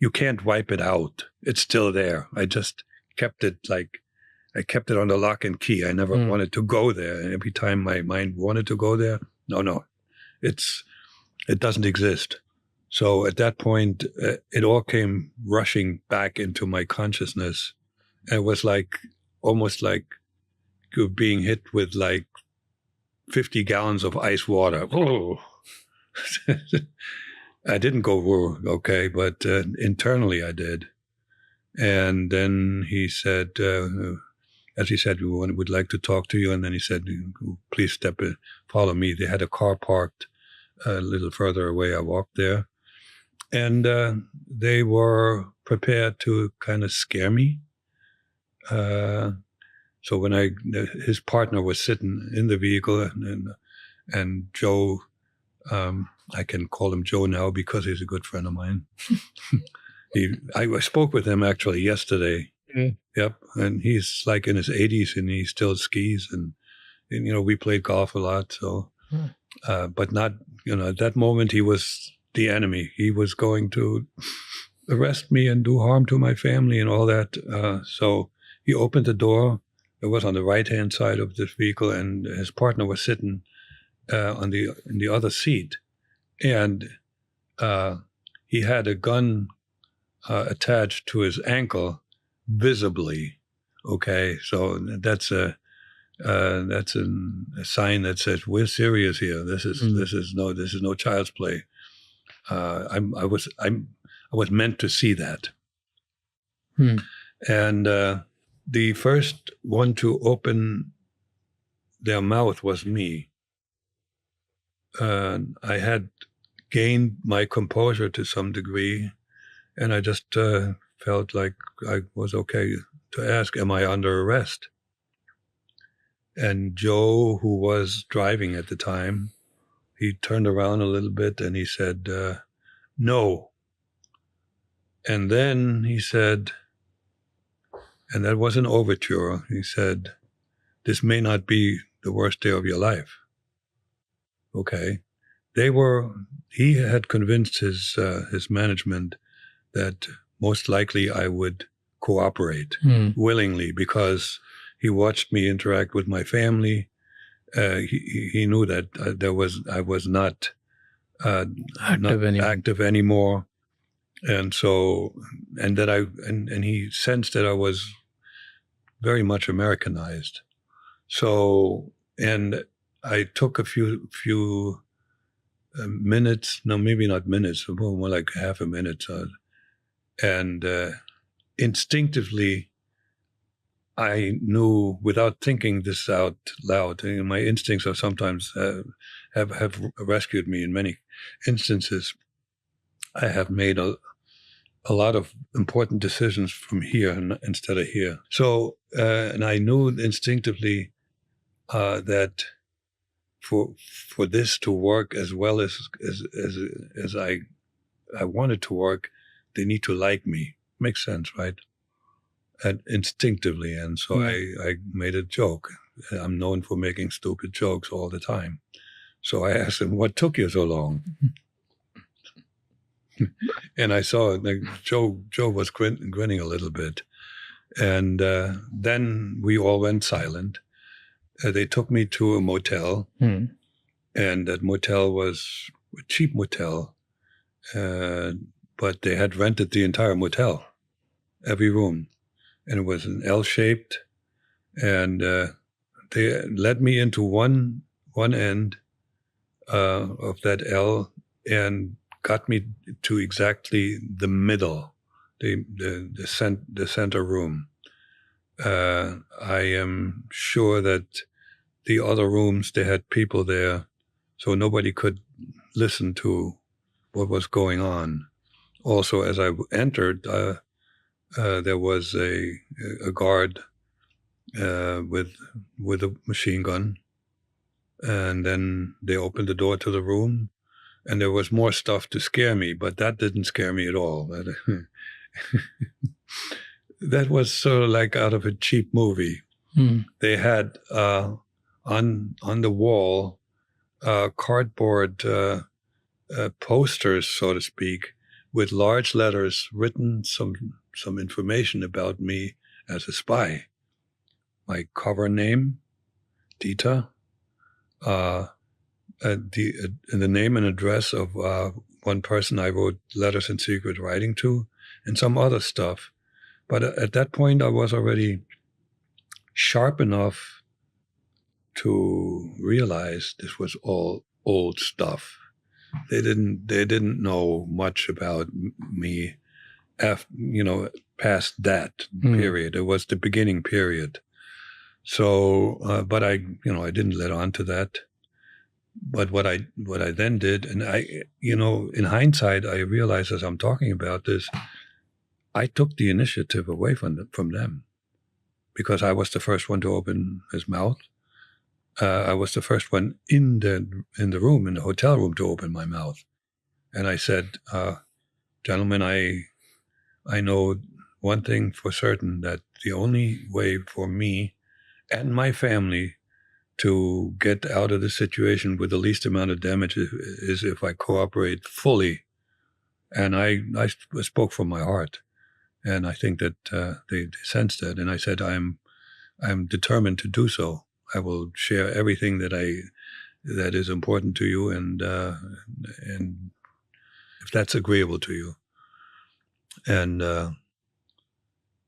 You can't wipe it out. It's still there. I just kept it I kept it on the lock and key. I never wanted to go there. And every time my mind wanted to go there, no, it doesn't exist. So at that point, it all came rushing back into my consciousness. And it was almost like you're being hit with 50 gallons of ice water. Oh. I didn't go whoa, okay, but internally I did. And then he said, as he said, we would like to talk to you. And then he said, please step in, follow me. They had a car parked a little further away. I walked there. And they were prepared to kind of scare me. So when his partner was sitting in the vehicle, and Joe, I can call him Joe now because he's a good friend of mine. I spoke with him actually yesterday. Yep, and he's in his 80s and he still skis, and we played golf a lot. So, but not at that moment he was the enemy. He was going to arrest me and do harm to my family and all that. So he opened the door. It was on the right-hand side of this vehicle, and his partner was sitting in the other seat, and he had a gun attached to his ankle, visibly. Okay, so that's a sign that says we're serious here. This is no child's play. I was meant to see that, and the first one to open their mouth was me. I had gained my composure to some degree, and I just felt like I was okay to ask, am I under arrest? And Joe, who was driving at the time, he turned around a little bit and he said, no. And then he said, and that was an overture, he said, this may not be the worst day of your life. Okay. He had convinced his management that most likely I would cooperate willingly because he watched me interact with my family. He knew that I was not active anymore. And so, and he sensed that I was very much Americanized. So, and I took a few minutes, no, maybe not minutes, more like half a minute. And instinctively, I knew without thinking this out loud, and my instincts are sometimes have rescued me in many instances. I have made a lot of important decisions from here instead of here. So, and I knew instinctively that for this to work as well as I wanted to work, they need to like me. Makes sense, right? And instinctively, and so I made a joke. I'm known for making stupid jokes all the time. So I asked him, "What took you so long?" And I saw Joe was grinning a little bit, and then we all went silent. They took me to a motel, and that motel was a cheap motel, but they had rented the entire motel, every room, and it was an L-shaped, and they led me into one end of that L and got me to exactly the middle, the center room. I am sure that the other rooms, they had people there, so nobody could listen to what was going on. Also, as I entered, there was a guard with a machine gun, and then they opened the door to the room, and there was more stuff to scare me, but that didn't scare me at all. That was sort of like out of a cheap movie. They had on the wall cardboard posters, so to speak, with large letters written some information about me as a spy. My cover name, Dita, the name and address of one person I wrote letters in secret writing to, and some other stuff. But at that point, I was already sharp enough to realize this was all old stuff. They didn't know much about me after, past that period. It was the beginning period. So, but I didn't let on to that. But what I then did, and in hindsight, I realized as I'm talking about this, I took the initiative away from them, because I was the first one to open his mouth. I was the first one in the room, in the hotel room, to open my mouth, and I said, "Gentlemen, I know one thing for certain, that the only way for me and my family to get out of the situation with the least amount of damage is if I cooperate fully." And I spoke from my heart, and I think that they sensed that. And I said, I'm determined to do so. I will share everything that is important to you, and if that's agreeable to you. And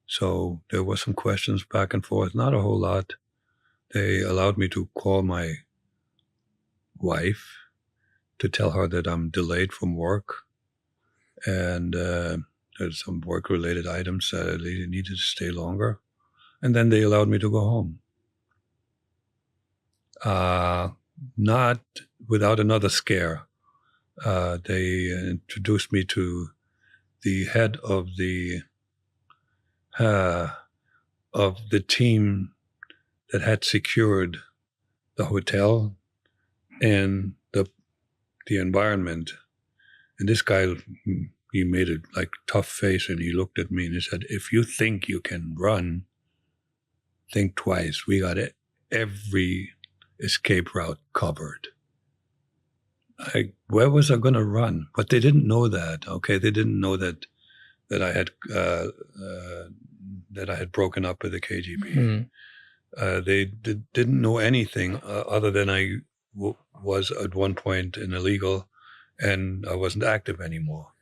so there were some questions back and forth, not a whole lot. They allowed me to call my wife to tell her that I'm delayed from work, and there's some work-related items that I needed to stay longer. And then they allowed me to go home. Not without another scare. They introduced me to the head of the team that had secured the hotel and the environment. And this guy, he made a tough face, and he looked at me and he said, "If you think you can run, think twice. We got every escape route covered." Where was I going to run? But they didn't know that. Okay, they didn't know that I had broken up with the KGB. They didn't know anything other than I was at one point an illegal, and I wasn't active anymore.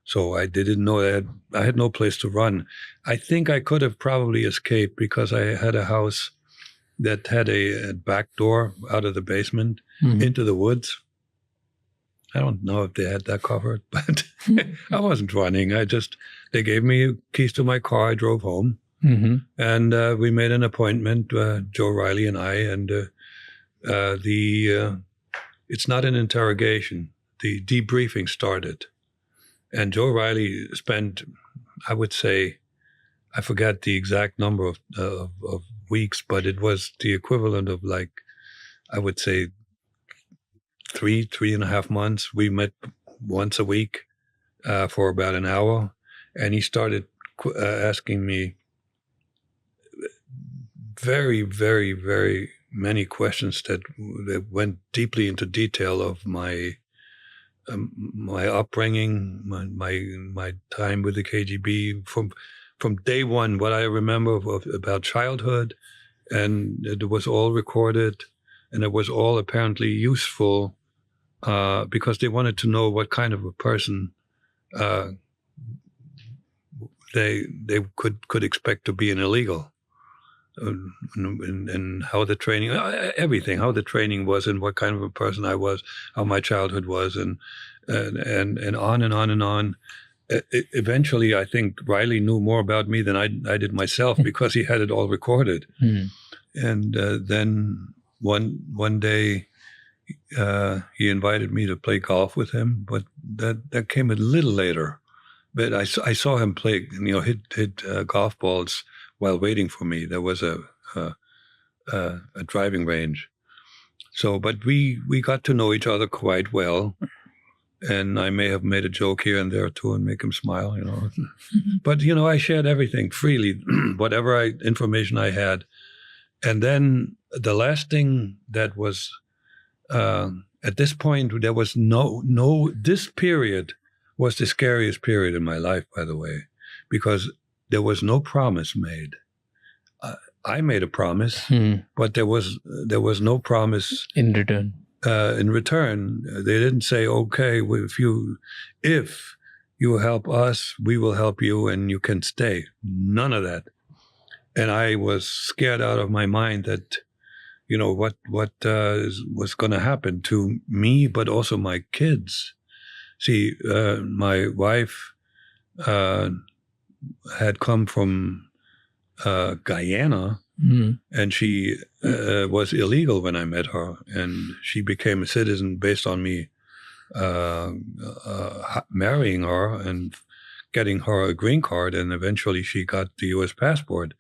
So they didn't know that I had no place to run. I think I could have probably escaped, because I had a house that had a back door out of the basement into the woods. I don't know if they had that covered, but I wasn't running. They gave me keys to my car. I drove home, and we made an appointment, Joe Riley and I, and it's not an interrogation. The debriefing started. And Joe Riley spent, I would say, I forget the exact number of weeks, but it was the equivalent of I would say 3.5 months. We met once a week for about an hour, and he started asking me very, very, very many questions that went deeply into detail of my upbringing, my time with the KGB from day one, what I remember about childhood, and it was all recorded, and it was all apparently useful because they wanted to know what kind of a person they could expect to be an illegal. And how the training, everything, how the training was, and what kind of a person I was, how my childhood was, and on and on and on. Eventually, I think Riley knew more about me than I did myself, because he had it all recorded. And then one day, he invited me to play golf with him, but that came a little later. But I saw him play, hit golf balls while waiting for me. There was a driving range. So, but we got to know each other quite well. And I may have made a joke here and there too and make him smile, But, I shared everything freely, whatever information I had. And then the last thing that was, at this point, there was this period was the scariest period in my life, by the way, because there was no promise made. I made a promise, but there was no promise in return. In return, they didn't say, "Okay, if you help us, we will help you, and you can stay." None of that. And I was scared out of my mind that, what was going to happen to me, but also my kids. See, my wife had come from Guyana. And she was illegal when I met her, and she became a citizen based on me marrying her and getting her a green card, and eventually she got the U.S. passport.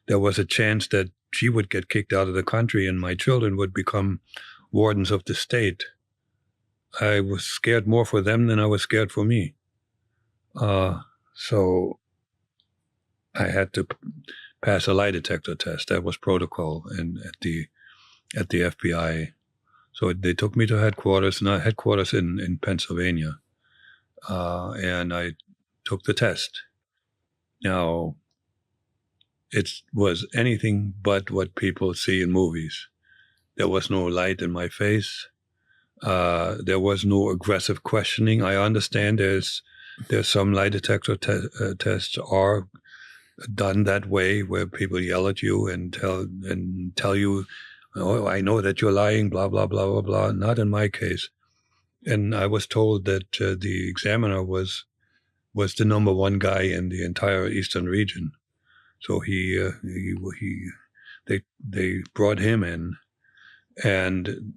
There was a chance that she would get kicked out of the country and my children would become wardens of the state. I was scared more for them than I was scared for me. So I had to pass a lie detector test. That was protocol at the FBI. So they took me to headquarters in Pennsylvania, and I took the test. Now, it was anything but what people see in movies. There was no light in my face. There was no aggressive questioning. I understand there's some lie detector tests are done that way, where people yell at you and tell you, "Oh, I know that you're lying," blah blah blah blah blah. Not in my case. And I was told that the examiner was the number one guy in the entire Eastern region. So they brought him in, and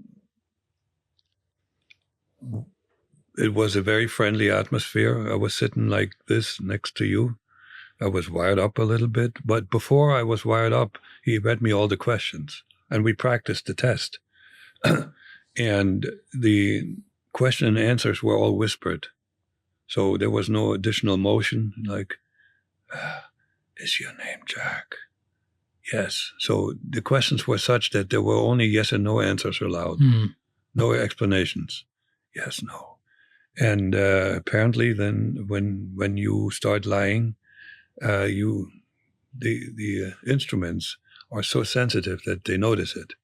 it was a very friendly atmosphere. I was sitting like this next to you. I was wired up a little bit, but before I was wired up, he read me all the questions, and we practiced the test. And the question and answers were all whispered. So there was no additional motion, like, "Is your name Jack?" Yes. So the questions were such that there were only yes and no answers allowed. No explanations. Yes, no. And apparently then when you start lying, the instruments are so sensitive that they notice it.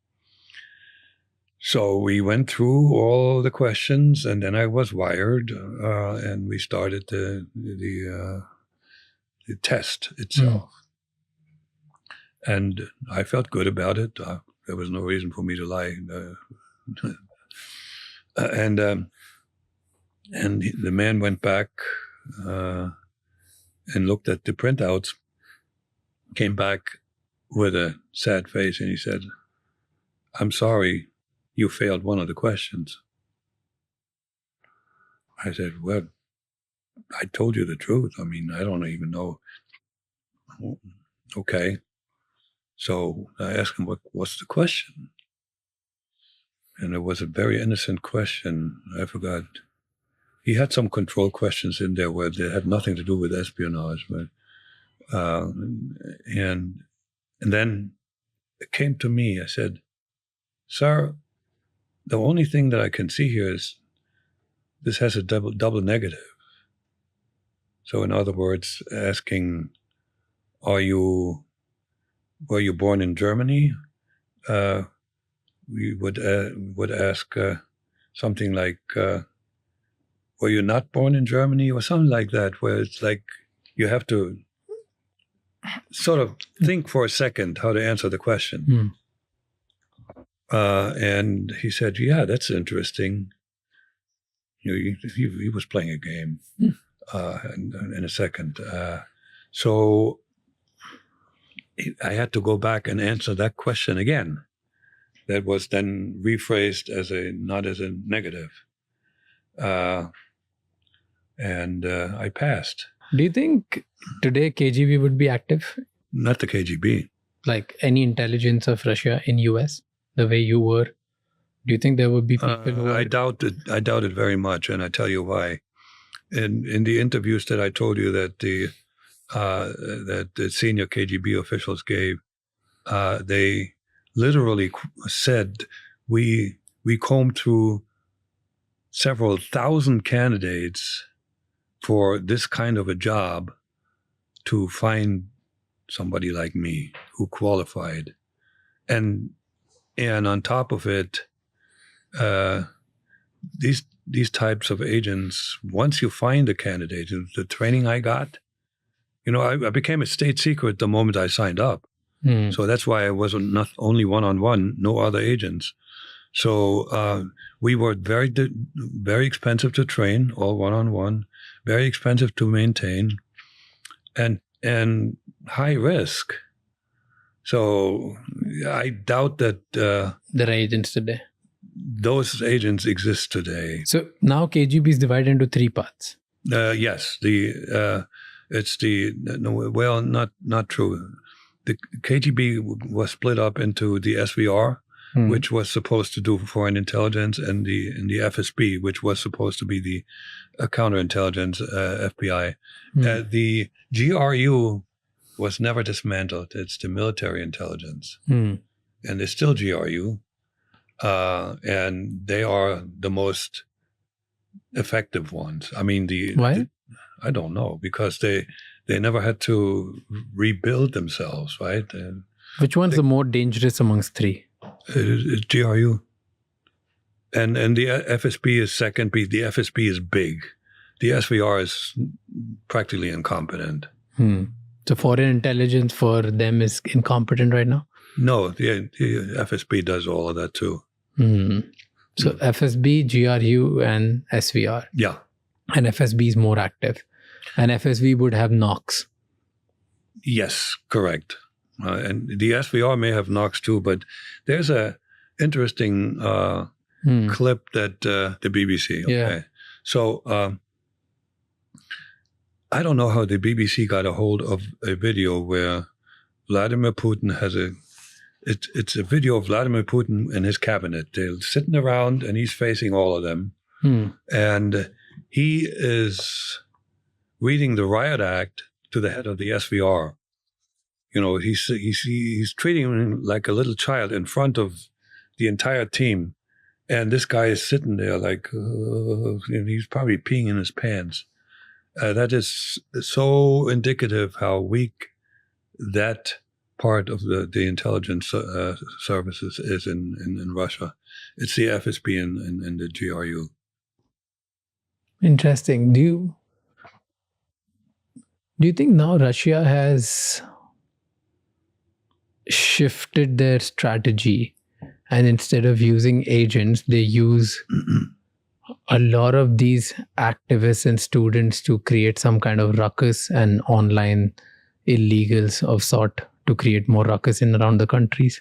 So we went through all the questions, and then I was wired, and we started the test itself. And I felt good about it. There was no reason for me to lie. And the man went back and looked at the printouts, came back with a sad face, and he said, "I'm sorry, you failed one of the questions." I said, "Well, I told you the truth. I mean, I don't even know." Okay. So I asked him, what's the question? And it was a very innocent question. I forgot. He had some control questions in there where they had nothing to do with espionage, but and then it came to me. I said, "Sir, the only thing that I can see here is this has a double negative." So in other words, asking, were you born in Germany? We would ask something like, were you not born in Germany, or something like that, where it's like you have to sort of think for a second how to answer the question. And he said, "Yeah, that's interesting." He was playing a game in a second. So I had to go back and answer that question again. That was then rephrased not as a negative. And I passed. Do you think today KGB would be active? Not the KGB. Like any intelligence of Russia in US, the way you were Do you think there would be people who I doubt it very much, and I tell you why. In the interviews that I told you that the senior KGB officials gave, they literally said we combed through several thousand candidates for this kind of a job to find somebody like me who qualified, and on top of it, these types of agents, once you find a candidate, the training I got, I became a state secret the moment I signed up. So that's why I wasn't not only one-on-one, no other agents. So we were very expensive to train, all one-on-one, very expensive to maintain, and high risk. So I doubt that there are agents today. Those agents exist today. So now KGB is divided into three parts. Yes, not true. The KGB was split up into the SVR, which was supposed to do foreign intelligence, and the FSB, which was supposed to be the counterintelligence FBI. The GRU was never dismantled. It's the military intelligence, and it's still GRU, and they are the most effective ones. I mean, why? I don't know, because they never had to rebuild themselves, right? Which one's the more dangerous amongst three? It's GRU. And the FSB is second. The FSB is big. The SVR is practically incompetent. So foreign intelligence for them is incompetent right now? No, the FSB does all of that too. So FSB, GRU, and SVR. Yeah. And FSB is more active. And FSB would have knocks. Yes, correct. And the SVR may have knocks too, but there's a interesting clip that the BBC. Okay. Yeah. So I don't know how the BBC got a hold of a video where Vladimir Putin has it's a video of Vladimir Putin and his cabinet. They're sitting around and he's facing all of them. And he is reading the riot act to the head of the SVR. He's treating him like a little child in front of the entire team. And this guy is sitting there like, he's probably peeing in his pants. That is so indicative how weak that part of the intelligence services is in Russia. It's the FSB and the GRU. Interesting. Do you think now Russia has shifted their strategy, and instead of using agents, they use a lot of these activists and students to create some kind of ruckus and online illegals of sort to create more ruckus in around the countries?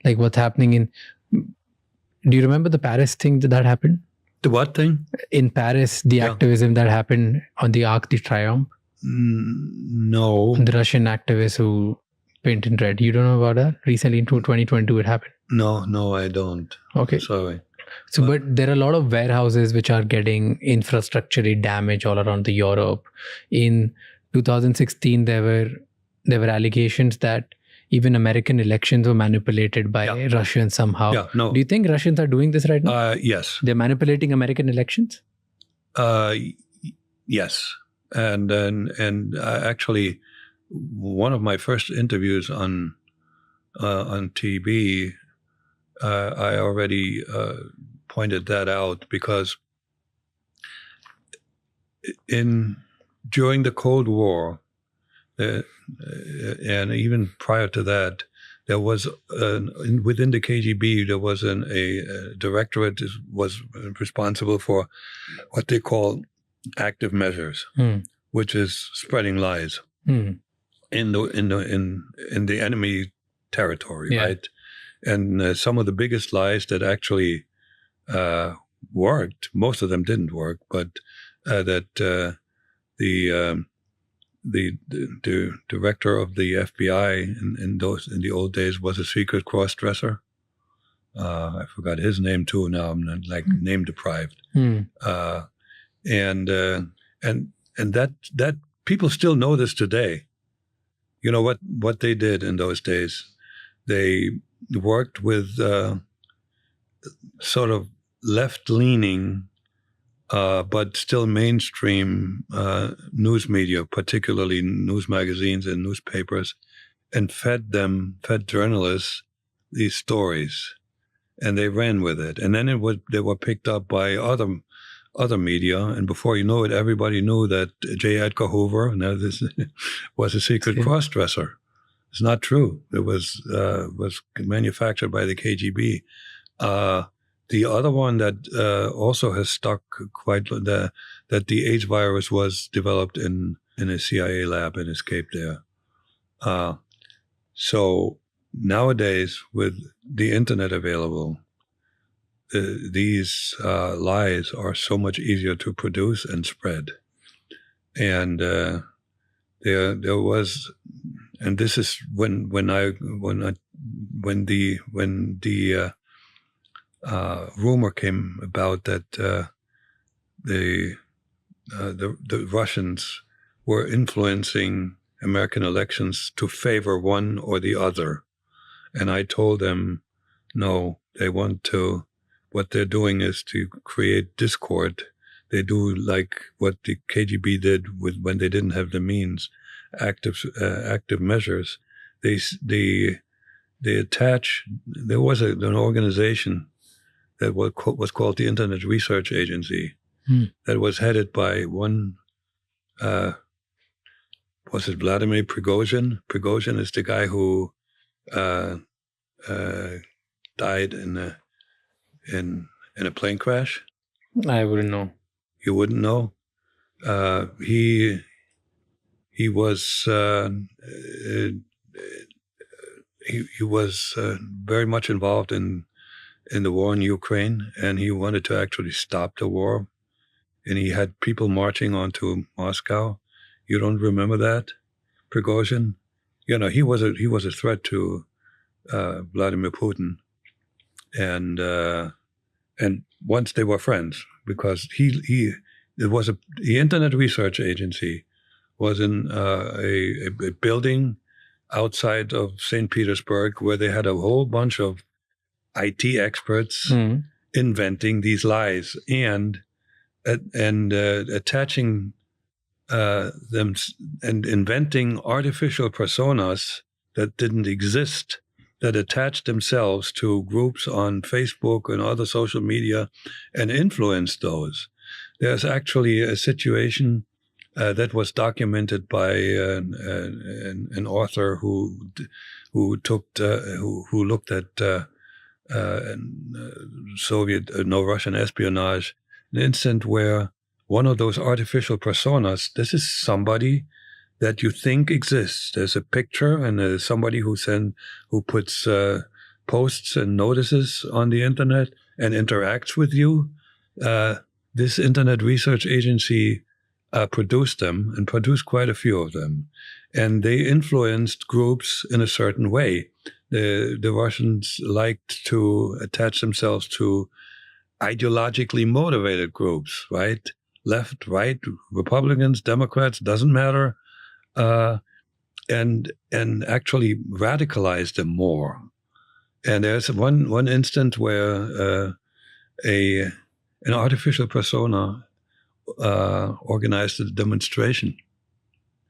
Like what's happening do you remember the Paris thing that happened? The what thing? In Paris, the activism that happened on the Arc de Triomphe. No. The Russian activists who painted red. You don't know about that? Recently in 2022 it happened. No, I don't. Okay. Sorry. So, but there are a lot of warehouses which are getting infrastructurally damaged all around the Europe. In 2016, there were allegations that even American elections were manipulated by Russians somehow. Yeah, no. Do you think Russians are doing this right now? Yes. They're manipulating American elections? Yes. And actually, one of my first interviews on TV, I already pointed that out, because during the Cold War, and even prior to that, there was within the KGB there was a directorate that was responsible for what they call active measures, which is spreading lies in the enemy territory, right? And some of the biggest lies that actually worked, most of them didn't work, but that the director of the FBI in the old days was a secret cross-dresser, I forgot his name too. Now I'm not, like name deprived. And that people still know this today. You know what they did in those days? They worked with sort of left-leaning, but still mainstream news media, particularly news magazines and newspapers, and fed journalists these stories, and they ran with it. And then they were picked up by other media, and before you know it, everybody knew that J. Edgar Hoover, now this was a secret cross-dresser. It's not true. It was manufactured by the KGB. The other one that also has stuck quite that the AIDS virus was developed in a CIA lab and escaped there. So nowadays, with the internet available, these lies are so much easier to produce and spread. And there was, and this is when the rumor came about that the Russians were influencing American elections to favor one or the other. And I told them, no, they want to, what they're doing is to create discord. They do like what the KGB did when they didn't have the means, active measures. They attach, there was an organization that was called the Internet Research Agency that was headed by one, was it Vladimir Prigozhin? Prigozhin is the guy who died in a plane crash. I wouldn't know. You wouldn't know? He was he was very much involved in the war in Ukraine, and he wanted to actually stop the war. And he had people marching onto Moscow. You don't remember that, Prigozhin? You know, he was a threat to Vladimir Putin, and once they were friends, because the Internet Research Agency was in a building outside of St. Petersburg where they had a whole bunch of IT experts inventing these lies and attaching them and inventing artificial personas that didn't exist, that attached themselves to groups on Facebook and other social media and influenced those. There's actually a situation that was documented by an author who looked at Russian espionage, an incident where one of those artificial personas, this is somebody that you think exists. There's a picture and there's somebody who puts posts and notices on the internet and interacts with you. This Internet Research Agency produced them and produced quite a few of them. And they influenced groups in a certain way. The Russians liked to attach themselves to ideologically motivated groups, right? Left, right, Republicans, Democrats, doesn't matter. And actually radicalize them more. And there's one instance where an artificial persona organized a demonstration.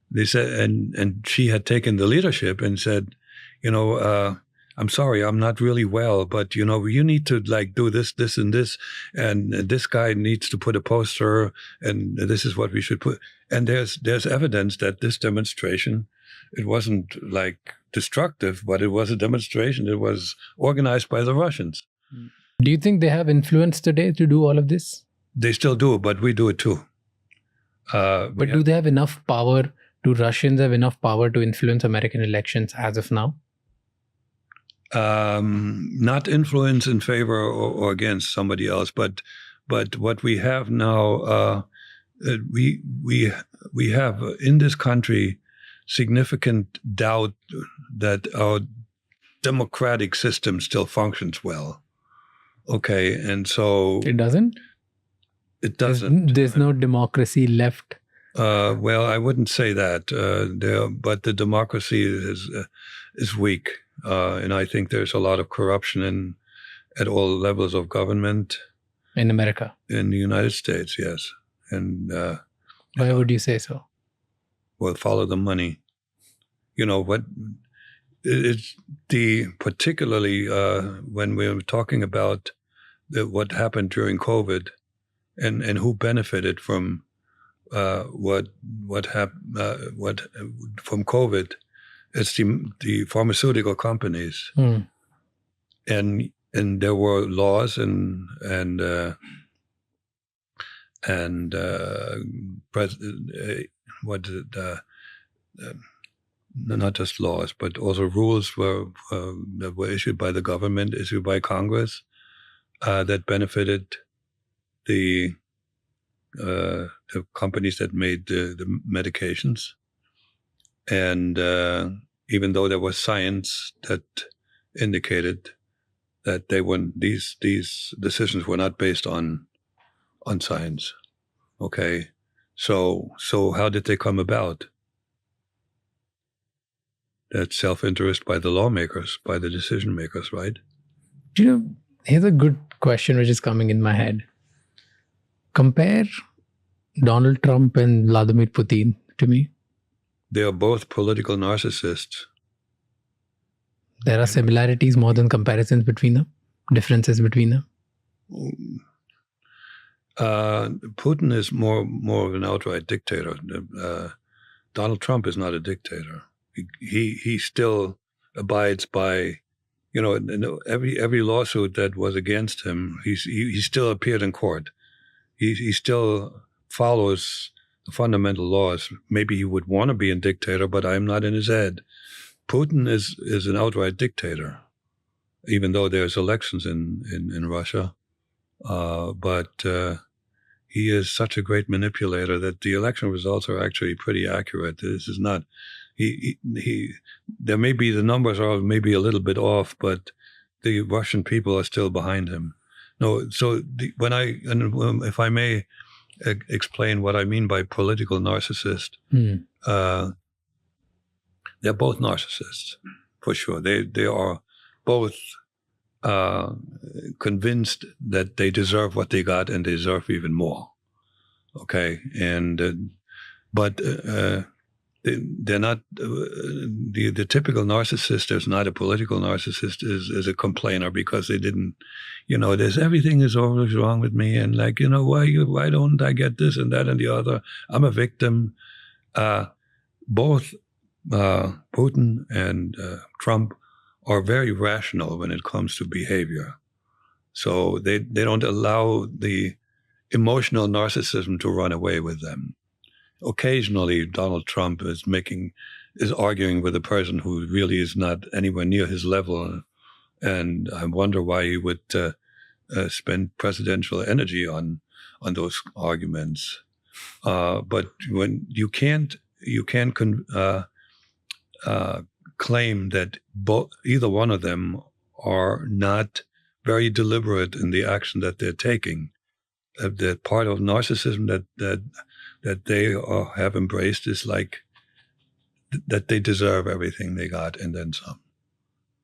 They said, and she had taken the leadership and said, I'm sorry, I'm not really well, but you need to like do this, this, and this, and this guy needs to put a poster, and this is what we should put. And there's evidence that this demonstration, it wasn't like destructive, but it was a demonstration. It was organized by the Russians. Do you think they have influence today to do all of this? They still do, but we do it too. But do they have enough power? Do Russians have enough power to influence American elections as of now? Not influence in favor or against somebody else, but what we have now, we have in this country significant doubt that our democratic system still functions well. Okay, and so It doesn't? it doesn't. There's no democracy left. Well, I wouldn't say that, but the democracy is weak, and I think there's a lot of corruption at all levels of government In America. in the United States. Yes, and Why would you say so? well, follow the money. You know what? It's particularly when we were talking about what happened during COVID, and who benefited from what happened from COVID. It's the pharmaceutical companies, and there were laws and not just laws, but also rules that were issued by the government, issued by Congress, that benefited the companies that made the medications. And even though there was science that indicated that these decisions were not based on science. Okay, so how did they come about? That self-interest by the lawmakers, by the decision makers, right? Here's a good question which is coming in my head. Compare Donald Trump and Vladimir Putin to me. They are both political narcissists. There are similarities more than comparisons between them, differences between them. Putin is more of an outright dictator. Donald Trump is not a dictator. He still abides by, every lawsuit that was against him. He still appeared in court. He still follows the fundamental laws. Maybe he would want to be a dictator, but I'm not in his head. Putin is an outright dictator, even though there's elections in Russia. But he is such a great manipulator that the election results are actually pretty accurate. This is not. There may be the numbers are maybe a little bit off, but the Russian people are still behind him. No, so if I may explain what I mean by political narcissist, they're both narcissists, for sure. They are both convinced that they deserve what they got and they deserve even more. Okay, and but they're not the typical narcissist is not a political narcissist, is a complainer because they didn't, there's everything is always wrong with me, and why don't I get this and that and the other? I'm a victim. Both Putin and Trump are very rational when it comes to behavior, so they don't allow the emotional narcissism to run away with them. Occasionally, Donald Trump is arguing with a person who really is not anywhere near his level, and I wonder why he would spend presidential energy on those arguments. But when you can't claim that either one of them are not very deliberate in the action that they're taking. That part of narcissism that they have embraced is like that they deserve everything they got and then some,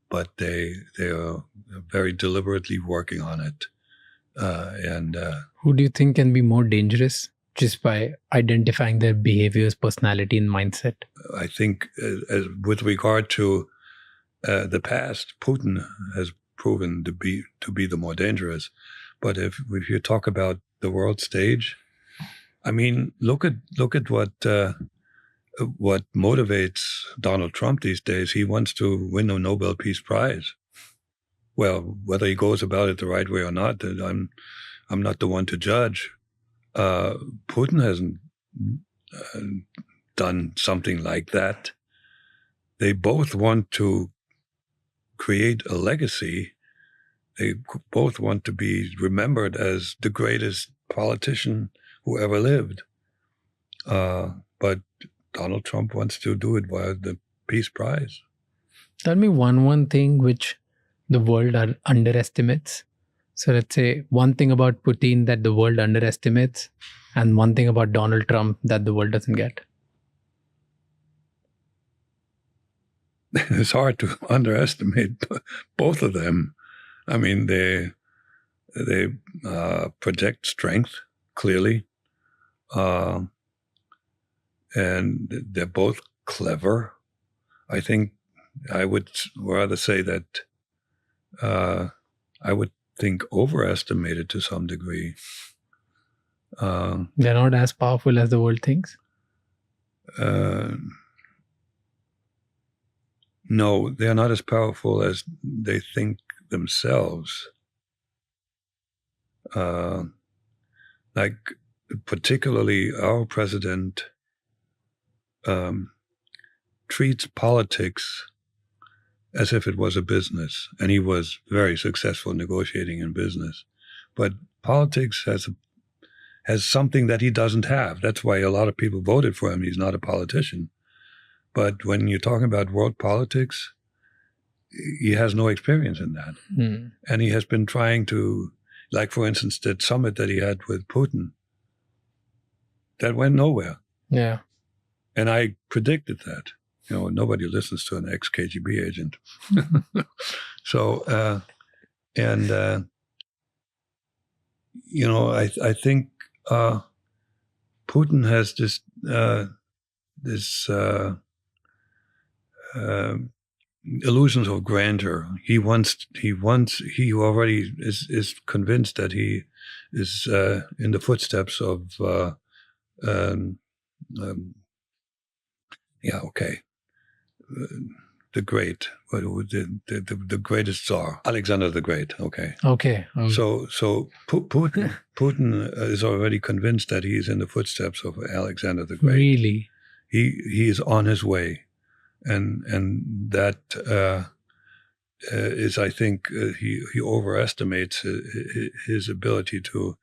but they are very deliberately working on it. Who do you think can be more dangerous just by identifying their behaviors, personality, and mindset? I think with regard to the past, Putin has proven to be the more dangerous. But if you talk about the world stage, I mean, look at what motivates Donald Trump these days. He wants to win a Nobel Peace Prize. Well, whether he goes about it the right way or not, I'm not the one to judge. Putin hasn't done something like that. They both want to create a legacy. They both want to be remembered as the greatest politician who ever lived. But Donald Trump wants to do it via the Peace Prize. Tell me one thing which the world underestimates. So let's say one thing about Putin that the world underestimates and one thing about Donald Trump that the world doesn't get. It's hard to underestimate both of them. I mean, they project strength clearly, and they're both clever. I think I would rather say that I would think overestimated to some degree. They're not as powerful as the world thinks? No, they're not as powerful as they think themselves. Like, particularly our president treats politics as if it was a business, and he was very successful negotiating in business. But politics has something that he doesn't have. That's why a lot of people voted for him. He's not a politician. But when you're talking about world politics, he has no experience in that. And he has been trying to, like, for instance, that summit that he had with Putin, that went nowhere. Yeah. And I predicted that. Nobody listens to an ex-KGB agent. So, I think Putin has this illusions of grandeur. He already is convinced that he is in the footsteps of the great, the greatest Tsar, Alexander the Great. Okay. So Putin is already convinced that he is in the footsteps of Alexander the Great. Really? He is on his way, and that is, I think, he overestimates his ability to.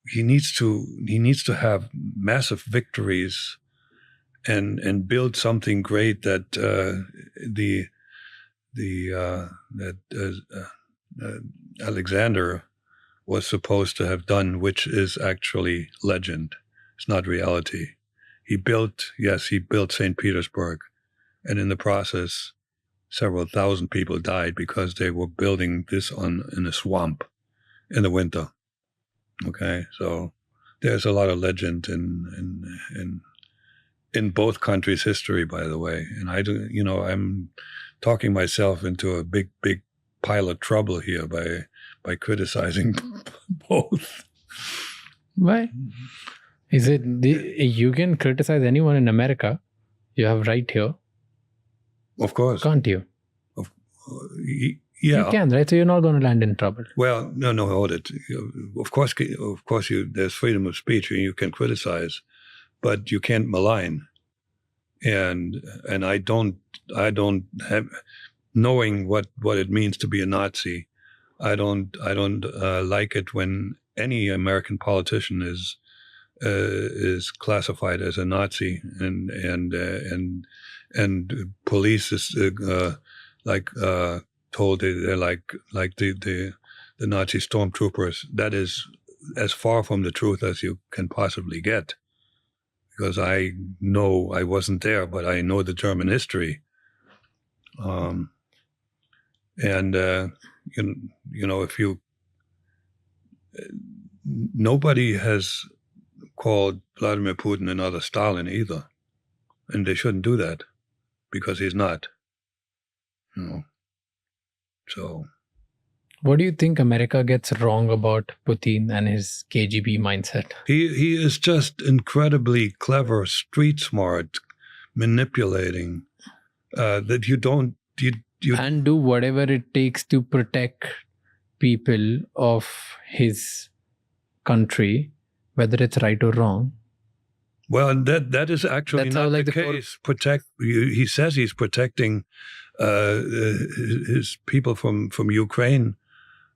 He needs to have massive victories and build something great that Alexander was supposed to have done, which is actually legend. It's not reality. He built St. Petersburg, and in the process, several thousand people died because they were building this in a swamp in the winter. Okay, so there's a lot of legend in both countries' history, by the way. And I'm talking myself into a big pile of trouble here by criticizing both. Why? Is it you can criticize anyone in America? You have right here. Of course. Can't you? Yeah. You can, right? So you're not going to land in trouble. Well, no, hold it. Of course, there's freedom of speech and you can criticize, but you can't malign. And I don't have, knowing what it means to be a Nazi, I don't like it when any American politician is classified as a Nazi, and police is told they're like the Nazi stormtroopers. That is as far from the truth as you can possibly get, because I know I wasn't there, but I know the German history. Nobody has called Vladimir Putin another Stalin either, and they shouldn't do that because he's not. So, what do you think America gets wrong about Putin and his KGB mindset? He is just incredibly clever, street smart, manipulating. That you and do whatever it takes to protect people of his country, whether it's right or wrong. Well, that is actually not the case. He says he's protecting his people from Ukraine,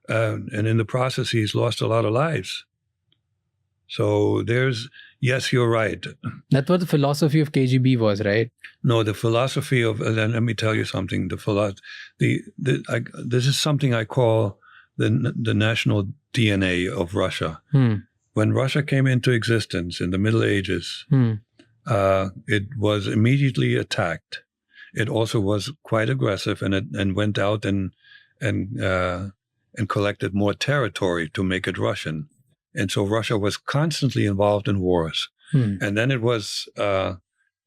and in the process, he's lost a lot of lives. So yes, you're right. That's what the philosophy of KGB was, right? No, the philosophy of, let me tell you something. This is something I call the national DNA of Russia. When Russia came into existence in the Middle Ages, it was immediately attacked. It also was quite aggressive, and went out and collected more territory to make it Russian. And so Russia was constantly involved in wars. And then it was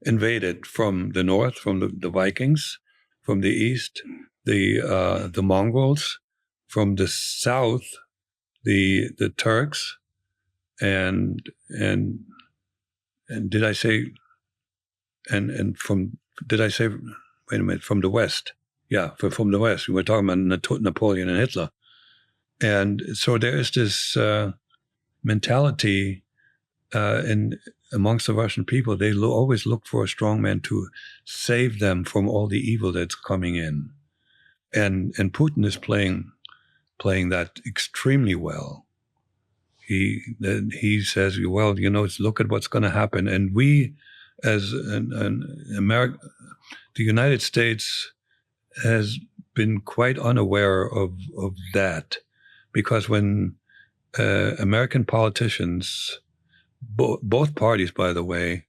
invaded from the north, from the Vikings, from the east, the Mongols, from the south, the Turks, and did I say wait a minute, from the west? Yeah, from the west. We were talking about Napoleon and Hitler. And so there is this mentality amongst the Russian people. They always look for a strong man to save them from all the evil that's coming in. And Putin is playing that extremely well. He says, well, look at what's going to happen. And we, as America, the United States has been quite unaware of that, because when American politicians, both parties, by the way,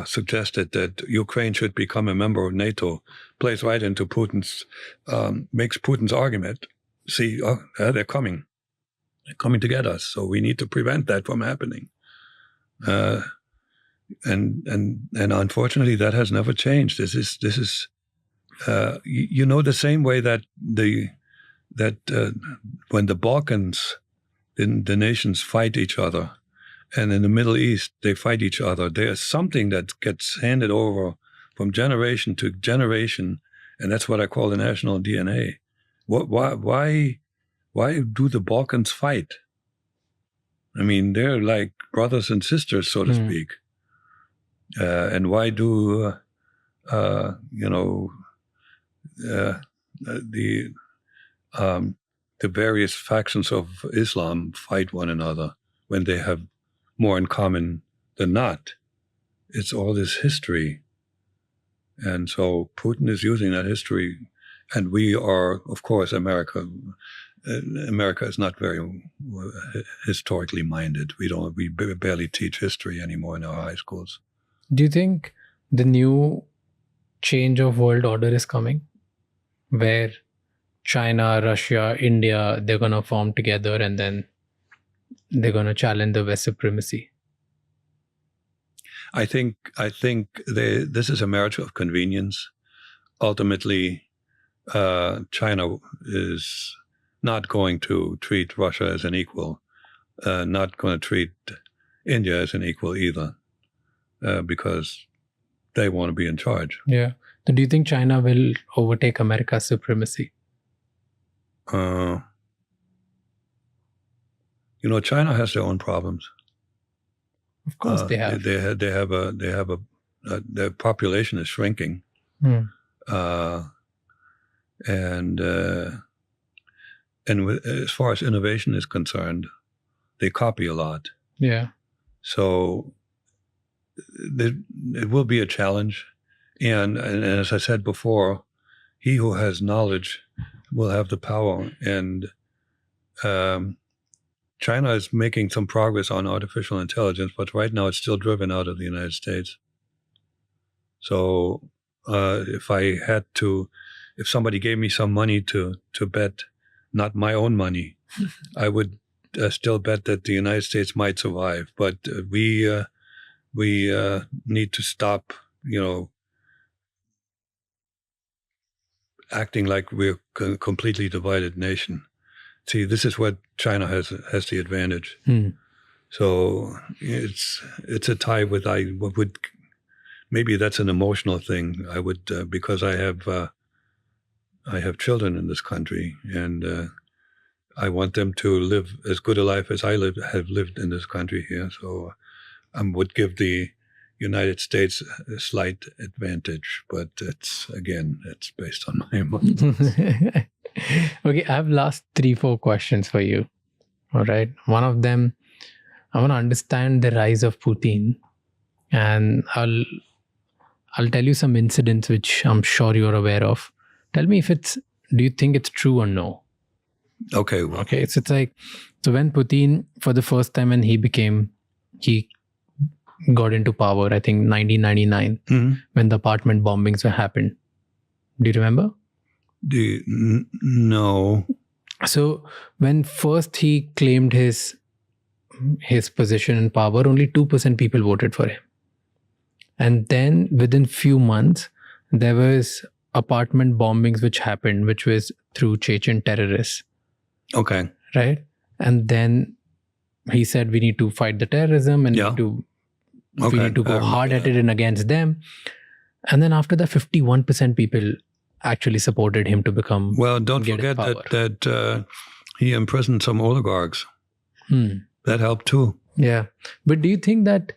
suggested that Ukraine should become a member of NATO, plays right into makes Putin's argument. See, they're coming. They're coming to get us, so we need to prevent that from happening. And unfortunately, that has never changed. This is the same way that when the Balkans, the nations fight each other, and in the Middle East they fight each other. There's something that gets handed over from generation to generation, and that's what I call the national DNA. Why do the Balkans fight? I mean, they're like brothers and sisters, so to speak. And why do the various factions of Islam fight one another when they have more in common than not? It's all this history. And so Putin is using that history. And we are, of course, America is not very historically minded. We barely teach history anymore in our high schools. Do you think the new change of world order is coming, where China, Russia, India, they're going to form together and then they're going to challenge the West supremacy? I think this is a marriage of convenience. Ultimately, China is not going to treat Russia as an equal, not going to treat India as an equal either, because they want to be in charge. Yeah. So do you think China will overtake America's supremacy? China has their own problems. Of course they have. Their population is shrinking. And as far as innovation is concerned, they copy a lot. Yeah. So it will be a challenge. And as I said before, he who has knowledge will have the power. And China is making some progress on artificial intelligence, but right now it's still driven out of the United States. So if somebody gave me some money to bet, not my own money, I would still bet that the United States might survive. But we need to stop, acting like we're a completely divided nation. See, this is what China has the advantage. So it's a tie with maybe that's an emotional thing. I would because I have children in this country, and I want them to live as good a life as I have lived in this country here. So I would give the United States a slight advantage, but it's based on my emotions. Okay, I have last 3-4 questions for you. All right. One of them, I want to understand the rise of Putin, and I'll tell you some incidents which I'm sure you're aware of. Tell me do you think it's true or no? Okay. Okay, so it's like, so when Putin, for the first time, when he got into power, I think 1999, when the apartment bombings were happened. Do you remember? No. So when first he claimed his position in power, only 2% people voted for him. And then within few months, there was apartment bombings which happened, which was through Chechen terrorists. Okay. Right? And then he said, we need to fight the terrorism and we need to go hard at it and against them. And then after that, 51% people actually supported him to become. Well, don't forget that he imprisoned some oligarchs. That helped too. Yeah. But do you think that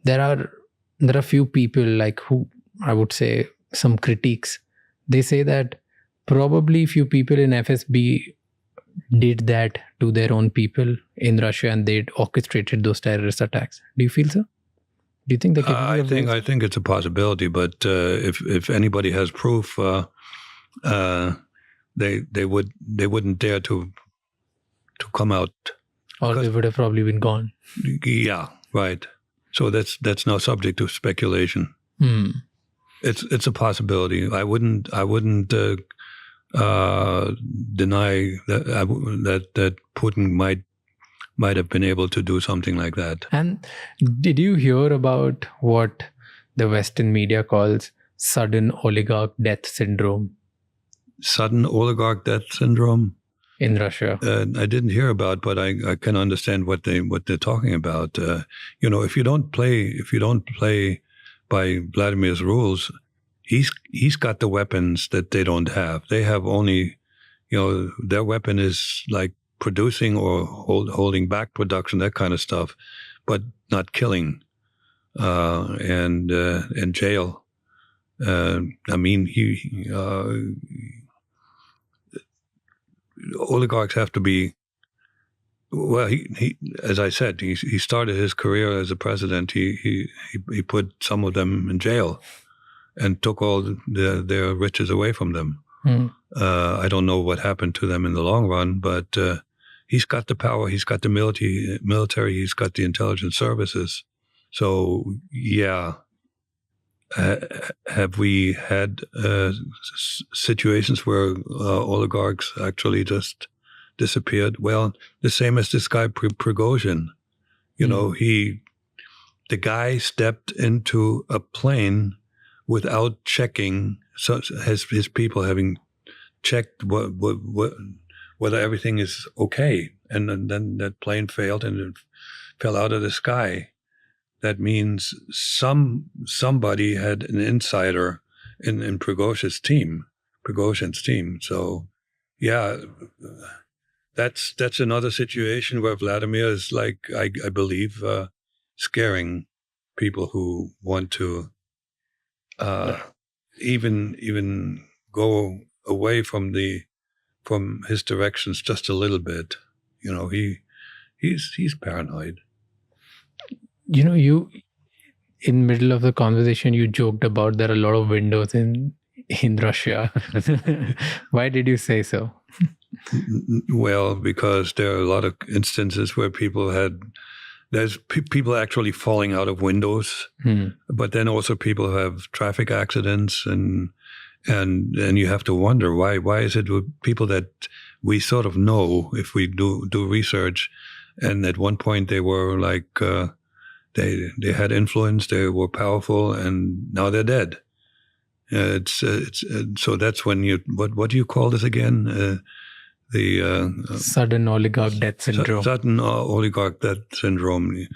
there are few people like who, I would say, some critiques, they say that probably few people in FSB did that to their own people in Russia and they'd orchestrated those terrorist attacks. Do you feel so? Do you think that? I think it's a possibility, but if anybody has proof, they wouldn't dare to come out, or they would have probably been gone. Yeah, right. So that's now subject to speculation. It's a possibility. I wouldn't deny that Putin might have been able to do something like that. And did you hear about what the Western media calls sudden oligarch death syndrome? Sudden oligarch death syndrome? In Russia. I didn't hear about, but I can understand what they're talking about. If you don't play by Vladimir's rules, he's got the weapons that they don't have. They have only, their weapon is like producing or holding back production, that kind of stuff, but not killing, and jail. Oligarchs have to be. Well, he as I said, he started his career as a president. He put some of them in jail, and took all their riches away from them. I don't know what happened to them in the long run, but he's got the power, he's got the military, he's got the intelligence services. So, yeah. Have we had situations where oligarchs actually just disappeared? Well, the same as this guy Prigozhin. The guy stepped into a plane without checking, his people having checked whether everything is okay, and then that plane failed and it fell out of the sky. That means somebody had an insider in Prigozhin's team. So, yeah, that's another situation where Vladimir is like, I believe, scaring people who want to even go away from his directions just a little bit. He's paranoid. You in middle of the conversation, you joked about there are a lot of windows in Russia. Why did you say so? Well, because there are a lot of instances where there's people actually falling out of windows, but then also people who have traffic accidents, and you have to wonder why is it with people that we sort of know if we do research, and at one point they were like they had influence, they were powerful, and now they're dead. So that's when what do you call this again? The sudden oligarch death syndrome. Sudden oligarch death syndrome.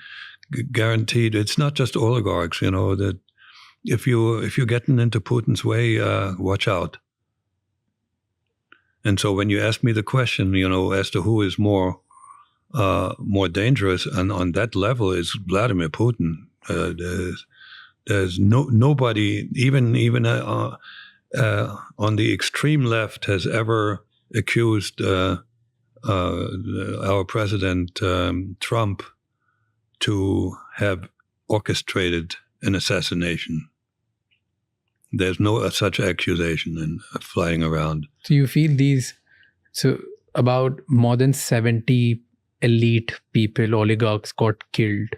Guaranteed. It's not just oligarchs. That if you're getting into Putin's way, watch out. And so when you ask me the question, as to who is more dangerous, and on that level is Vladimir Putin. There's nobody, even on the extreme left, has ever accused our president Trump to have orchestrated an assassination. There's no such accusation in flying around. So you feel about more than 70 elite people, oligarchs, got killed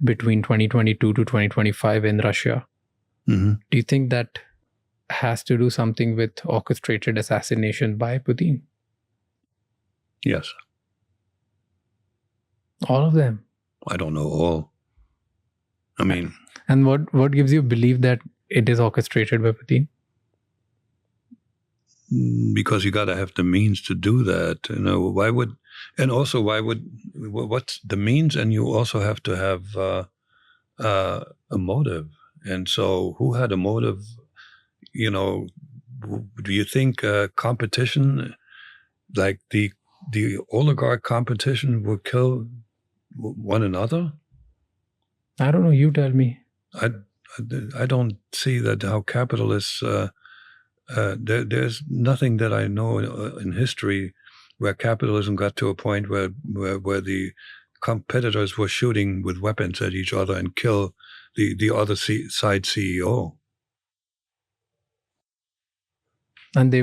between 2022 to 2025 in Russia. Mm-hmm. Do you think that has to do something with orchestrated assassination by Putin? Yes. All of them? I don't know all. I mean... And what gives you belief that it is orchestrated by Putin? Because you got to have the means to do that. What's the means? And you also have to have a motive. And so who had a motive? Do you think competition, like the oligarch competition, will kill one another? I don't know. You tell me. I don't see that how capitalists... there's nothing that I know in history where capitalism got to a point where the competitors were shooting with weapons at each other and kill the other side CEO. And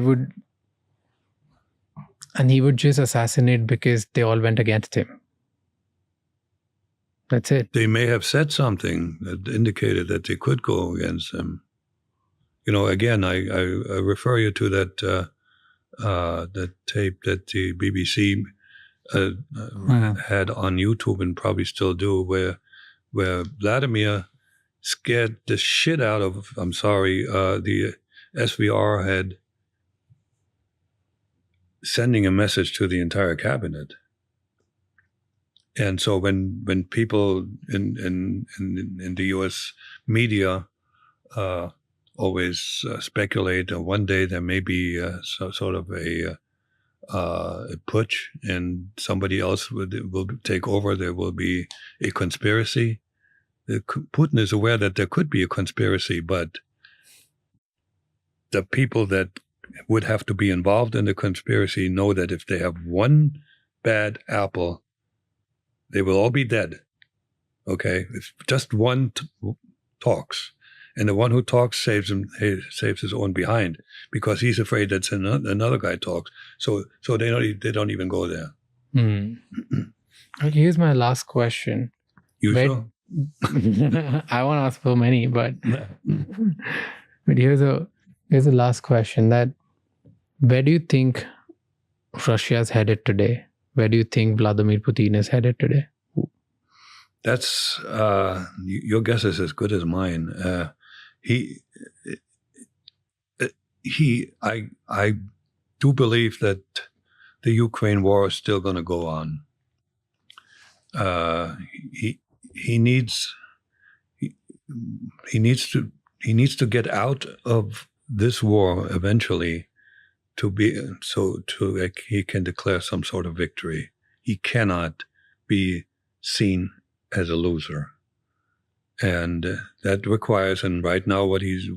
he would just assassinate because they all went against him. That's it. They may have said something that indicated that they could go against him. Again, I refer you to that tape that the BBC had on YouTube and probably still do, where Vladimir scared the shit out of, the SVR had sending a message to the entire cabinet. And so when people in the US media always speculate one day there may be sort of a putsch and somebody else will take over, there will be a conspiracy. Putin is aware that there could be a conspiracy, but the people that would have to be involved in the conspiracy know that if they have one bad apple, they will all be dead. Okay? If just one talks, and the one who talks saves his own behind, because he's afraid that another guy talks. So they don't even go there. Okay, here's my last question. Sure? I won't ask for many, but here's the last question. That where do you think Russia is headed today? Where do you think Vladimir Putin is headed today? That's your guess is as good as mine. I do believe that the Ukraine war is still going to go on. He needs to get out of this war eventually he can declare some sort of victory. He cannot be seen as a loser. And that requires, and right now what he's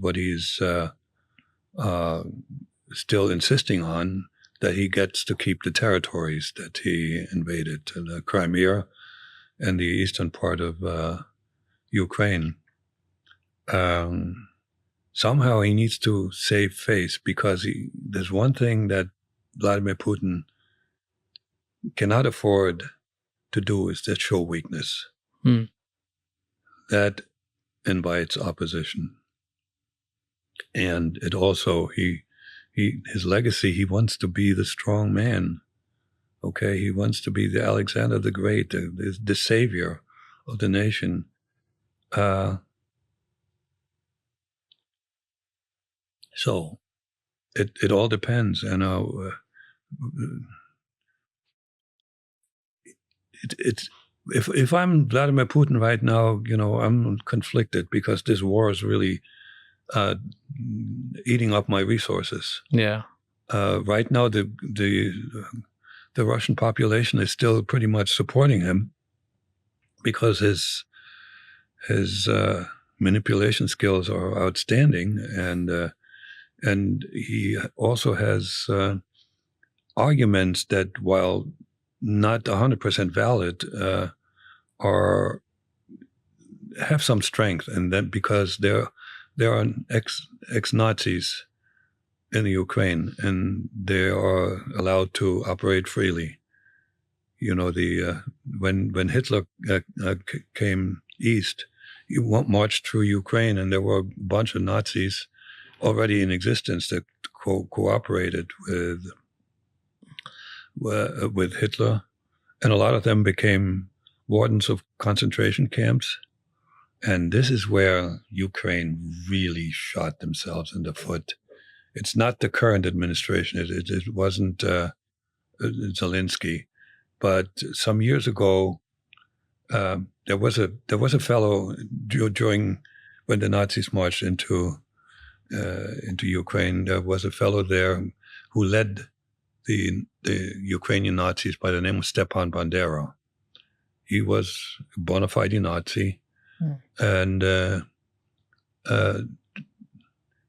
still insisting on, that he gets to keep the territories that he invaded, the Crimea and the eastern part of Ukraine. Somehow he needs to save face, because there's one thing that Vladimir Putin cannot afford to do is to show weakness. That invites opposition. And it also, his legacy, he wants to be the strong man. Okay, he wants to be the Alexander the Great, the savior of the nation. So it all depends. If I'm Vladimir Putin right now, I'm conflicted, because this war is really eating up my resources. Yeah. Right now, the Russian population is still pretty much supporting him, because his manipulation skills are outstanding, and he also has arguments that, while not 100% valid, have some strength, and then because they're there are ex-Nazis in the Ukraine, and they are allowed to operate freely. You know, when Hitler came east, he marched through Ukraine, and there were a bunch of Nazis already in existence that cooperated with Hitler, and a lot of them became wardens of concentration camps. And this is where Ukraine really shot themselves in the foot. It's not the current administration. It wasn't Zelensky, but some years ago, there was a fellow during when the Nazis marched into Ukraine. There was a fellow there who led the Ukrainian Nazis by the name of Stepan Bandera. He was a bona fide Nazi, and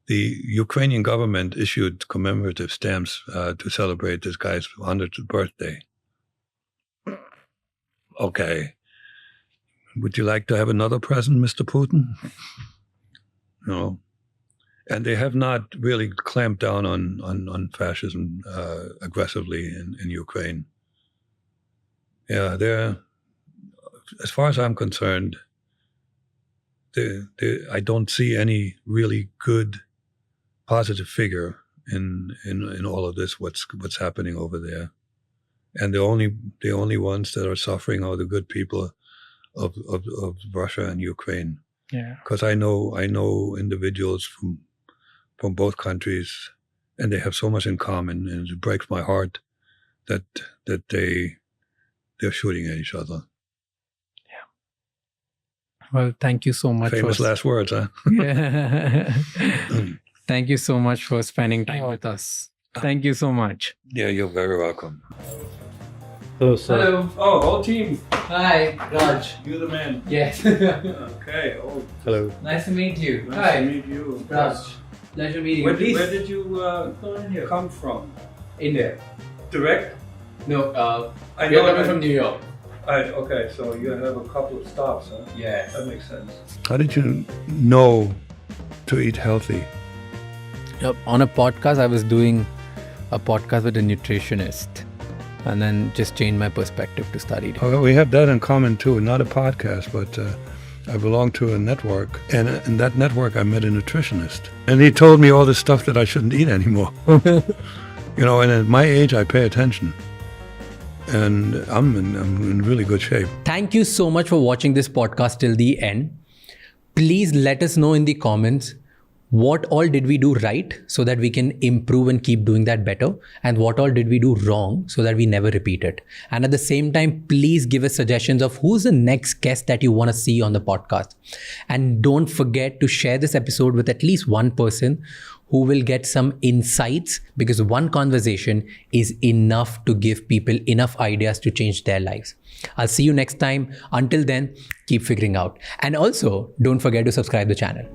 the Ukrainian government issued commemorative stamps to celebrate this guy's 100th birthday. Okay. Would you like to have another present, Mr. Putin? No. And they have not really clamped down on fascism aggressively in Ukraine. Yeah, they're, as far as I'm concerned, I don't see any really good, positive figure in all of this. What's happening over there, and the only ones that are suffering are the good people of Russia and Ukraine. Yeah, because I know individuals from both countries, and they have so much in common, and it breaks my heart that they're shooting at each other. well, thank you so much. Famous last words, huh? Yeah. Thank you so much for spending time with us. Thank you so much. Yeah, you're very welcome. Hello, sir. Hello. Oh, whole team. Hi, Raj. You're the man. Yes. Okay. Oh, Hello. Nice to meet you. nice to meet you. Raj. Pleasure meeting Where you. did you come from? India. Direct? No, I we are know coming that- from New York. Okay, so you have a couple of stops, huh? Yes. That makes sense. How did you know to eat healthy? Yep. On a podcast, I was doing a podcast with a nutritionist, and then just changed my perspective to start eating. Oh, we have that in common too. Not a podcast, but I belong to a network, and in that network, I met a nutritionist, and he told me all this stuff that I shouldn't eat anymore. You know, and at my age, I pay attention, and I'm in really good shape. Thank you so much for watching this podcast till the end. Please let us know in the comments what all did we do right so that we can improve and keep doing that better, and what all did we do wrong so that we never repeat it. And at the same time, please give us suggestions of who's the next guest that you want to see on the podcast. And don't forget to share this episode with at least one person who will get some insights, because one conversation is enough to give people enough ideas to change their lives. I'll see you next time. Until then, keep figuring out. And also, don't forget to subscribe to the channel.